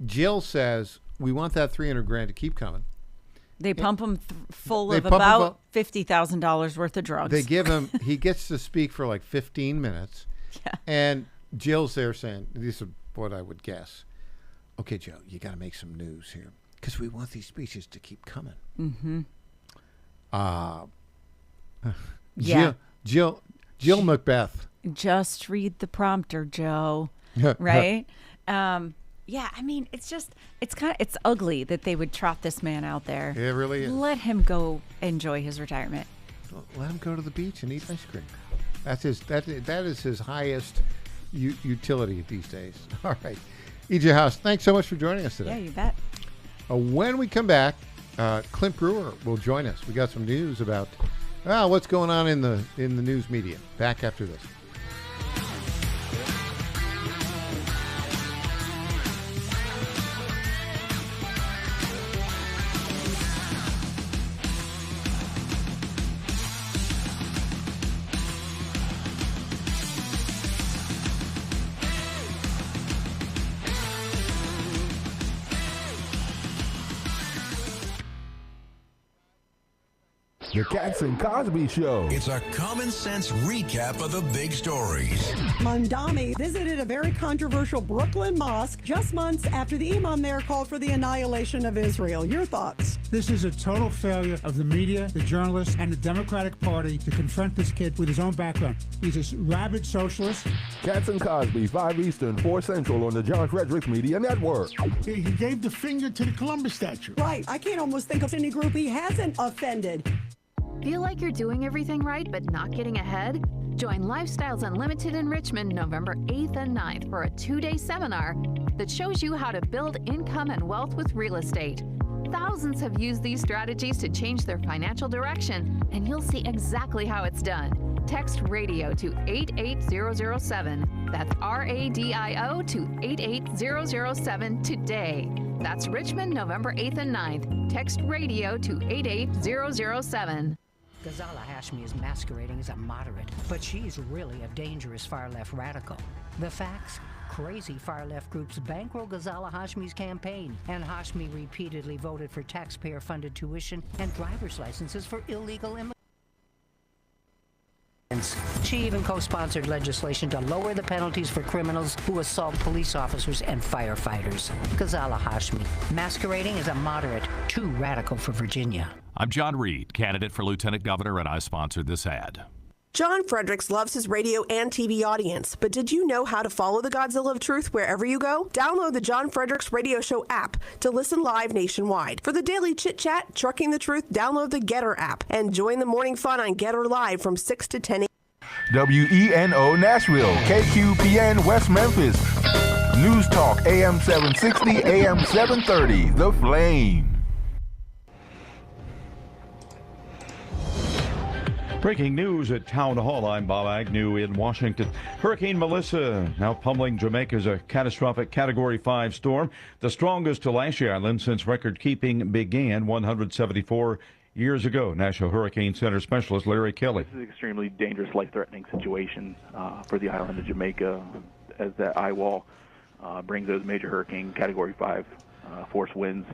Jill says we want that $300,000 to keep coming. They pump him full of about $50,000 worth of drugs. They give him. He gets to speak for like 15 minutes. Yeah. And Jill's there saying, "This is what I would guess." Okay, Joe, you got to make some news here because we want these speeches to keep coming. Mm-hmm. Yeah. Jill Macbeth. Just read the prompter, Joe. Right? Yeah, I mean, it's ugly that they would trot this man out there. It really is. Let him go enjoy his retirement. Let him go to the beach and eat ice cream. That is his highest utility these days. All right. E.J. House, thanks so much for joining us today. Yeah, you bet. When we come back, Clint Brewer will join us. We got some news about what's going on in the news media. Back after this. The Cats and Cosby Show. It's a common sense recap of the big stories. Mandami visited a very controversial Brooklyn mosque just months after the imam there called for the annihilation of Israel. Your thoughts? This is a total failure of the media, the journalists, and the Democratic Party to confront this kid with his own background. He's a rabid socialist. Cats and Cosby, 5 Eastern, 4 Central on the John Fredericks Media Network. He gave the finger to the Columbus statue. Right. I can't almost think of any group he hasn't offended. Feel like you're doing everything right but not getting ahead? Join Lifestyles Unlimited in Richmond November 8th and 9th for a 2-day seminar that shows you how to build income and wealth with real estate. Thousands have used these strategies to change their financial direction, and you'll see exactly how it's done. Text RADIO to 88007. That's RADIO to 88007 today. That's Richmond November 8th and 9th. Text RADIO to 88007. Ghazala Hashmi is masquerading as a moderate, but she's really a dangerous far-left radical. The facts? Crazy far-left groups bankroll Ghazala Hashmi's campaign, and Hashmi repeatedly voted for taxpayer-funded tuition and driver's licenses for illegal immigrants. She even co-sponsored legislation to lower the penalties for criminals who assault police officers and firefighters. Ghazala Hashmi, masquerading as a moderate, too radical for Virginia. I'm John Reed, candidate for Lieutenant Governor, and I sponsored this ad. John Fredericks loves his radio and TV audience, but did you know how to follow the Godzilla of Truth wherever you go? Download the John Fredericks Radio Show app to listen live nationwide. For the daily chit-chat, Trucking the Truth, download the Getter app and join the morning fun on Getter Live from 6 to 10 a.m. WENO Nashville, KQPN West Memphis. News Talk, AM 760, AM 730, The Flame. Breaking news at Town Hall. I'm Bob Agnew in Washington. Hurricane Melissa now pummeling Jamaica as a catastrophic Category 5 storm, the strongest to lash the island since record-keeping began 174 years ago. National Hurricane Center specialist Larry Kelly. This is an extremely dangerous, life-threatening situation for the island of Jamaica, as that eye wall brings those major hurricane Category 5 force winds.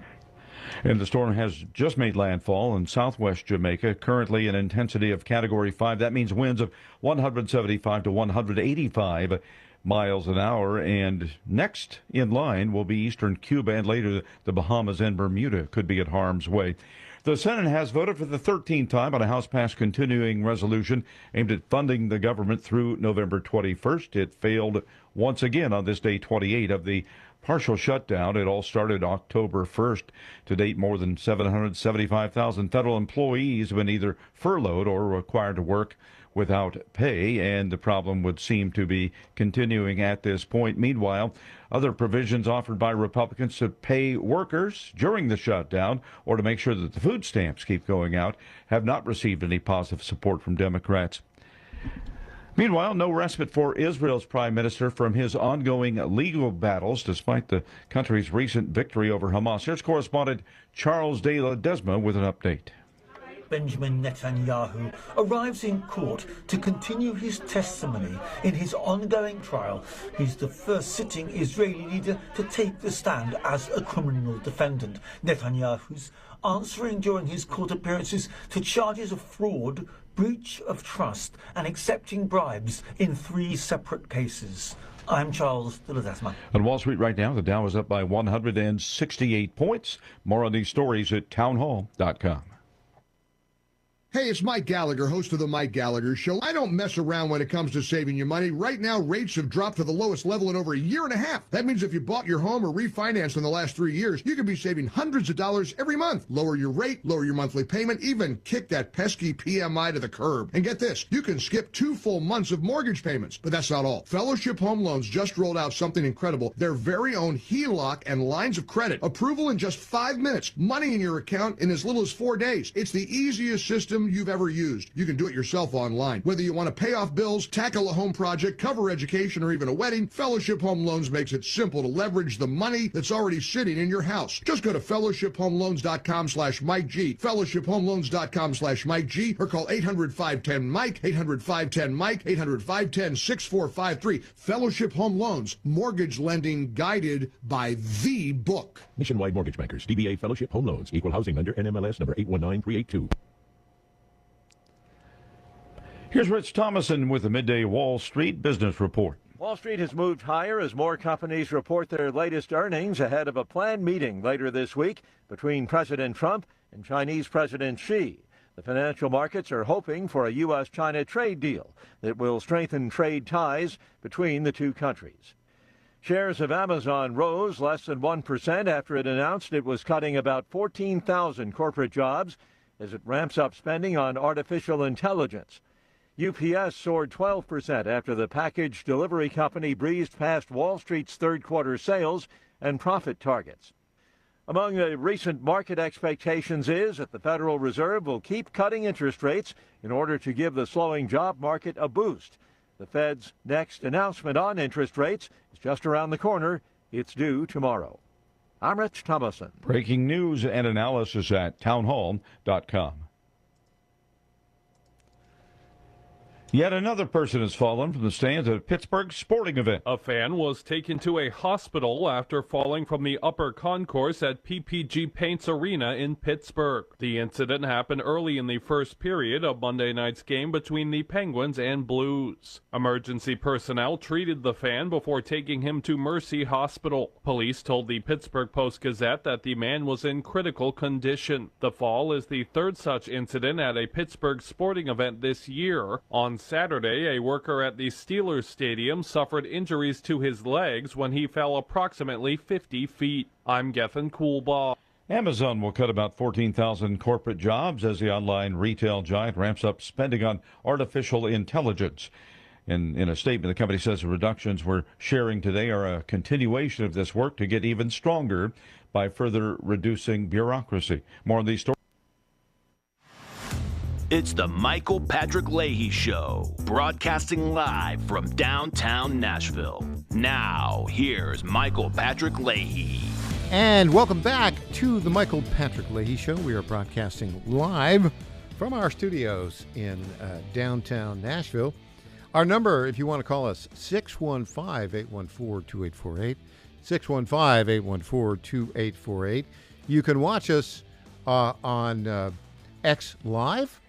And the storm has just made landfall in southwest Jamaica, currently an intensity of Category 5. That means winds of 175 to 185 miles an hour. And next in line will be eastern Cuba, and later the Bahamas and Bermuda could be at harm's way. The Senate has voted for the 13th time on a House-passed continuing resolution aimed at funding the government through November 21st. It failed once again on this day 28 of the partial shutdown. It all started October 1st. To date, more than 775,000 federal employees have been either furloughed or required to work without pay, and the problem would seem to be continuing at this point. Meanwhile, other provisions offered by Republicans to pay workers during the shutdown or to make sure that the food stamps keep going out have not received any positive support from Democrats. Meanwhile, no respite for Israel's prime minister from his ongoing legal battles despite the country's recent victory over Hamas. Here's correspondent Charles De La Desma with an update. Benjamin Netanyahu arrives in court to continue his testimony in his ongoing trial. He's the first sitting Israeli leader to take the stand as a criminal defendant. Netanyahu's answering during his court appearances to charges of fraud, breach of trust and accepting bribes in 3 separate cases. I'm Charles De La Desma. On Wall Street right now, the Dow is up by 168 points. More on these stories at townhall.com. Hey, it's Mike Gallagher, host of The Mike Gallagher Show. I don't mess around when it comes to saving your money. Right now, rates have dropped to the lowest level in over a year and a half. That means if you bought your home or refinanced in the last 3 years, you could be saving hundreds of dollars every month. Lower your rate, lower your monthly payment, even kick that pesky PMI to the curb. And get this, you can skip 2 full months of mortgage payments. But that's not all. Fellowship Home Loans just rolled out something incredible. Their very own HELOC and lines of credit. Approval in just 5 minutes. Money in your account in as little as 4 days. It's the easiest system you've ever used. You can do it yourself online. Whether you want to pay off bills, tackle a home project, cover education, or even a wedding, Fellowship Home Loans makes it simple to leverage the money that's already sitting in your house. Just go to fellowshiphomeloans.com/Mike G, fellowshiphomeloans.com/Mike G, or call 800-510-MIKE, 800-510-MIKE, 800-510-6453. Fellowship Home Loans, mortgage lending guided by the book. Nationwide Mortgage Bankers, DBA Fellowship Home Loans, Equal Housing Lender, NMLS number 819382. Here's Rich Thomason with the Midday Wall Street Business Report. Wall Street has moved higher as more companies report their latest earnings ahead of a planned meeting later this week between President Trump and Chinese President Xi. The financial markets are hoping for a U.S.-China trade deal that will strengthen trade ties between the two countries. Shares of Amazon rose less than 1% after it announced it was cutting about 14,000 corporate jobs as it ramps up spending on artificial intelligence. UPS soared 12% after the package delivery company breezed past Wall Street's third-quarter sales and profit targets. Among the recent market expectations is that the Federal Reserve will keep cutting interest rates in order to give the slowing job market a boost. The Fed's next announcement on interest rates is just around the corner. It's due tomorrow. I'm Rich Thomason. Breaking news and analysis at townhall.com. Yet another person has fallen from the stands at a Pittsburgh sporting event. A fan was taken to a hospital after falling from the upper concourse at PPG Paints Arena in Pittsburgh. The incident happened early in the first period of Monday night's game between the Penguins and Blues. Emergency personnel treated the fan before taking him to Mercy Hospital. Police told the Pittsburgh Post-Gazette that the man was in critical condition. The fall is the third such incident at a Pittsburgh sporting event this year. On Saturday, a worker at the Steelers Stadium suffered injuries to his legs when he fell approximately 50 feet. I'm Gethin Coolbaugh. Amazon will cut about 14,000 corporate jobs as the online retail giant ramps up spending on artificial intelligence. In a statement, the company says the reductions we're sharing today are a continuation of this work to get even stronger by further reducing bureaucracy. More on these stories. It's the Michael Patrick Leahy Show, broadcasting live from downtown Nashville. Now, here's Michael Patrick Leahy. And welcome back to the Michael Patrick Leahy Show. We are broadcasting live from our studios in downtown Nashville. Our number, if you want to call us, 615-814-2848, 615-814-2848. You can watch us on X Live.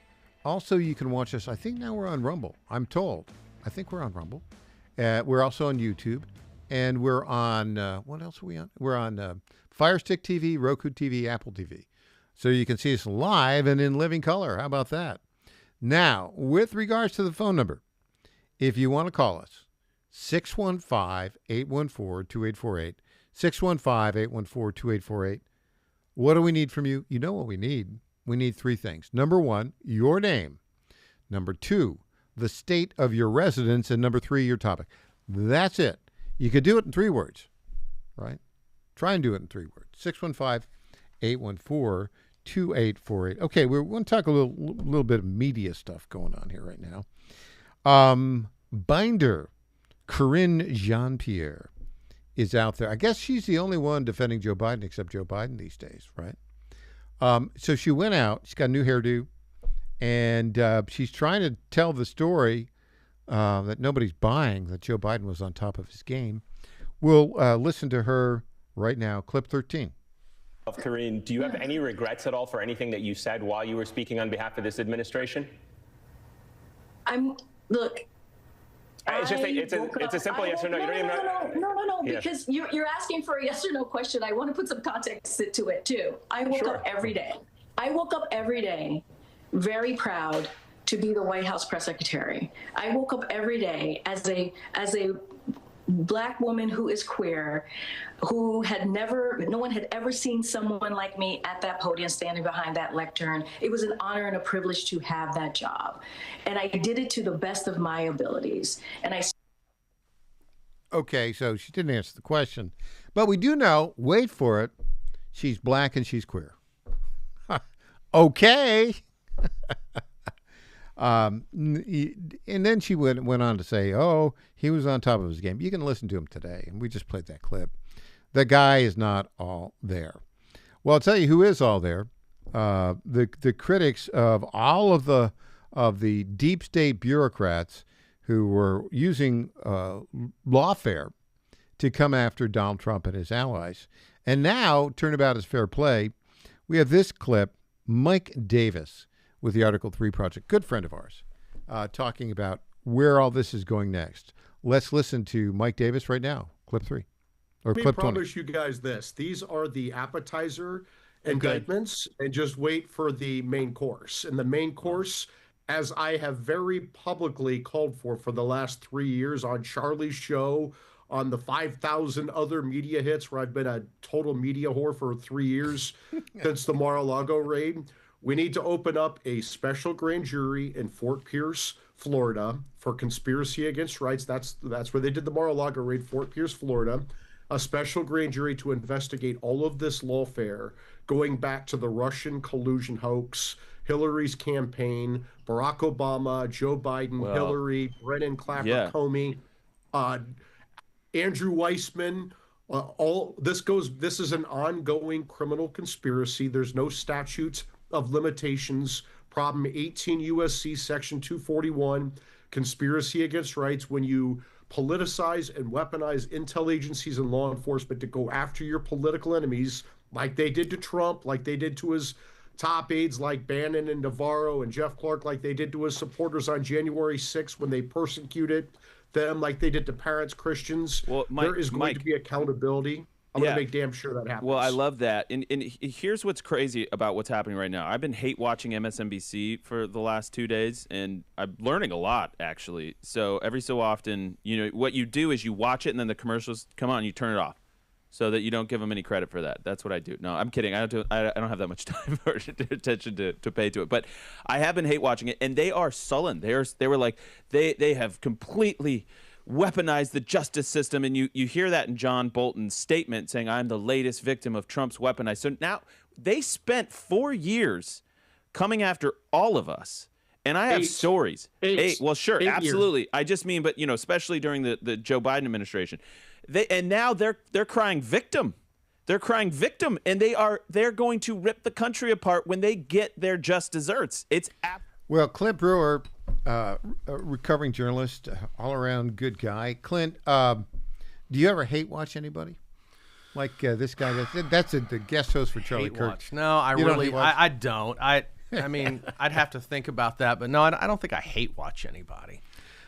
Also, you can watch us, I think now we're on Rumble, I'm told. I think we're on Rumble. We're also on YouTube. And we're on, what else are we on? We're on Fire Stick TV, Roku TV, Apple TV. So you can see us live and in living color. How about that? Now, with regards to the phone number, if you want to call us, 615-814-2848, 615-814-2848. What do we need from you? You know what we need. We need three things. Number one, your name. Number two, the state of your residence. And number three, your topic. That's it. You could do it in 3 words, right? Try and do it in 3 words. 615-814-2848. Okay, we're going to talk a little bit of media stuff going on here right now. Binder, Corinne Jean-Pierre, is out there. I guess she's the only one defending Joe Biden except Joe Biden these days, right? So she went out. She's got a new hairdo, and she's trying to tell the story that nobody's buying, that Joe Biden was on top of his game. We'll listen to her right now, clip 13. Corinne, do you have any regrets at all for anything that you said while you were speaking on behalf of this administration? Look. It's a simple yes or no. You don't even know. No, because you're asking for a yes or no question. I want to put some context to it too. I woke up every day. I woke up every day very proud to be the White House press secretary. I woke up every day as a Black woman who is queer, no one had ever seen someone like me at that podium standing behind that lectern. It was an honor and a privilege to have that job. And I did it to the best of my abilities. Okay, so she didn't answer the question. But we do know, wait for it, she's Black and she's queer. Okay. And then she went on to say, oh, he was on top of his game. You can listen to him today, and we just played that clip. The guy is not all there. Well, I'll tell you who is all there. The critics of all of the deep state bureaucrats who were using lawfare to come after Donald Trump and his allies. And now, turnabout is fair play. We have this clip, Mike Davis with the Article 3 Project, good friend of ours, talking about where all this is going next. Let's listen to Mike Davis right now, clip 3. Or clip 20. Let me promise you guys this. These are the appetizer indictments, and just wait for the main course. And the main course, as I have very publicly called for the last 3 years on Charlie's show, on the 5,000 other media hits where I've been a total media whore for 3 years since the Mar-a-Lago raid, we need to open up a special grand jury in Fort Pierce, Florida, for conspiracy against rights. That's where they did the Mar-a-Lago raid, Fort Pierce, Florida. A special grand jury to investigate all of this lawfare, going back to the Russian collusion hoax, Hillary's campaign, Barack Obama, Joe Biden, Hillary, Brennan Clapper, Comey, Andrew Weissman. This is an ongoing criminal conspiracy. There's no statutes of limitations. Problem 18 U.S.C. Section 241, conspiracy against rights, when you politicize and weaponize intel agencies and law enforcement to go after your political enemies, like they did to Trump, like they did to his top aides like Bannon and Navarro and Jeff Clark, like they did to his supporters on January 6th when they persecuted them, like they did to parents, Christians. Well, there is going to be accountability. I'm going to make damn sure that happens. Well, I love that. And here's what's crazy about what's happening right now. I've been hate watching MSNBC for the last 2 days, and I'm learning a lot, actually. So every so often, what you do is you watch it, and then the commercials come on, and you turn it off so that you don't give them any credit for that. That's what I do. No, I'm kidding. I don't have that much time or attention to pay to it. But I have been hate watching it, and they are sullen. They were like, they have completely weaponize the justice system, and you hear that in John Bolton's statement saying, I'm the latest victim of Trump's weaponized. So now they spent 4 years coming after all of us, and I have stories. Eight. Well, sure, absolutely. Years. I just mean, but especially during the Joe Biden administration, now they're crying victim. They're crying victim, and they're going to rip the country apart when they get their just desserts. Well, Clint Brewer, a recovering journalist, all-around good guy. Clint, do you ever hate watch anybody? Like this guy, that's the guest host for Charlie Kirk. Watch. No, I don't. I mean, I'd have to think about that, but no, I don't think I hate watch anybody.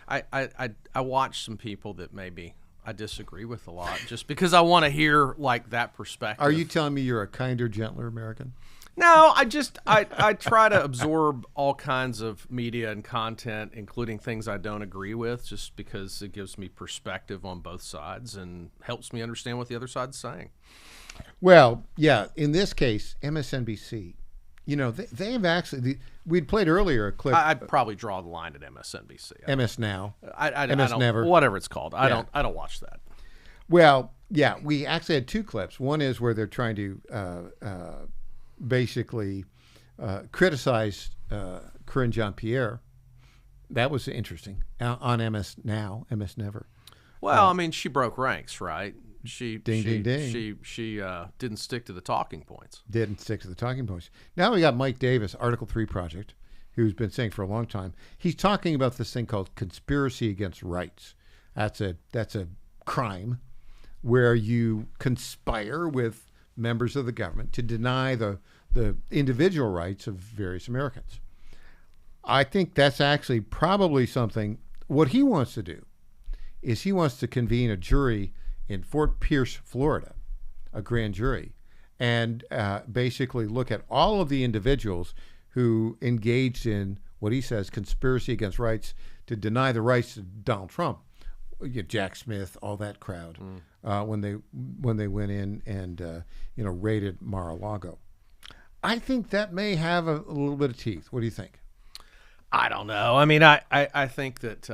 I watch some people that maybe I disagree with a lot, just because I want to hear like that perspective. Are you telling me you're a kinder, gentler American? No, I try to absorb all kinds of media and content, including things I don't agree with, just because it gives me perspective on both sides and helps me understand what the other side's saying. Well, yeah, in this case, MSNBC, they've actually, we'd played earlier a clip. I'd probably draw the line at MSNBC. MS Now. I MS don't, Never. whatever it's called. I don't watch that. Well, yeah, we actually had two clips. One is where they're trying to basically criticize Corinne Jean-Pierre. That was interesting. On MS Now, MS Never. Well, I mean, she broke ranks, right? She ding. She didn't stick to the talking points. Didn't stick to the talking points. Now we got Mike Davis, Article 3 Project, who's been saying for a long time. He's talking about this thing called conspiracy against rights. That's a crime where you conspire with members of the government to deny the individual rights of various Americans. I think that's actually probably something. What he wants to do is he wants to convene a jury in Fort Pierce, Florida, a grand jury, and basically look at all of the individuals who engaged in what he says conspiracy against rights to deny the rights of Donald Trump, Jack Smith, all that crowd, when they went in and raided Mar-a-Lago. I think that may have a little bit of teeth. What do you think? I don't know. I mean, I think that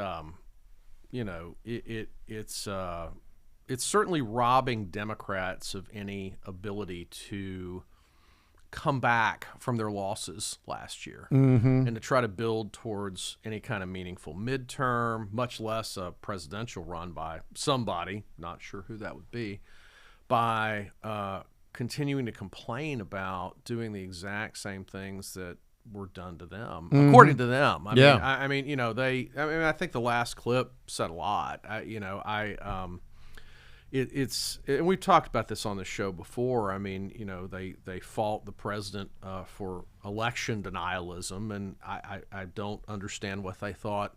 it's certainly robbing Democrats of any ability to come back from their losses last year and to try to build towards any kind of meaningful midterm, much less a presidential run by somebody, not sure who that would be, by continuing to complain about doing the exact same things that were done to them, according to them. I mean, I think the last clip said a lot. It's and we've talked about this on the show before. I mean, they fault the president for election denialism, and I don't understand what they thought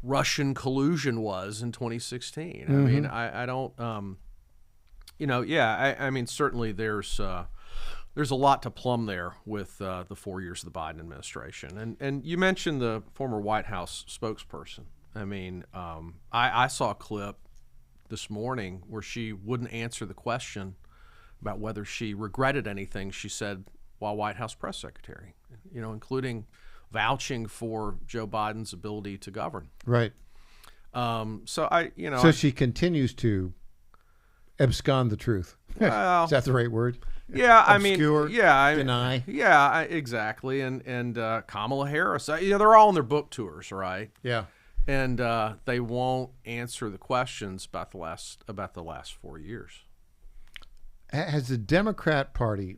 Russian collusion was in 2016. I mean, I don't. I mean, certainly there's a lot to plumb there with the 4 years of the Biden administration. And you mentioned the former White House spokesperson. I mean, I saw a clip this morning where she wouldn't answer the question about whether she regretted anything she said while White House press secretary, including vouching for Joe Biden's ability to govern. Right. So she continues to abscond the truth. Well, is that the right word? Yeah, Obscure, deny. Yeah, exactly. And Kamala Harris, they're all on their book tours, right? Yeah. And they won't answer the questions about the last 4 years. Has the Democrat Party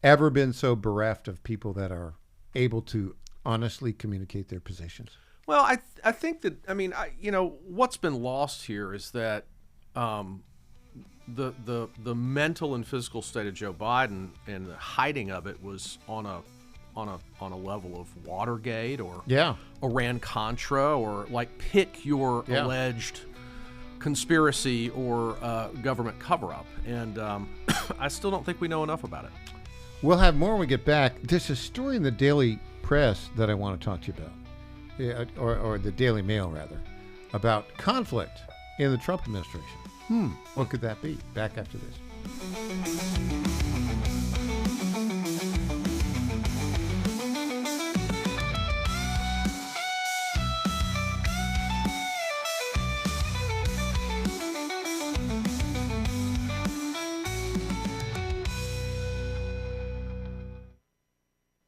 ever been so bereft of people that are able to honestly communicate their positions? Well, I think that what's been lost here is that the mental and physical state of Joe Biden and the hiding of it was on a level of Watergate or Iran-Contra, or like pick your alleged conspiracy or government cover-up. And I still don't think we know enough about it. We'll have more when we get back. There's a story in the Daily Press that I want to talk to you about, or the Daily Mail, rather, about conflict in the Trump administration. What could that be? Back after this.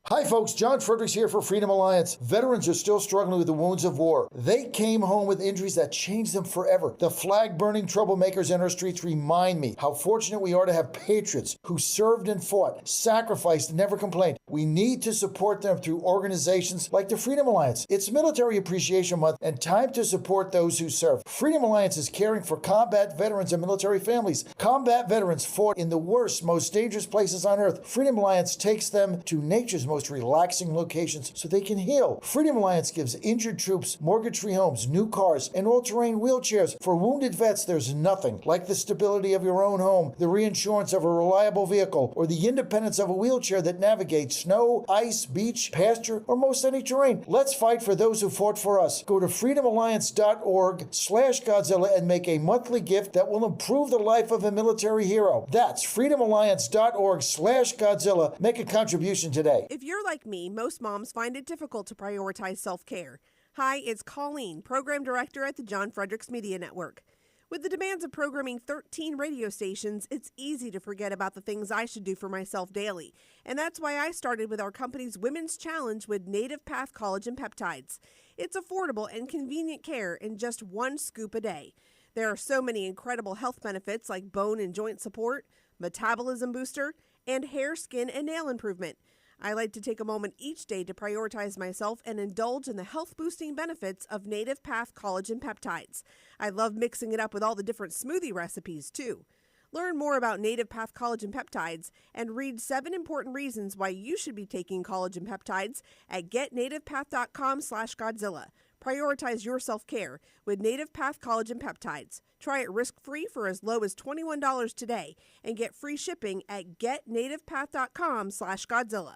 Hi folks, John Fredericks here for Freedom Alliance. Veterans are still struggling with the wounds of war. They came home with injuries that changed them forever. The flag-burning troublemakers in our streets remind me how fortunate we are to have patriots who served and fought, sacrificed, and never complained. We need to support them through organizations like the Freedom Alliance. It's Military Appreciation Month and time to support those who serve. Freedom Alliance is caring for combat veterans and military families. Combat veterans fought in the worst, most dangerous places on earth. Freedom Alliance takes them to nature's most most relaxing locations so they can heal. Freedom Alliance gives injured troops mortgage-free homes, new cars, and all-terrain wheelchairs. For wounded vets, there's nothing like the stability of your own home, the reinsurance of a reliable vehicle, or the independence of a wheelchair that navigates snow, ice, beach, pasture, or most any terrain. Let's fight for those who fought for us. Go to freedomalliance.org/Godzilla and make a monthly gift that will improve the life of a military hero. That's freedomalliance.org/Godzilla. Make a contribution today. If you're like me, most moms find it difficult to prioritize self-care. Hi, it's Colleen, Program Director at the John Fredericks Media Network. With the demands of programming 13 radio stations, it's easy to forget about the things I should do for myself daily. And that's why I started with our company's Women's Challenge with Native Path Collagen Peptides. It's affordable and convenient care in just 1 scoop a day. There are so many incredible health benefits like bone and joint support, metabolism booster, and hair, skin, and nail improvement. I like to take a moment each day to prioritize myself and indulge in the health-boosting benefits of Native Path Collagen Peptides. I love mixing it up with all the different smoothie recipes, too. Learn more about Native Path Collagen Peptides and read 7 important reasons why you should be taking collagen peptides at getnativepath.com/Godzilla. Prioritize your self-care with Native Path Collagen Peptides. Try it risk-free for as low as $21 today and get free shipping at getnativepath.com/Godzilla.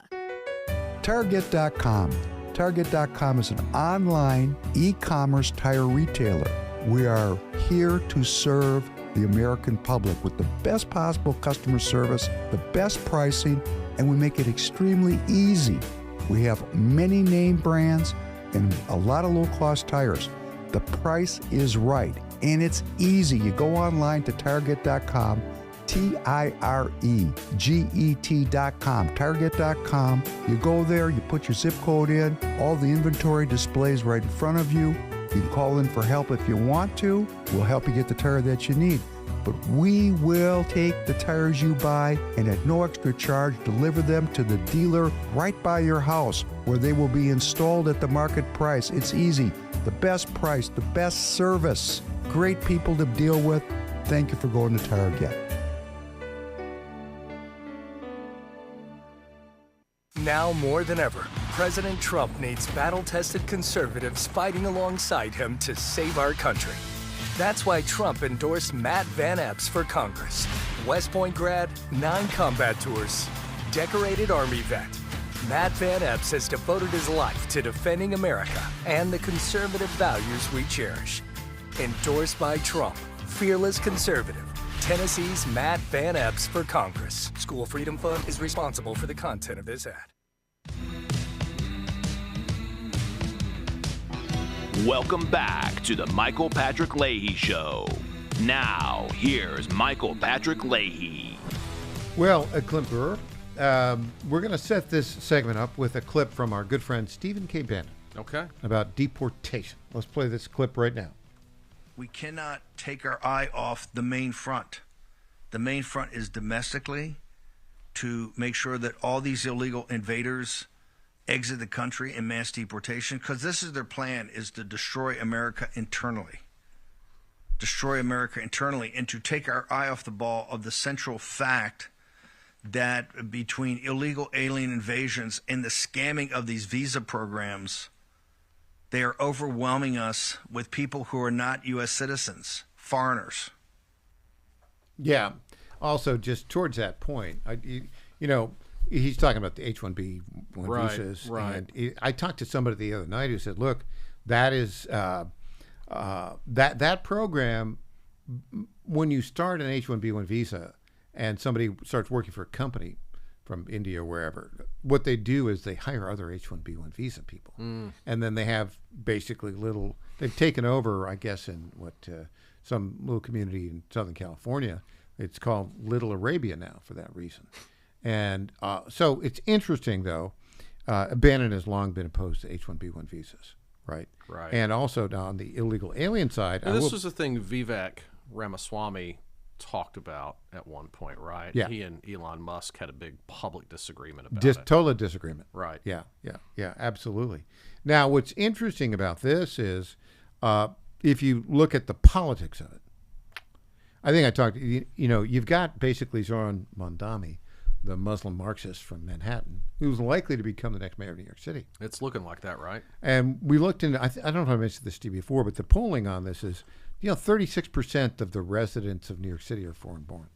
Target.com. Target.com is an online e-commerce tire retailer. We are here to serve the American public with the best possible customer service, the best pricing, and we make it extremely easy. We have many name brands and a lot of low-cost tires. The price is right, and it's easy. You go online to Target.com, Tireget.com, Target.com. You go there, you put your zip code in, all the inventory displays right in front of you. You can call in for help if you want to. We'll help you get the tire that you need. But we will take the tires you buy and at no extra charge deliver them to the dealer right by your house where they will be installed at the market price. It's easy. The best price, the best service. Great people to deal with. Thank you for going to Target. Now more than ever, President Trump needs battle-tested conservatives fighting alongside him to save our country. That's why Trump endorsed Matt Van Epps for Congress. West Point grad, 9 combat tours, decorated Army vet. Matt Van Epps has devoted his life to defending America and the conservative values we cherish. Endorsed by Trump, fearless conservative. Tennessee's Matt Van Epps for Congress. School Freedom Fund is responsible for the content of this ad. Welcome back to the Michael Patrick Leahy Show. Now, here's Michael Patrick Leahy. Well, Clint Brewer, we're going to set this segment up with a clip from our good friend Stephen K. Bannon. Okay. About deportation. Let's play this clip right now. We cannot take our eye off the main front. The main front is domestically to make sure that all these illegal invaders exit the country in mass deportation, because this is their plan, is to destroy America internally. Destroy America internally, and to take our eye off the ball of the central fact that between illegal alien invasions and the scamming of these visa programs, they are overwhelming us with people who are not U.S. citizens, foreigners. Yeah. Also, just towards that point, he's talking about the H-1B visas. Right. And I talked to somebody the other night who said, look, that is that program, when you start an H-1B1 visa and somebody starts working for a company from India or wherever, what they do is they hire other H-1B1 visa people. And then they have basically they've taken over, I guess, in some little community in Southern California. It's called Little Arabia now for that reason. And so it's interesting, though. Bannon has long been opposed to H-1B1 visas, right? Right. And also on the illegal alien side. And this was the thing Vivek Ramaswamy talked about at one point, right? Yeah. He and Elon Musk had a big public disagreement about it. Total disagreement. Right. Yeah, absolutely. Now, what's interesting about this is if you look at the politics of it, I think I talked, you've got basically Zoran Mondani, the Muslim Marxist from Manhattan, who's likely to become the next mayor of New York City. It's looking like that, right? And we looked into, I don't know if I mentioned this to you before, but the polling on this is, 36% of the residents of New York City are foreign-born.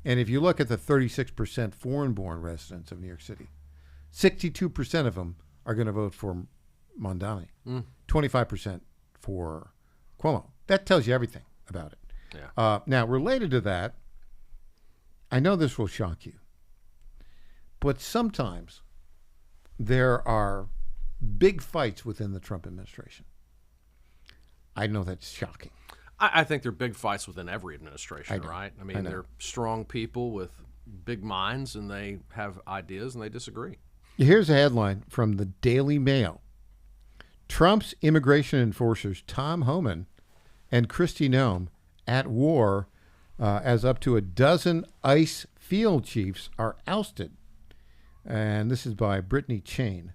And if you look at the 36% foreign-born residents of New York City, 62% of them are going to vote for Mondani, 25% for Cuomo. That tells you everything about it. Yeah. Now, related to that, I know this will shock you, but sometimes there are big fights within the Trump administration. I know that's shocking. I think they're big fights within every administration, right? I I mean, know. they're strong people with big minds, and they have ideas, and they disagree. Here's a headline from the Daily Mail. Trump's immigration enforcers Tom Homan and Kristi Noem at war as up to a dozen ICE field chiefs are ousted. And this is by Brittany Chain.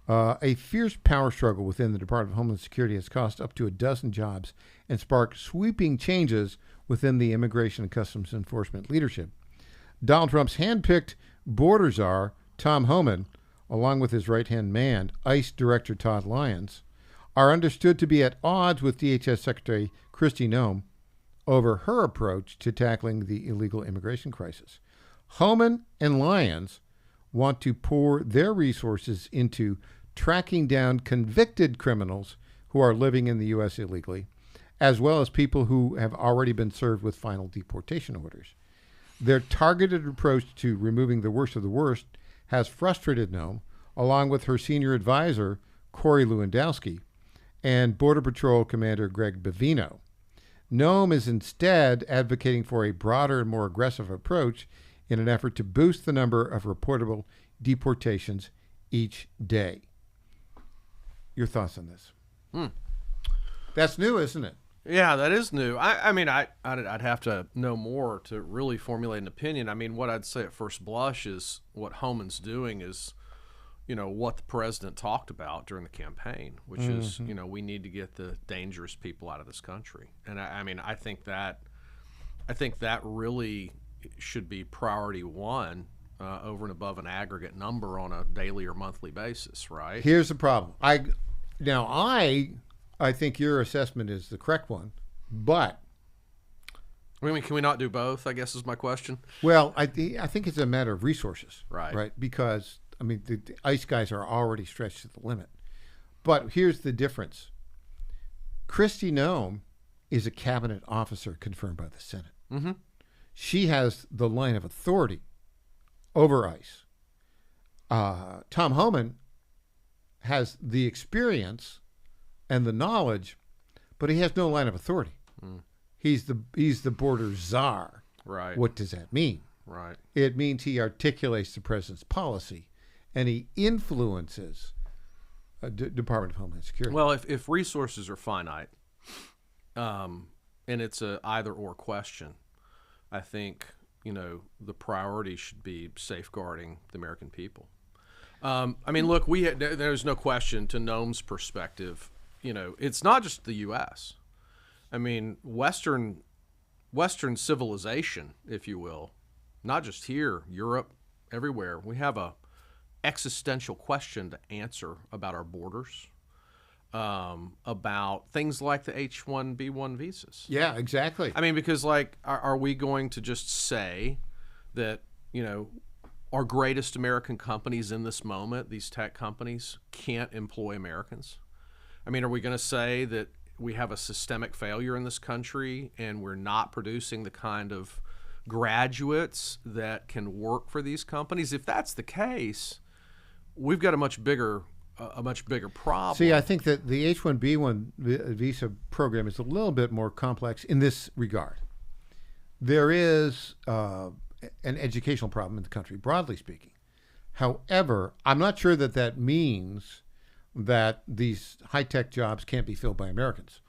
A fierce power struggle within the Department of Homeland Security has cost up to a dozen jobs and sparked sweeping changes within the Immigration and Customs Enforcement leadership. Donald Trump's handpicked border czar, Tom Homan, along with his right-hand man, ICE Director Todd Lyons, are understood to be at odds with DHS Secretary Kristi Noem over her approach to tackling the illegal immigration crisis. Homan and Lyons want to pour their resources into tracking down convicted criminals who are living in the U.S. illegally, as well as people who have already been served with final deportation orders. Their targeted approach to removing the worst of the worst has frustrated Noem, along with her senior advisor, Corey Lewandowski, and Border Patrol Commander Greg Bavino. Noem is instead advocating for a broader and more aggressive approach in an effort to boost the number of reportable deportations each day. Your thoughts on this? That's new, isn't it? Yeah, that is new. I mean, I'd have to know more to really formulate an opinion. I mean, what I'd say at first blush is what Homan's doing is, what the president talked about during the campaign, which is, we need to get the dangerous people out of this country. And I think that really should be priority one over and above an aggregate number on a daily or monthly basis, right? Here's the problem. I think your assessment is the correct one, but I mean, can we not do both? I guess is my question. Well, I think it's a matter of resources, right? Right, because I mean the ICE guys are already stretched to the limit. But here's the difference: Kristi Noem is a cabinet officer confirmed by the Senate. Mm-hmm. She has the line of authority over ICE. Tom Homan has the experience and the knowledge, but he has no line of authority. He's the border czar. Right. What does that mean? Right. It means he articulates the president's policy, and he influences Department of Homeland Security. Well, if resources are finite, and it's a either or question, I think the priority should be safeguarding the American people. I mean, look, there's no question to Noem's perspective. It's not just the U.S. I mean, Western civilization, if you will, not just here, Europe, everywhere. We have a existential question to answer about our borders, about things like the H-1B1 visas. Yeah, exactly. I mean, because are we going to just say that, our greatest American companies in this moment, these tech companies, can't employ Americans? I mean, are we going to say that we have a systemic failure in this country and we're not producing the kind of graduates that can work for these companies? If that's the case, we've got a much bigger problem. See, I think that the H-1B1 visa program is a little bit more complex in this regard. There is an educational problem in the country, broadly speaking. However, I'm not sure that means that these high-tech jobs can't be filled by Americans.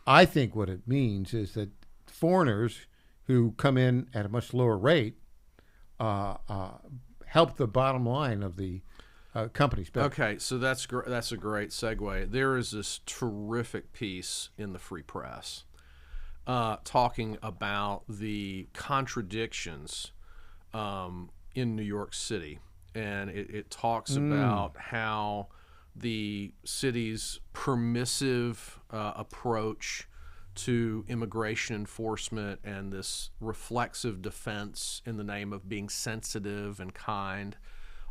I think what it means is that foreigners who come in at a much lower rate help the bottom line of the companies better. Okay, so that's a great segue. There is this terrific piece in the Free Press talking about the contradictions in New York City, and it talks about how the city's permissive approach to immigration enforcement and this reflexive defense in the name of being sensitive and kind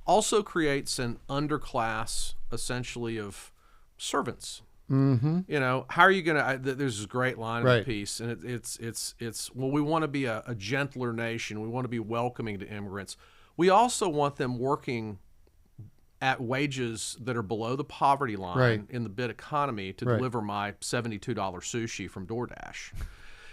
also creates an underclass, essentially, of servants. Mm-hmm. You know, how are you going to? There's this great line in Right. the piece, and it's well, we want to be a gentler nation. We want to be welcoming to immigrants. We also want them working at wages that are below the poverty line Right. in the bid economy to Right. deliver my $72 sushi from DoorDash.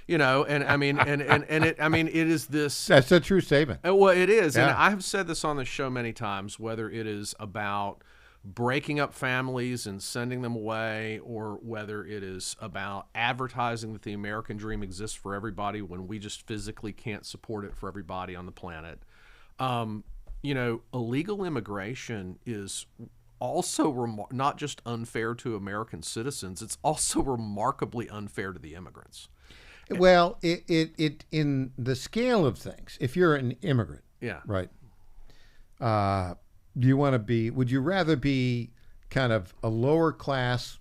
You know, and I mean, and it is this. That's a true statement. Well, it is, and Yeah. I have said this on the show many times. Whether it is about breaking up families and sending them away, or whether it is about advertising that the American dream exists for everybody when we just physically can't support it for everybody on the planet. You know, illegal immigration is also not just unfair to American citizens, it's also remarkably unfair to the immigrants. Well, it in the scale of things, if you're an immigrant, Yeah. right, do you want to be, would you rather be kind of a lower class,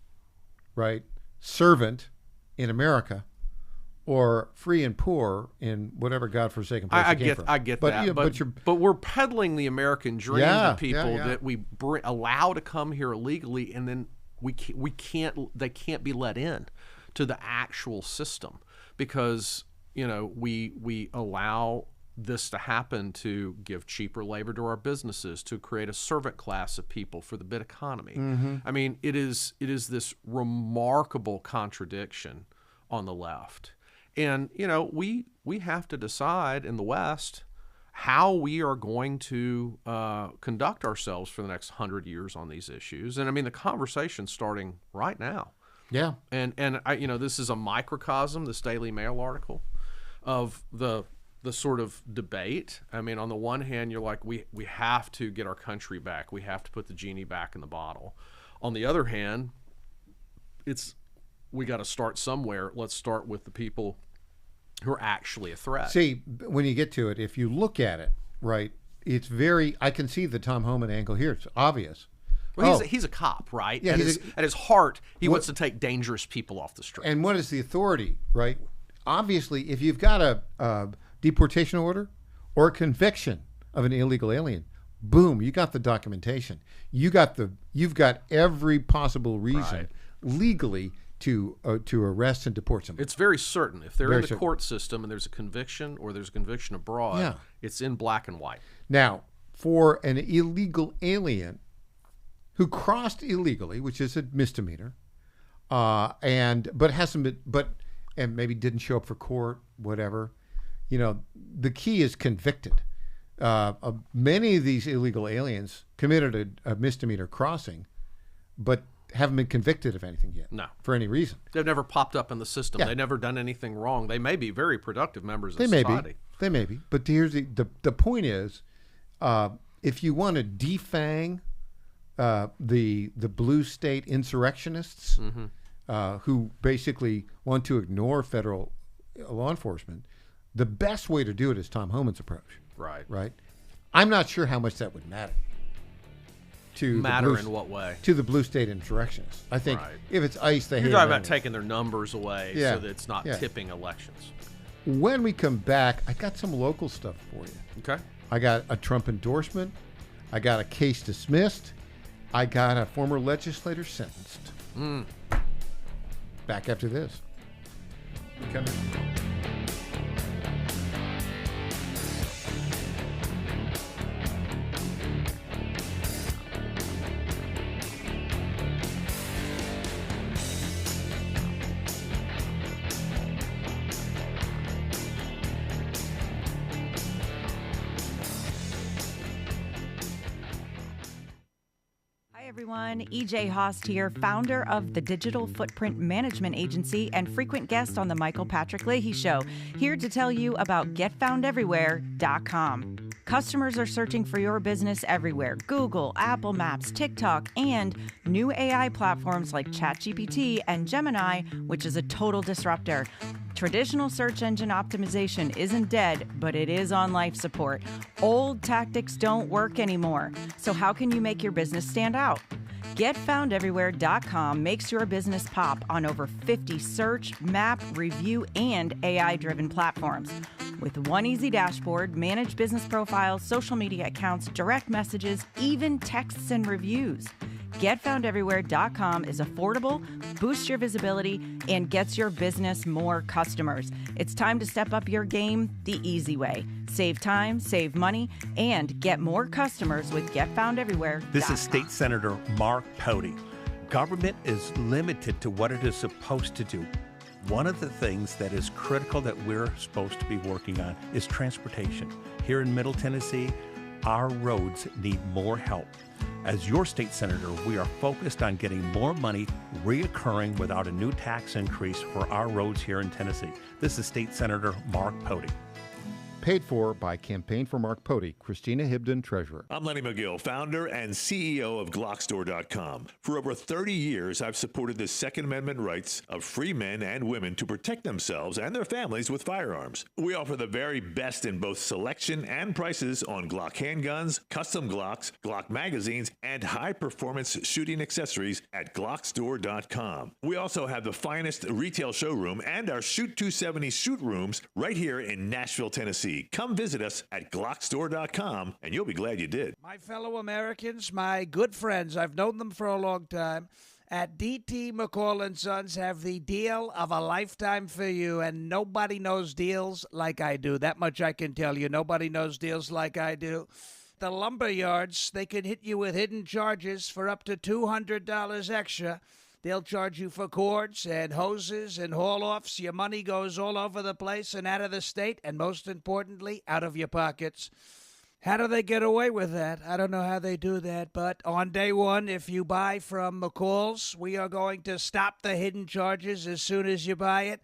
right, servant in America, or free and poor in whatever godforsaken place you came from? I get but, that, yeah, but we're peddling the American dream Yeah, to people yeah. that we allow to come here illegally, and then they can't be let in to the actual system because, you know, we allow this to happen to give cheaper labor to our businesses, to create a servant class of people for the bid economy. Mm-hmm. I mean, it is this remarkable contradiction on the left. And, you know, we have to decide in the West how we are going to conduct ourselves for the next 100 years on these issues. And I mean, the conversation's starting right now. Yeah. And I, you know, this is a microcosm, this Daily Mail article, of the sort of debate. I mean, on the one hand, you're like, we have to get our country back. We have to put the genie back in the bottle. On the other hand, we got to start somewhere. Let's start with the people who are actually a threat. See, when you get to it, if you look at it, right, it's very, I can see the Tom Homan angle here. It's obvious. Well, he's a cop, right? Yeah, at his heart, he wants to take dangerous people off the street. And what is the authority, right? Obviously, if you've got a deportation order or a conviction of an illegal alien, boom, you got the documentation. You've got every possible reason legally to arrest and deport somebody. It's very certain. If they're Very in the certain. court system and there's a conviction or there's a conviction abroad, it's in black and white. Now, for an illegal alien who crossed illegally, which is a misdemeanor, but maybe didn't show up for court, whatever, you know, the key is convicted. Many of these illegal aliens committed a misdemeanor crossing, but haven't been convicted of anything yet. No. For any reason. They've never popped up in the system. Yeah. They've never done anything wrong. They may be very productive members of They society. may be. But here's the point is, if you want to defang the blue state insurrectionists who basically want to ignore federal law enforcement, the best way to do it is Tom Homan's approach. Right. Right. I'm not sure how much that would matter. In what way? To the blue state insurrectionists. I think if it's ICE, they You're hate talking them about taking their numbers away so that it's not tipping elections. When we come back, I got some local stuff for you. Okay. I got a Trump endorsement. I got a case dismissed. I got a former legislator sentenced. Back after this. Coming. Everyone, EJ Haast here, founder of the Digital Footprint Management Agency and frequent guest on the Michael Patrick Leahy Show, here to tell you about GetFoundEverywhere.com. Customers are searching for your business everywhere: Google, Apple Maps, TikTok, and new AI platforms like ChatGPT and Gemini, which is a total disruptor. Traditional search engine optimization isn't dead, but it is on life support. Old tactics don't work anymore. So how can you make your business stand out? GetFoundEverywhere.com makes your business pop on over 50 search, map, review, and AI-driven platforms. With one easy dashboard, manage business profiles, social media accounts, direct messages, even texts and reviews. GetFoundEverywhere.com is affordable, boosts your visibility, and gets your business more customers. It's time to step up your game the easy way. Save time, save money, and get more customers with GetFoundEverywhere.com. This is State Senator Mark Pody. Government is limited to what it is supposed to do. One of the things that is critical that we're supposed to be working on is transportation. Here in Middle Tennessee, our roads need more help. As your state senator, we are focused on getting more money reoccurring without a new tax increase for our roads here in Tennessee. This is State Senator Mark Pody. Paid for by Campaign for Mark Pody, Christina Hibden, Treasurer. I'm Lenny McGill, founder and CEO of GlockStore.com. For over 30 years, I've supported the Second Amendment rights of free men and women to protect themselves and their families with firearms. We offer the very best in both selection and prices on Glock handguns, custom Glocks, Glock magazines, and high-performance shooting accessories at GlockStore.com. We also have the finest retail showroom and our Shoot 270 shoot rooms right here in Nashville, Tennessee. Come visit us at GlockStore.com, and you'll be glad you did. My fellow Americans, my good friends, I've known them for a long time, at D.T. McCall & Sons have the deal of a lifetime for you, and nobody knows deals like I do. That much I can tell you. Nobody knows deals like I do. The lumber yards, they can hit you with hidden charges for up to $200 extra. They'll charge you for cords and hoses and haul-offs. Your money goes all over the place and out of the state, and most importantly, out of your pockets. How do they get away with that? I don't know how they do that, but on day one, if you buy from McCall's, we are going to stop the hidden charges as soon as you buy it.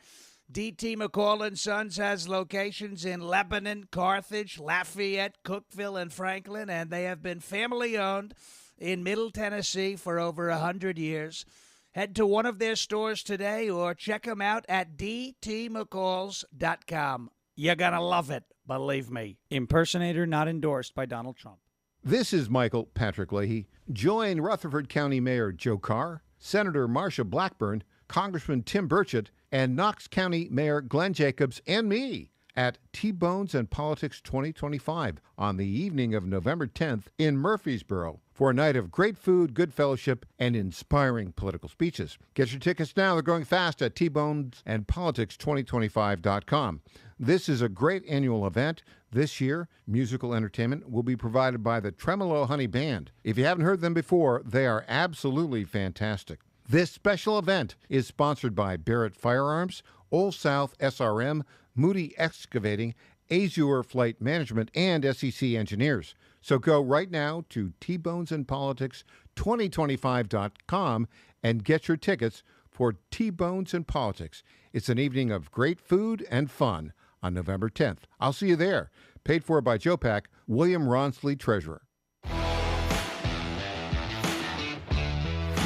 D.T. McCall & Sons has locations in Lebanon, Carthage, Lafayette, Cookeville, and Franklin, and they have been family-owned in Middle Tennessee for over 100 years. Head to one of their stores today or check them out at dtmccalls.com. You're going to love it, believe me. Impersonator not endorsed by Donald Trump. This is Michael Patrick Leahy. Join Rutherford County Mayor Joe Carr, Senator Marsha Blackburn, Congressman Tim Burchett, and Knox County Mayor Glenn Jacobs and me at T-Bones and Politics 2025 on the evening of November 10th in Murfreesboro for a night of great food, good fellowship, and inspiring political speeches. Get your tickets now. They're going fast at tbonesandpolitics2025.com. This is a great annual event. This year, musical entertainment will be provided by the Tremolo Honey Band. If you haven't heard them before, they are absolutely fantastic. This special event is sponsored by Barrett Firearms, Old South SRM, Moody Excavating, Azure Flight Management, and SEC Engineers. So go right now to tbonesandpolitics2025.com and get your tickets for T-Bones and Politics. It's an evening of great food and fun on November 10th. I'll see you there. Paid for by Joe Pack, William Ronsley, Treasurer.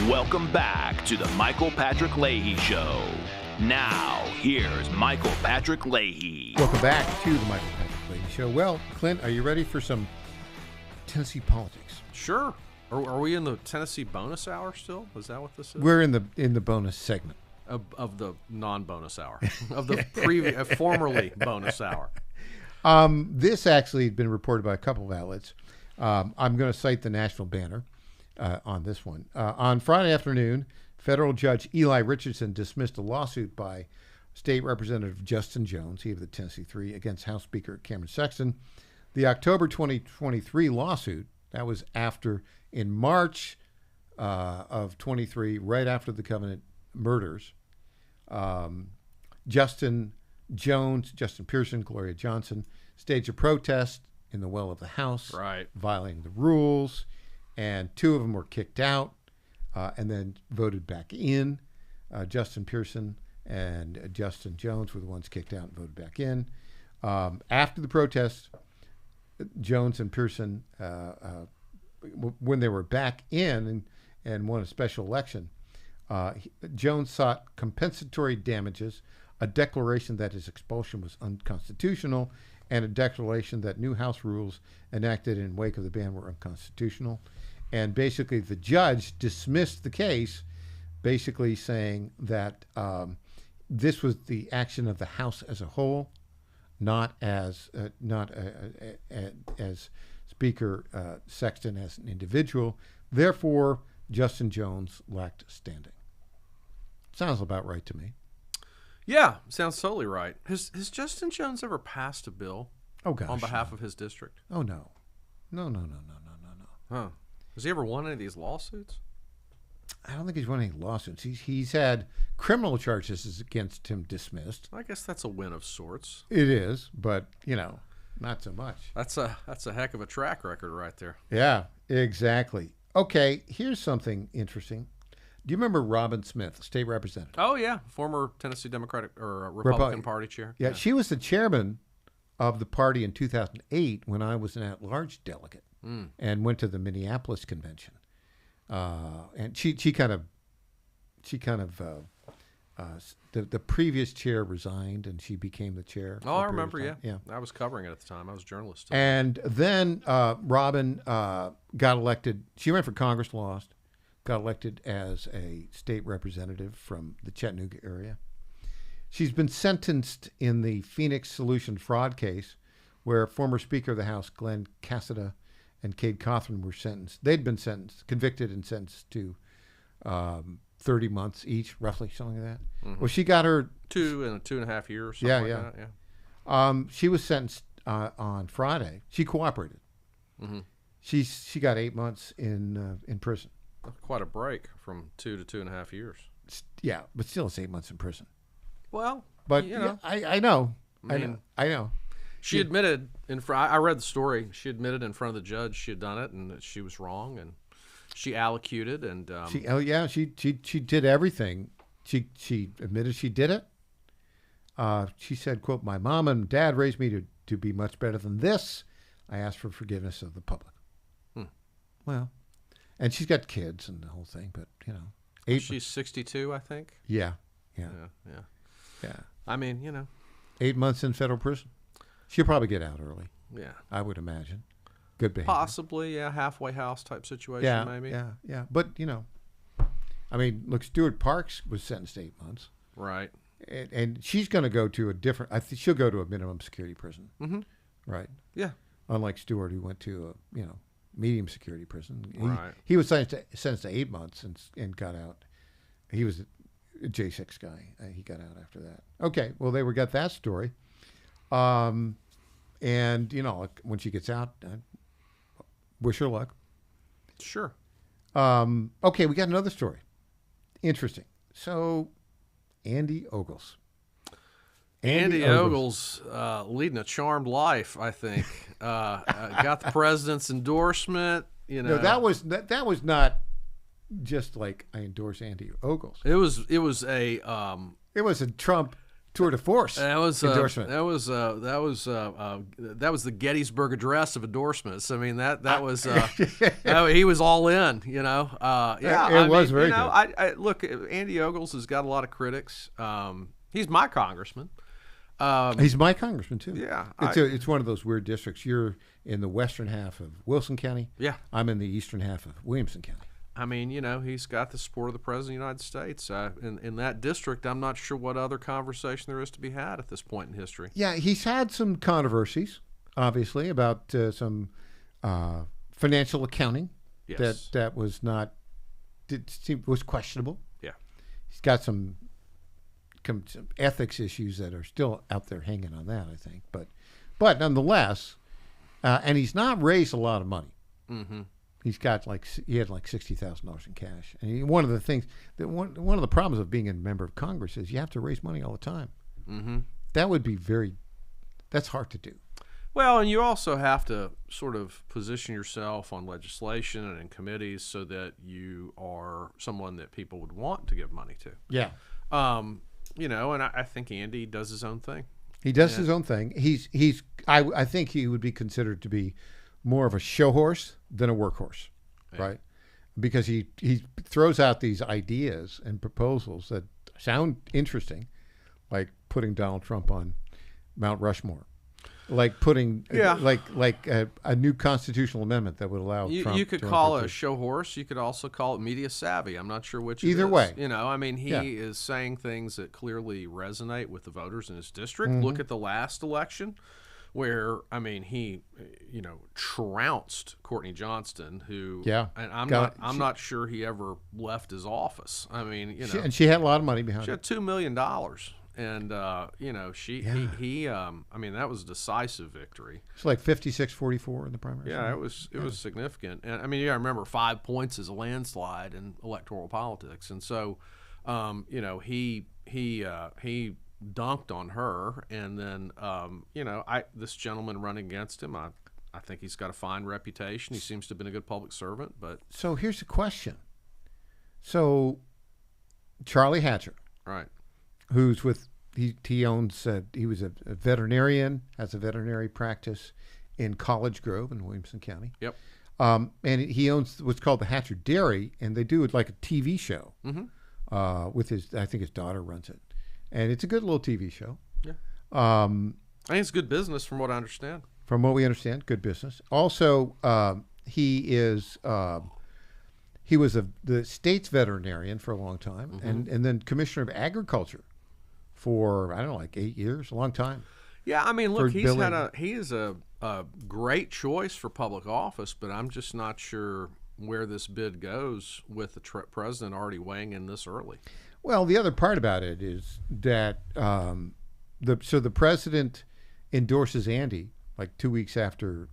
Welcome back to the Michael Patrick Leahy Show. Now, here's Michael Patrick Leahy. Welcome back to the Michael Patrick Leahy Show. Well, Clint, are you ready for some Tennessee politics? Sure. Are we in the Tennessee bonus hour still? Is that what this is? We're in the bonus segment. Of the non-bonus hour. Of the previous, formerly bonus hour. This actually had been reported by a couple of outlets. I'm going to cite the National Banner on this one. On Friday afternoon, federal judge Eli Richardson dismissed a lawsuit by State Representative Justin Jones, he of the Tennessee 3, against House Speaker Cameron Sexton. The October 2023 lawsuit, that was in March of 23, right after the Covenant murders, Justin Jones, Justin Pearson, Gloria Johnson staged a protest in the well of the House, right, violating the rules, and two of them were kicked out and then voted back in. Justin Pearson and Justin Jones were the ones kicked out and voted back in. After the protest, Jones and Pearson, when they were back in and won a special election, Jones sought compensatory damages a declaration that his expulsion was unconstitutional, and a declaration that new House rules enacted in wake of the ban were unconstitutional. And basically the judge dismissed the case, basically saying that this was the action of the House as a whole, not as Speaker Sexton as an individual. Therefore, Justin Jones lacked standing. Sounds about right to me. Yeah, sounds totally right. Has Justin Jones ever passed a bill on behalf of his district? Oh, no. No. Huh. Has he ever won any of these lawsuits? I don't think he's won any lawsuits. He's had criminal charges against him dismissed. I guess that's a win of sorts. It is, but, not so much. That's a heck of a track record right there. Yeah, exactly. Okay, here's something interesting. Do you remember Robin Smith, state representative? Oh, yeah. Former Tennessee Democratic or Republican Party chair. Yeah, she was the chairman of the party in 2008 when I was an at-large delegate and went to the Minneapolis convention. And the previous chair resigned and she became the chair. Oh, I remember, yeah. I was covering it at the time. I was a journalist. And then Robin got elected. She ran for Congress, lost. Got elected as a state representative from the Chattanooga area. She's been sentenced in the Phoenix Solution fraud case where former Speaker of the House Glenn Cassada and Cade Cothran were sentenced. They'd been convicted and sentenced to 30 months each, roughly, something like that. Mm-hmm. Well, she got her... 2.5 years, something like that, yeah. She was sentenced on Friday. She cooperated. Mm-hmm. She got 8 months in prison. Quite a break from 2 to 2.5 years. Yeah, but still it's 8 months in prison. Well, but I know. I know. She admitted I read the story. She admitted in front of the judge she had done it and that she was wrong, and she allocuted and she did everything. She admitted she did it. She said, quote, "My mom and dad raised me to be much better than this. I asked for forgiveness of the public." Well, and she's got kids and the whole thing, but she's 62, I think. Yeah. I mean, 8 months in federal prison. She'll probably get out early. Yeah, I would imagine. Good behavior. Possibly, halfway house type situation, maybe. Yeah. But I mean, look, Stuart Parks was sentenced to 8 months. Right. And she's going to go to a different. I think she'll go to a minimum security prison. Mm-hmm. Right. Yeah. Unlike Stuart, who went to a medium security prison. Right. He was sentenced to 8 months and got out. He was a J6 guy. He got out after that. Okay. Well, we got that story. And when she gets out, wish her luck. Sure. Okay, we got another story. Interesting. So, Andy Ogles. Andy Ogles leading a charmed life, I think. Got the president's endorsement. No, that was not just like I endorse Andy Ogles. It was a Trump tour de force endorsement. That was the Gettysburg Address of endorsements. I mean that was he was all in. It was very good. I look, Andy Ogles has got a lot of critics. He's my congressman. He's my congressman too. Yeah, it's one of those weird districts. You're in the western half of Wilson County. Yeah, I'm in the eastern half of Williamson County. I mean, he's got the support of the President of the United States. In that district, I'm not sure what other conversation there is to be had at this point in history. Yeah, he's had some controversies, obviously, about some financial accounting that was was questionable. Yeah, he's got some ethics issues that are still out there hanging on that, I think. But nonetheless, and he's not raised a lot of money. Mm-hmm. He had $60,000 in cash, and one of the things one of the problems of being a member of Congress is you have to raise money all the time. Mm-hmm. That would be that's hard to do. Well, and you also have to sort of position yourself on legislation and in committees so that you are someone that people would want to give money to. Yeah. And I think Andy does his own thing. He does his own thing. I think he would be considered to be more of a show horse than a workhorse, right? Because he throws out these ideas and proposals that sound interesting, like putting Donald Trump on Mount Rushmore. Like putting like a new constitutional amendment that would allow Trump. You could call it a show horse. You could also call it media savvy. I'm not sure which. Either it is. way, you know, I mean, he is saying things that clearly resonate with the voters in his district. Mm-hmm. Look at the last election, where I mean, he, trounced Courtney Johnston, who and I'm not sure he ever left his office. I mean, and she had a lot of money behind her. She had $2 million. And I mean, that was a decisive victory. It's like 56-44 in the primary. Yeah, it was significant. And I mean, I remember 5 points is a landslide in electoral politics. And so, he dunked on her, and then this gentleman running against him, I think he's got a fine reputation. He seems to have been a good public servant. But so here's the question. So Charlie Hatcher, right? Who's with he owns he was a veterinarian, has a veterinary practice in College Grove in Williamson County. Yep. And he owns what's called the Hatcher Dairy, and they do it like a TV show. With I think his daughter runs it, and it's a good little TV show. Yeah. I think it's good business from what I understand. From what we understand, good business. Also, he was the state's veterinarian for a long time, and then commissioner of agriculture for, I don't know, like 8 years, a long time. Yeah, I mean, look, he is a great choice for public office, but I'm just not sure where this bid goes with the president already weighing in this early. Well, the other part about it is that the president endorses Andy like 2 weeks after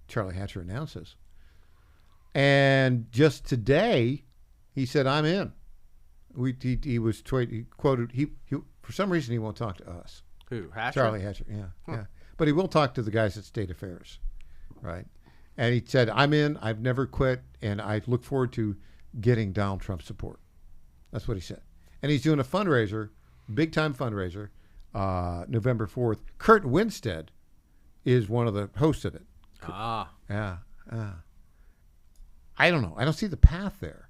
Charlie Hatcher announces. And just today, he said, "I'm in." He quoted. He for some reason he won't talk to us. Who? Hatcher? Charlie Hatcher. Yeah. But he will talk to the guys at State Affairs, right? And he said, "I'm in. I've never quit, and I look forward to getting Donald Trump's support." That's what he said. And he's doing a fundraiser, big time fundraiser, November 4th. Kurt Winstead is one of the hosts of it. Yeah. I don't know. I don't see the path there.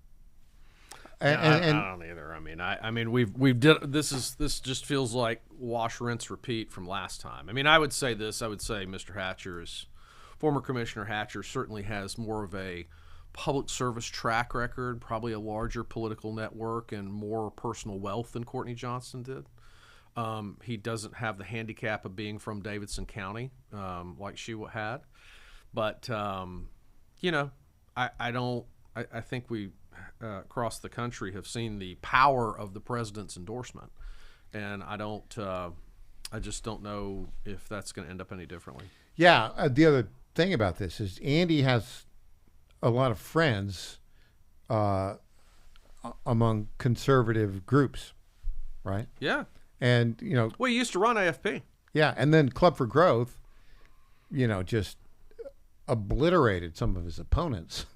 I don't either. I mean, we've did this just feels like wash, rinse, repeat from last time. I mean, I would say Mr. Hatcher former Commissioner Hatcher certainly has more of a public service track record, probably a larger political network and more personal wealth than Courtney Johnston did. He doesn't have the handicap of being from Davidson County like she had, but I think we across the country have seen the power of the president's endorsement, and I just don't know if that's going to end up any differently. Yeah, the other thing about this is Andy has a lot of friends among conservative groups, right? Yeah. And well, he used to run AFP. Yeah, and then Club for Growth, just obliterated some of his opponents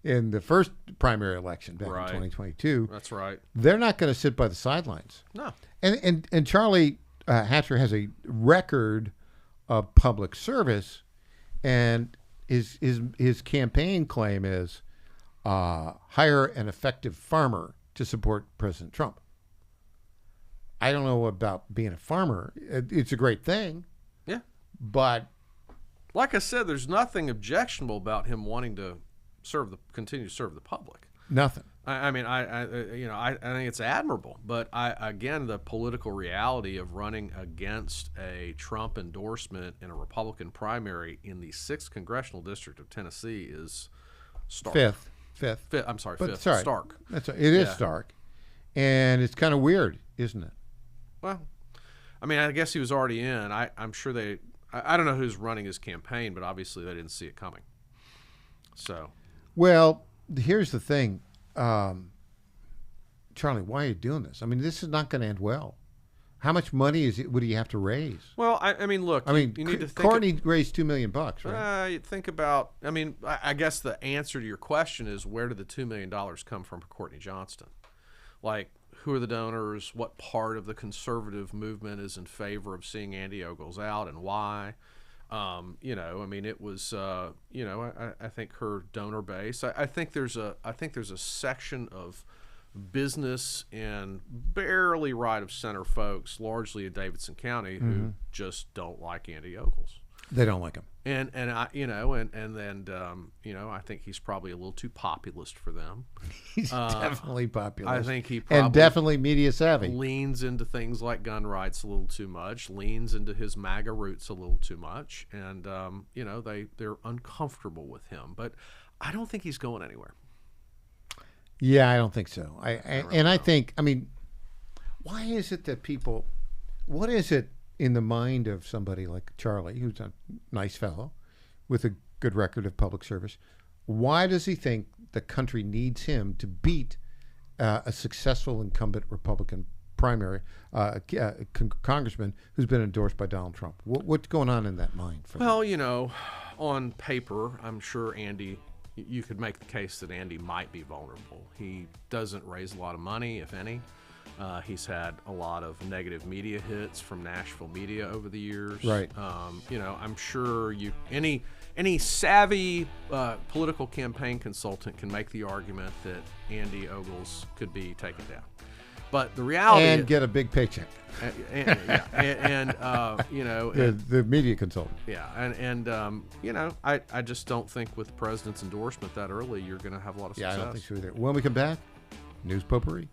in the first primary election back in 2022. That's right. They're not going to sit by the sidelines. No. And Charlie Hatcher has a record of public service, and his campaign claim is hire an effective farmer to support President Trump. I don't know about being a farmer. It's a great thing. Yeah. But like I said, there's nothing objectionable about him wanting to continue to serve the public. Nothing. I mean, I think it's admirable, but again, the political reality of running against a Trump endorsement in a Republican primary in the 6th congressional district of Tennessee is stark. Fifth. I'm sorry, but fifth. Sorry. Stark. It is stark, and it's kind of weird, isn't it? Well, I mean, I guess he was already in. I'm sure I don't know who's running his campaign, but obviously they didn't see it coming. So. Well, here's the thing. Charlie, why are you doing this? I mean, this is not going to end well. How much money would he have to raise? Well, I mean, look. You need to think. Courtney raised $2 million, right? You think about. I mean, I guess the answer to your question is, where did the $2 million come from for Courtney Johnston? Like, who are the donors? What part of the conservative movement is in favor of seeing Andy Ogles out, and why? I mean, it was. I think her donor base. I think there's a section of business and barely right of center folks, largely in Davidson County, who just don't like Andy Ogles. They don't like him. And I I think he's probably a little too populist for them. He's definitely populist. I think he probably and definitely media savvy. Leans into things like gun rights a little too much. Leans into his MAGA roots a little too much, and they're uncomfortable with him. But I don't think he's going anywhere. Yeah, I don't think so. I think, why is it that people? What is it in the mind of somebody like Charlie, who's a nice fellow with a good record of public service? Why does he think the country needs him to beat a successful incumbent Republican primary congressman who's been endorsed by Donald Trump? What's going on in that mind? Well, on paper, I'm sure Andy, you could make the case that Andy might be vulnerable. He doesn't raise a lot of money, if any. He's had a lot of negative media hits from Nashville media over the years. Right. I'm sure any savvy political campaign consultant can make the argument that Andy Ogles could be taken down. But the reality and get a big paycheck. The media consultant. Yeah, I just don't think with the president's endorsement that early you're going to have a lot of success. Yeah, I don't think so either. When we come back, news potpourri.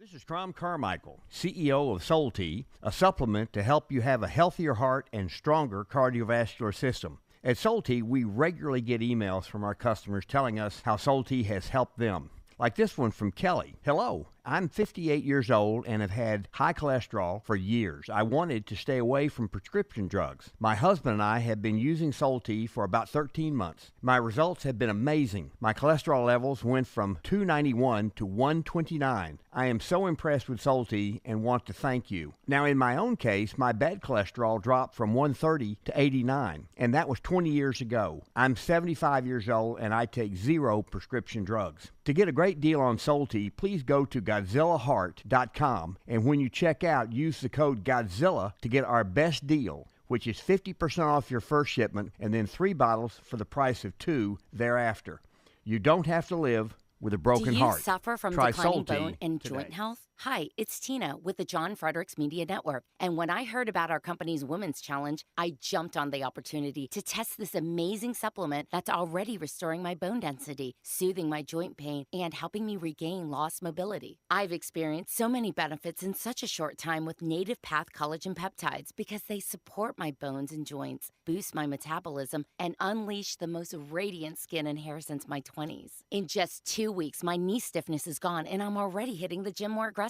This is Tom Carmichael, CEO of Soul Tea, a supplement to help you have a healthier heart and stronger cardiovascular system. At Soul Tea, we regularly get emails from our customers telling us how Soul Tea has helped them. Like this one from Kelly. Hello, I'm 58 years old and have had high cholesterol for years. I wanted to stay away from prescription drugs. My husband and I have been using Soul Tea for about 13 months. My results have been amazing. My cholesterol levels went from 291 to 129. I am so impressed with Soul Tea and want to thank you. Now, in my own case, my bad cholesterol dropped from 130 to 89, and that was 20 years ago. I'm 75 years old and I take 0 prescription drugs. To get a great deal on Soul Tea, please go to GodzillaHeart.com, and when you check out, use the code Godzilla to get our best deal, which is 50% off your first shipment and then 3 bottles for the price of 2 thereafter. You don't have to live with a broken heart. Do you suffer from Try declining Soul Tea bone and today. joint health? Hi, it's Tina with the John Fredericks Media Network. And when I heard about our company's Women's Challenge, I jumped on the opportunity to test this amazing supplement that's already restoring my bone density, soothing my joint pain, and helping me regain lost mobility. I've experienced so many benefits in such a short time with Native Path Collagen Peptides because they support my bones and joints, boost my metabolism, and unleash the most radiant skin and hair since my 20s. In just 2 weeks, my knee stiffness is gone, and I'm already hitting the gym more aggressively.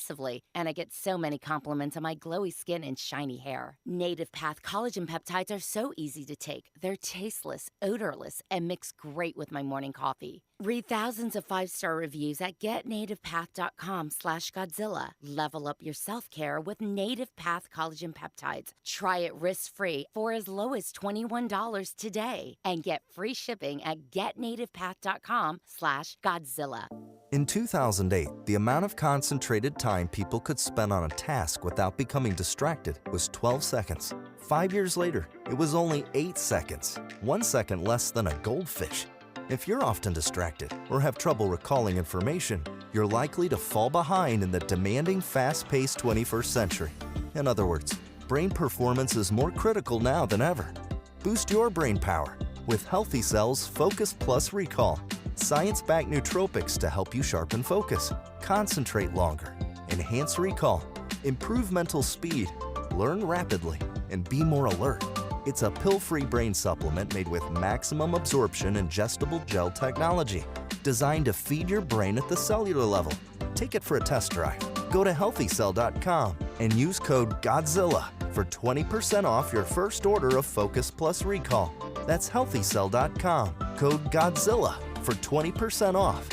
And I get so many compliments on my glowy skin and shiny hair. Native Path Collagen Peptides are so easy to take. They're tasteless, odorless, and mix great with my morning coffee. Read thousands of 5-star reviews at getnativepath.com/Godzilla. Level up your self-care with Native Path Collagen Peptides. Try it risk-free for as low as $21 today. And get free shipping at getnativepath.com/Godzilla. In 2008, the amount of concentrated time people could spend on a task without becoming distracted was 12 seconds. 5 years later, it was only 8 seconds, 1 second less than a goldfish. If you're often distracted or have trouble recalling information, you're likely to fall behind in the demanding, fast-paced 21st century. In other words, brain performance is more critical now than ever. Boost your brain power with Healthy Cells Focus Plus Recall. Science-backed nootropics to help you sharpen focus, concentrate longer, enhance recall, improve mental speed, learn rapidly, and be more alert. It's a pill-free brain supplement made with maximum absorption ingestible gel technology, designed to feed your brain at the cellular level. Take it for a test drive. Go to healthycell.com and use code GODZILLA for 20% off your first order of Focus Plus Recall. That's healthycell.com, code GODZILLA for 20% off.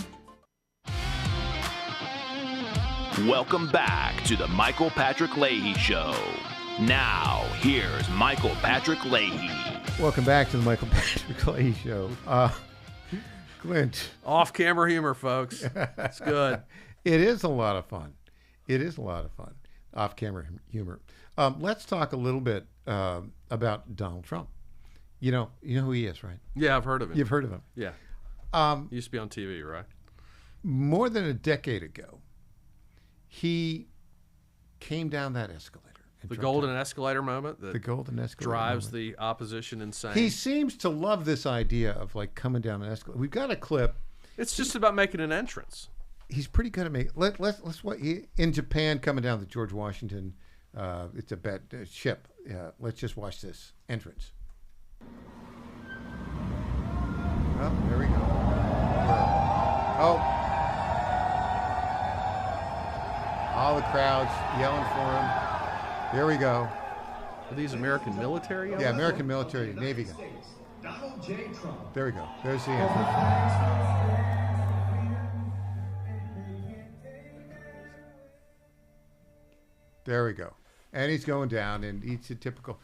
Welcome back to the Michael Patrick Leahy Show. Now, here's Michael Patrick Leahy. Welcome back to the Michael Patrick Leahy Show. Clint. Off-camera humor, folks. It's good. It is a lot of fun. It is a lot of fun. off-camera humor. Let's talk a little bit about Donald Trump. You know who he is, right? Yeah, I've heard of him. You've heard of him? Yeah. He used to be on TV, right? More than a decade ago, he came down that escalator. The golden escalator moment that the golden escalator drives moment. the opposition insane. He seems to love this idea of like coming down an escalator. We've got a clip. It's just about making an entrance. He's pretty good at making. Let's what in Japan coming down the George Washington. It's a ship. Let's just watch this entrance. Oh, there we go. Oh. All the crowds yelling for him. Here we go. Are these American military? Yeah, American military, Navy guys. There we go. There's the entrance. There we go. And he's going down, and he's a typical.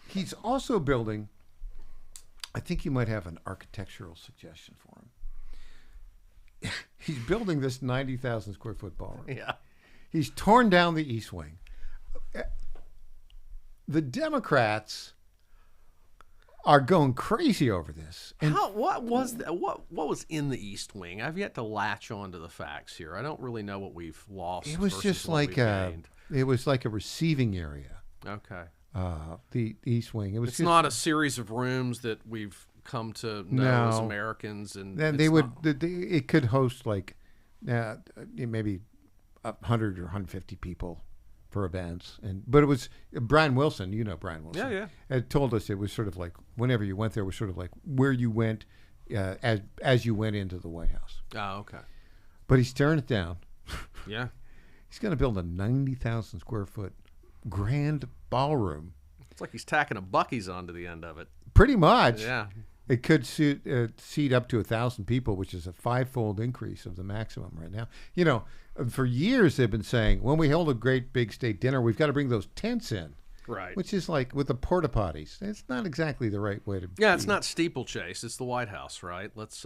He's also building. I think you might have an architectural suggestion for him. He's building this 90,000 square foot ballroom. Yeah. He's torn down the East Wing. The Democrats are going crazy over this. And What was in the East Wing? I've yet to latch on to the facts here. I don't really know what we've lost. It was just like a receiving area. Okay. The East Wing. It's not a series of rooms that we've come to know as Americans, and then it could host like maybe 100 or 150 people for events, but it was Brian Wilson. Brian Wilson. Yeah. Had told us it was sort of like whenever you went there was sort of like where you went as you went into the White House. Oh, okay. But he's tearing it down. Yeah. He's going to build a 90,000 square foot grand ballroom. It's like he's tacking a Buc-ee's onto the end of it. Pretty much. Yeah. It could seat up to 1,000 people, which is a 5-fold increase of the maximum right now. For years they've been saying, when we hold a great big state dinner, we've got to bring those tents in. Right. Which is like with the porta potties. It's not exactly the right way to. Yeah, it's not steeplechase. It's the White House, right? Let's.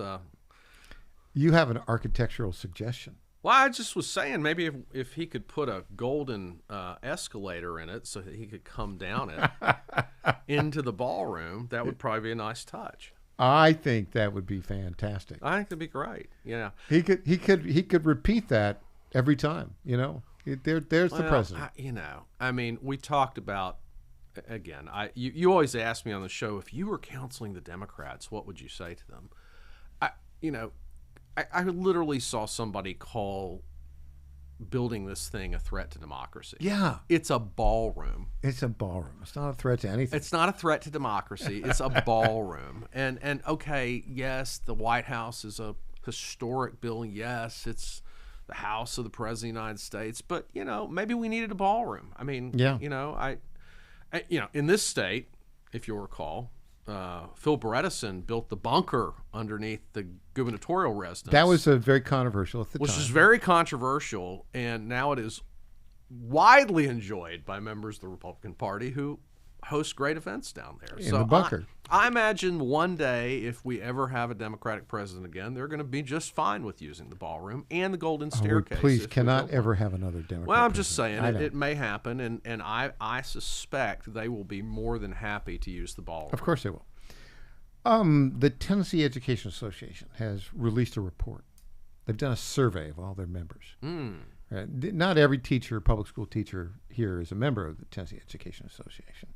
You have an architectural suggestion. Well, I just was saying maybe if he could put a golden escalator in it so that he could come down it into the ballroom, that would probably be a nice touch. I think that would be fantastic. I think it'd be great. Yeah. He could repeat that every time. There's the president. I mean, we talked about again. You always ask me on the show, if you were counseling the Democrats, what would you say to them? I literally saw somebody call building this thing a threat to democracy. Yeah. It's a ballroom. It's a ballroom. It's not a threat to anything. It's not a threat to democracy. It's a ballroom. And okay, yes, the White House is a historic building. Yes, it's the house of the President of the United States. But, maybe we needed a ballroom. I mean, yeah. In this state, if you'll recall, Phil Bredesen built the bunker underneath the gubernatorial residence. That was very controversial at the time. Which is very controversial, and now it is widely enjoyed by members of the Republican Party who host great events down there. In the bunker. I imagine one day, if we ever have a Democratic president again, they're going to be just fine with using the ballroom and the golden staircase. Please, cannot ever have another Democratic Well, I'm president. just saying, it may happen, and I suspect they will be more than happy to use the ballroom. Of course they will. The Tennessee Education Association has released a report. They've done a survey of all their members. Right? Not every public school teacher here is a member of the Tennessee Education Association.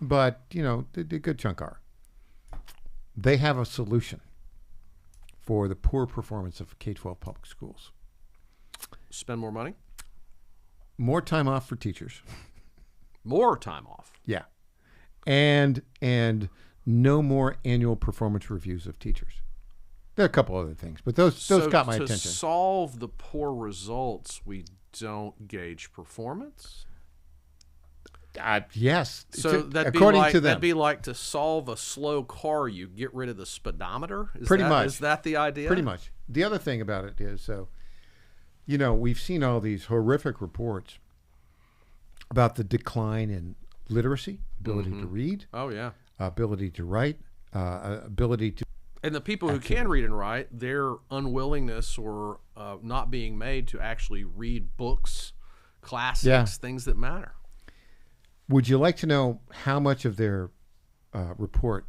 But, a good chunk are. They have a solution for the poor performance of K-12 public schools. Spend more money? More time off for teachers. More time off? Yeah. And no more annual performance reviews of teachers. There are a couple other things, but those got my attention. To solve the poor results, we don't gauge performance? Yes. So that'd be like to solve a slow car, you get rid of the speedometer? Pretty much. Is that the idea? Pretty much. The other thing about it is, we've seen all these horrific reports about the decline in literacy, ability to read. Oh, yeah. Ability to write, ability to... And the people who can read and write, their unwillingness or not being made to actually read books classics, things that matter. Would you like to know how much of their report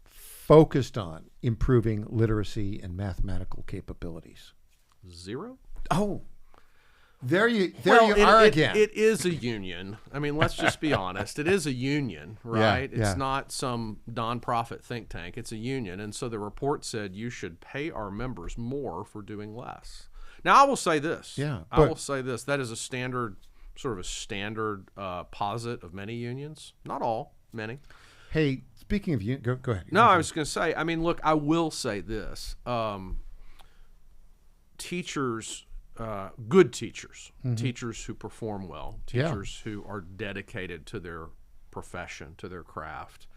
focused on improving literacy and mathematical capabilities? 0. Oh, there you Well, are again. It is a union. I mean, let's just be honest. It is a union, right? It's not some nonprofit think tank. It's a union. And so the report said you should pay our members more for doing less. Now, I will say this. I will say this. That is a standard, sort of a standard posit of many unions. Not all, many. Hey, speaking of union, go ahead. No, I was going to say, I mean, look, I will say this. Teachers... good teachers, teachers who perform well, teachers who are dedicated to their profession, to their craft,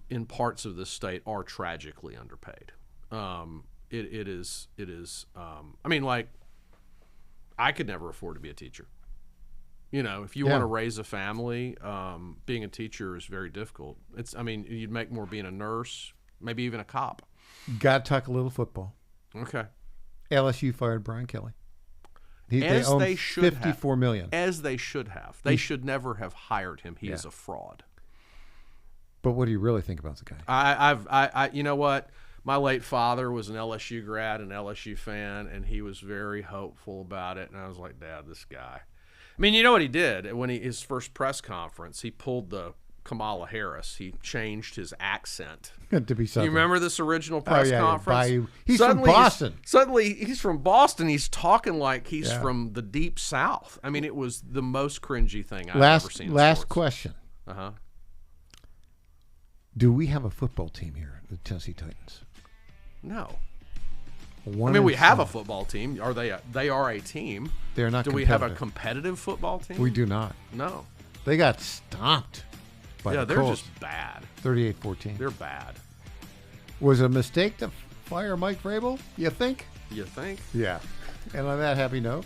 in parts of the state are tragically underpaid. It is. I mean, like, I could never afford to be a teacher. You know, if you want to raise a family, being a teacher is very difficult. I mean, you'd make more being a nurse, maybe even a cop. Got to talk a little football. Okay. LSU fired Brian Kelly. They should $54 million. As they should have. They should never have hired him. He is a fraud. But what do you really think about the guy? I you know what? My late father was an LSU grad, an LSU fan, and he was very hopeful about it. And I was like, Dad, this guy. I mean, you know what he did? When his first press conference, he pulled the Kamala Harris. He changed his accent. To be Southern. You remember this original press conference? He's from Boston. Suddenly, he's from Boston. He's talking like he's from the deep South. I mean, it was the most cringy thing I've ever seen. Last question. Uh-huh. Do we have a football team here, the Tennessee Titans? No. I mean, we have a football team. They are a team. They're not. Do we have a competitive football team? We do not. No. They got stomped. Yeah, they're just bad. 38-14. They're bad. Was it a mistake to fire Mike Vrabel, you think? You think? Yeah. And on that happy note,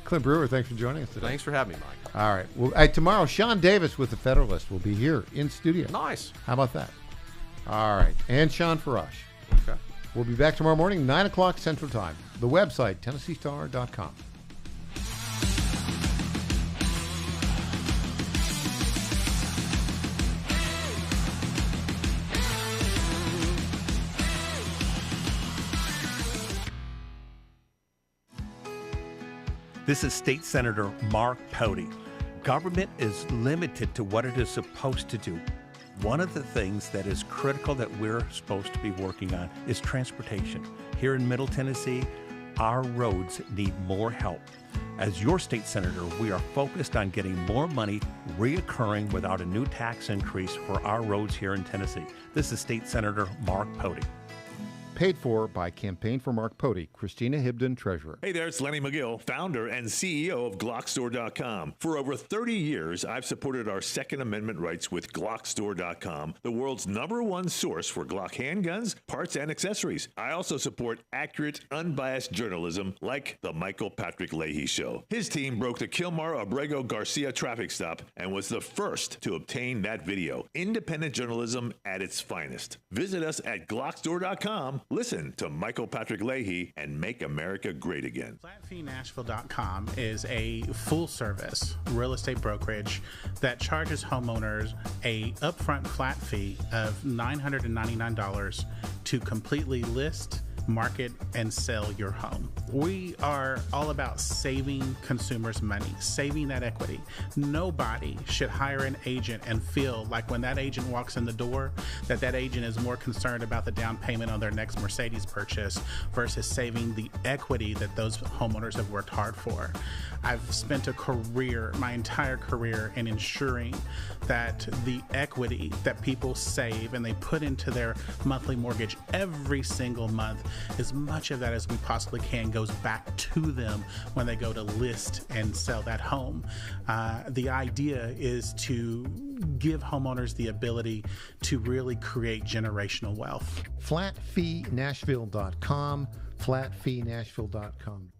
Clint Brewer, thanks for joining us today. Thanks for having me, Mike. All right. Well, tomorrow, Sean Davis with the Federalist will be here in studio. Nice. How about that? All right. And Sean Farash. Okay. We'll be back tomorrow morning, 9 o'clock Central Time. The website, TennesseeStar.com. This is State Senator Mark Pody. Government is limited to what it is supposed to do. One of the things that is critical that we're supposed to be working on is transportation. Here in Middle Tennessee, our roads need more help. As your state senator, we are focused on getting more money reoccurring without a new tax increase for our roads here in Tennessee. This is State Senator Mark Pody. Paid for by Campaign for Mark Pody, Christina Hibden, Treasurer. Hey there, it's Lenny McGill, founder and CEO of GlockStore.com. For over 30 years, I've supported our Second Amendment rights with GlockStore.com, the world's #1 source for Glock handguns, parts, and accessories. I also support accurate, unbiased journalism like The Michael Patrick Leahy Show. His team broke the Kilmar Abrego Garcia traffic stop and was the first to obtain that video. Independent journalism at its finest. Visit us at GlockStore.com. Listen to Michael Patrick Leahy and make America great again. FlatFeeNashville.com is a full-service real estate brokerage that charges homeowners a upfront flat fee of $999 to completely list, market, and sell your home. We are all about saving consumers money, saving that equity. Nobody should hire an agent and feel like when that agent walks in the door, that agent is more concerned about the down payment on their next Mercedes purchase versus saving the equity that those homeowners have worked hard for. I've spent my entire career in ensuring that the equity that people save and they put into their monthly mortgage every single month, as much of that as we possibly can goes back to them when they go to list and sell that home. The idea is to give homeowners the ability to really create generational wealth. FlatFeeNashville.com, FlatFeeNashville.com.